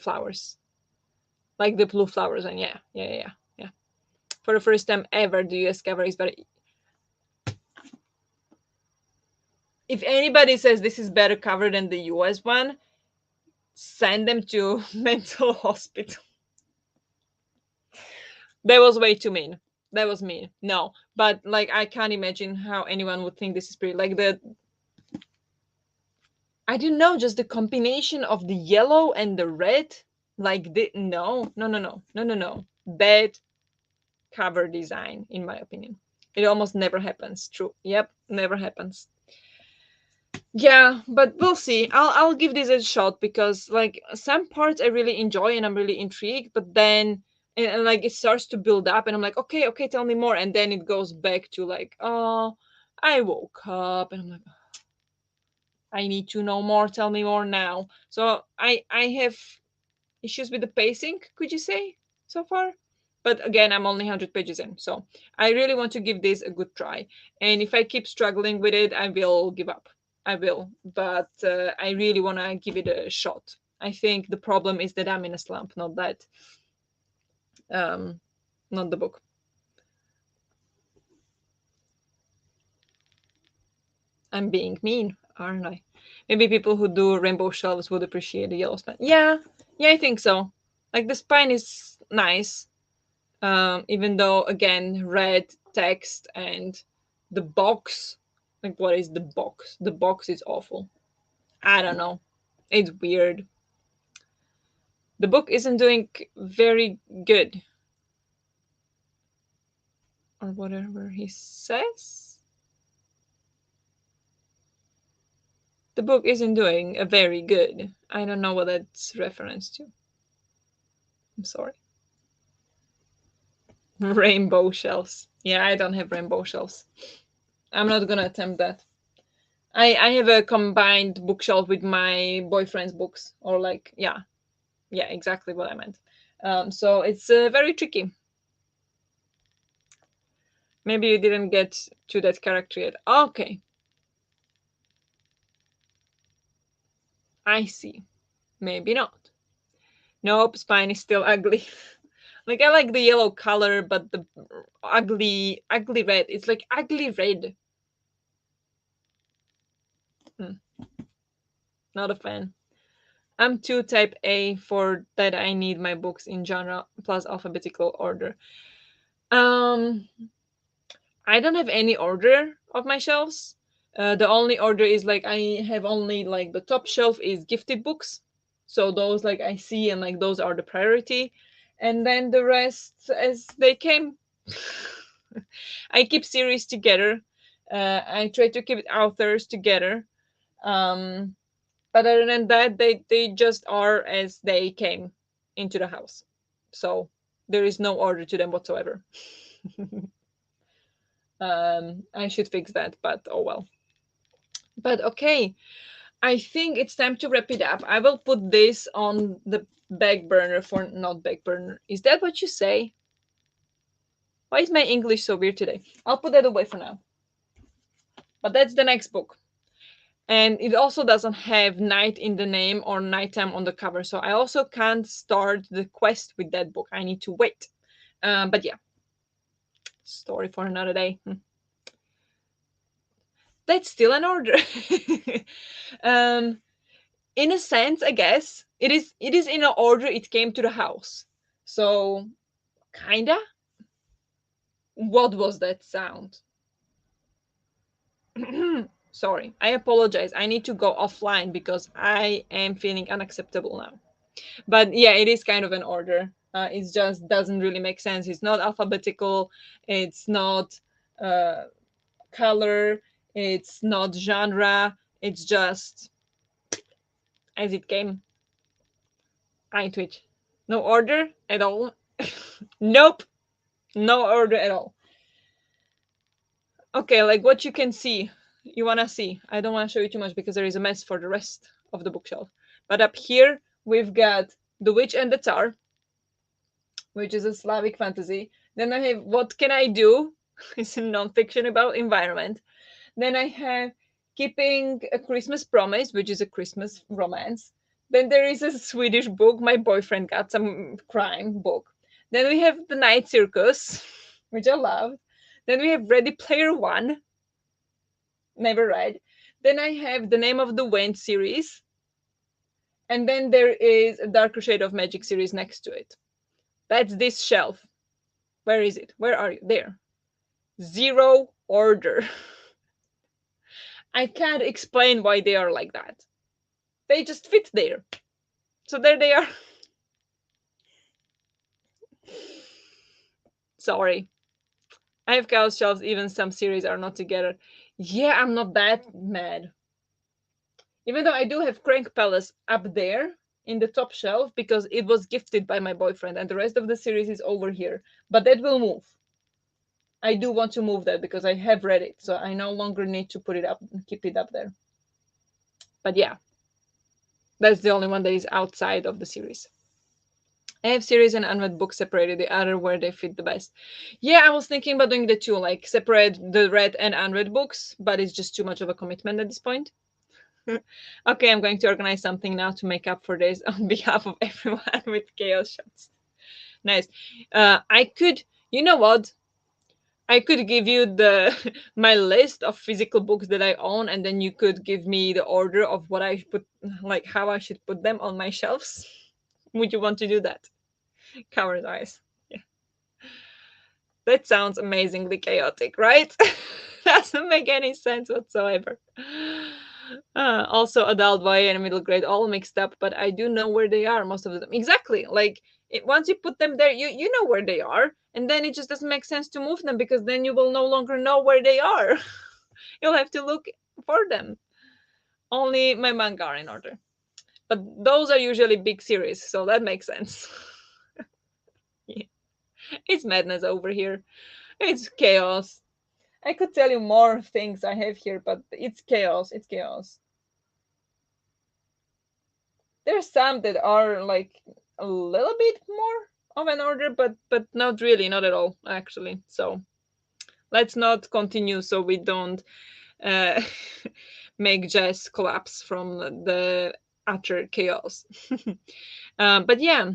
flowers. Like the blue flowers and yeah. For the first time ever the US cover is better. If anybody says this is better covered than the US one, send them to mental hospital. That was way too mean. That was mean. No, but like I can't imagine how anyone would think this is pretty. Like the I didn't know, just the combination of the yellow and the red. Like the no. Bad cover design, in my opinion. It almost never happens. True. Yep, never happens. Yeah, but we'll see. I'll give this a shot because like some parts I really enjoy and I'm really intrigued, but then and like it starts to build up and I'm like, okay, okay, tell me more, and then it goes back to like, oh, I woke up and I'm like, I need to know more. Tell me more now. So I have issues with the pacing, could you say, so far? But again, I'm only 100 pages in, so I really want to give this a good try. And if I keep struggling with it, I will give up. I will, but I really want to give it a shot. I think the problem is that I'm in a slump, not that, um, not the book. I'm being mean, aren't I? Maybe people who do rainbow shelves would appreciate the yellow spine. Yeah, yeah, I think so. Like the spine is nice, even though again red text and the box, like what is the box? The box is awful. I don't know, it's weird. The book isn't doing very good, or whatever he says. The book isn't doing a very good. I don't know what that's reference to. I'm sorry. Rainbow shelves, yeah, I don't have rainbow shelves. I'm not gonna attempt that. I have a combined bookshelf with my boyfriend's books, or like, yeah, exactly what I meant. So it's very tricky. Maybe you didn't get to that character yet. Okay, I see. Maybe not. Nope, spine is still ugly. Like I like the yellow color, but the ugly red. It's like ugly red. Hmm, not a fan. I'm too type A for that. I need my books in genre plus alphabetical order. Um, I don't have any order of my shelves. The only order is like I have only like the top shelf is gifted books, so those like I see and like those are the priority, and then the rest as they came. I keep series together. I try to keep authors together. Um, but other than that, they just are as they came into the house. So there is no order to them whatsoever. I should fix that, but oh well. But okay, I think it's time to wrap it up. I will put this on the back burner for not back burner. Is that what you say? Why is my English so weird today? I'll put that away for now. But that's the next book. And it also doesn't have night in the name or nighttime on the cover. So I also can't start the quest with that book. I need to wait. But yeah, story for another day. That's still an order. um, in a sense, I guess it is in an order it came to the house. So kinda. What was that sound? Sorry, I apologize. I need to go offline because I am feeling unacceptable now. But yeah, it is kind of an order. It just doesn't really make sense. It's not alphabetical. It's not uh, color. It's not genre. It's just as it came. I twitch. No order at all. Nope. No order at all. Okay, like what you can see. You wanna see. I don't wanna show you too much because there is a mess for the rest of the bookshelf. But up here we've got The Witch and the Tsar, which is a Slavic fantasy. Then I have What Can I Do? It's a nonfiction about environment. Then I have Keeping a Christmas Promise, which is a Christmas romance. Then there is a Swedish book my boyfriend got, some crime book. Then we have The Night Circus, which I love. Then we have Ready Player One, never read. Then I have The Name of the Wind series. And then there is a Darker Shade of Magic series next to it. That's this shelf. Where is it? Where are you? There. Zero order. I can't explain why they are like that. They just fit there. So there they are. Sorry. I have chaos shelves, even some series are not together. Yeah, I'm not that mad. Even though I do have Crank Palace up there in the top shelf because it was gifted by my boyfriend and the rest of the series is over here. But that will move. I do want to move that because I have read it, so I no longer need to put it up, keep it up there. But yeah, that's the only one that is outside of the series. I have series and unread books separated, the other where they fit the best. Yeah, I was thinking about doing the two, like separate the read and unread books, but it's just too much of a commitment at this point. Okay, I'm going to organize something now to make up for this on behalf of everyone with chaos shots. Nice. I could, you know what? I could give you the my list of physical books that I own, and then you could give me the order of what I put, like how I should put them on my shelves. Would you want to do that? Coward eyes. Yeah, that sounds amazingly chaotic, right? Doesn't make any sense whatsoever. Also, adult boy and middle grade all mixed up, but I do know where they are most of the time. Exactly, like once you put them there, you know where they are, and then it just doesn't make sense to move them because then you will no longer know where they are. You'll have to look for them. Only my manga are in order, but those are usually big series, so that makes sense. Yeah. It's madness over here. It's chaos. I could tell you more things I have here, but it's chaos. It's chaos. There's some that are like a little bit more of an order, but not really, not at all, actually. So let's not continue so we don't uh, make Jess collapse from the utter chaos. But yeah,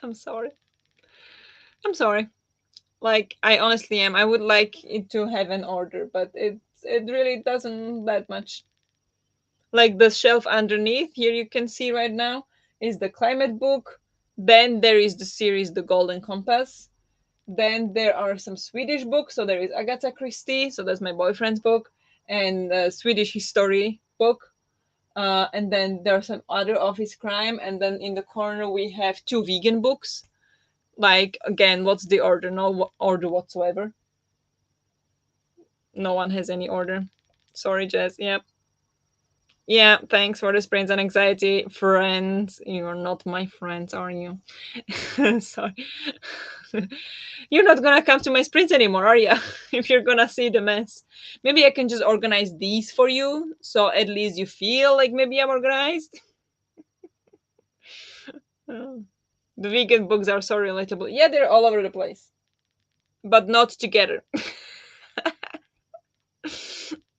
I'm sorry. I'm sorry. Like I honestly am. I would like it to have an order, but it really doesn't that much. Like the shelf underneath here you can see right now is the climate book, then there is the series The Golden Compass, then there are some Swedish books, so there is Agatha Christie, so that's my boyfriend's book, and Swedish history book, and then there are some other office crime, and then in the corner we have two vegan books. Like again, what's the order? No order whatsoever. No one has any order. Sorry, Jess. Yep. Yeah, thanks for the sprains and anxiety, friends. You're not my friends, are you? Sorry. You're not gonna come to my sprints anymore, are you? If you're gonna see the mess. Maybe I can just organize these for you, so at least you feel like maybe I'm organized. Oh. The vegan books are so relatable. Yeah, they're all over the place, but not together.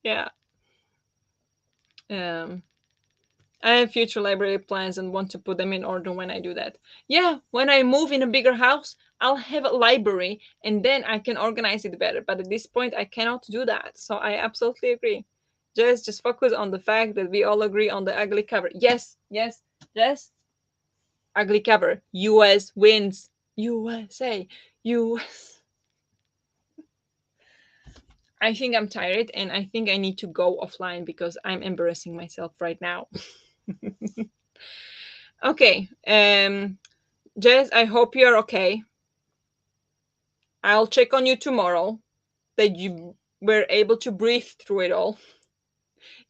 Yeah. Um, I have future library plans and want to put them in order when I do that. Yeah, when I move in a bigger house, I'll have a library and then I can organize it better. But at this point, I cannot do that. So I absolutely agree. Just focus on the fact that we all agree on the ugly cover. Yes, yes, yes. Ugly cover. US wins. USA. US. I think I'm tired and I think I need to go offline because I'm embarrassing myself right now. Okay. Jess, I hope you're okay. I'll check on you tomorrow that you were able to breathe through it all.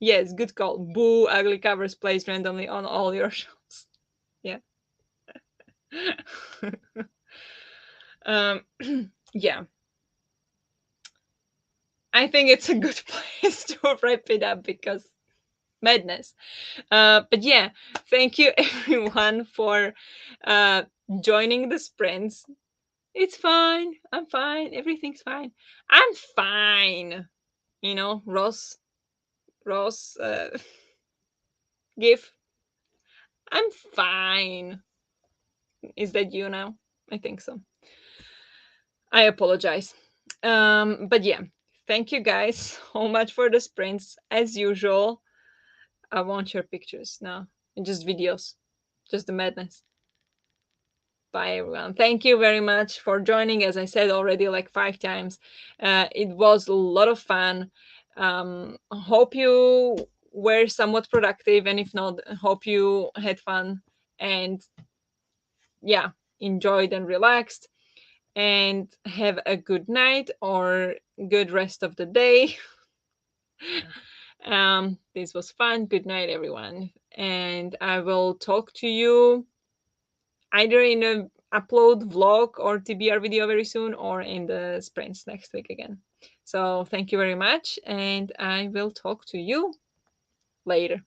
Yes, good call. Boo, ugly covers placed randomly on all your shelves. Yeah. um, yeah. I think it's a good place to wrap it up because madness. But yeah, thank you everyone for uh, joining the sprints. It's fine. I'm fine. Everything's fine. I'm fine. You know, Ross gif. I'm fine. Is that you now? I think so. I apologize. But yeah, thank you guys so much for the sprints. As usual, I want your pictures now, and just videos, just the madness. Bye, everyone. Thank you very much for joining. As I said already, like 5 times, it was a lot of fun. Hope you were somewhat productive, and if not, hope you had fun and yeah, enjoyed and relaxed, and have a good night or good rest of the day. This was fun. Good night, everyone. And I will talk to you either in a upload vlog or TBR video very soon, or in the sprints next week again. So thank you very much, and I will talk to you later.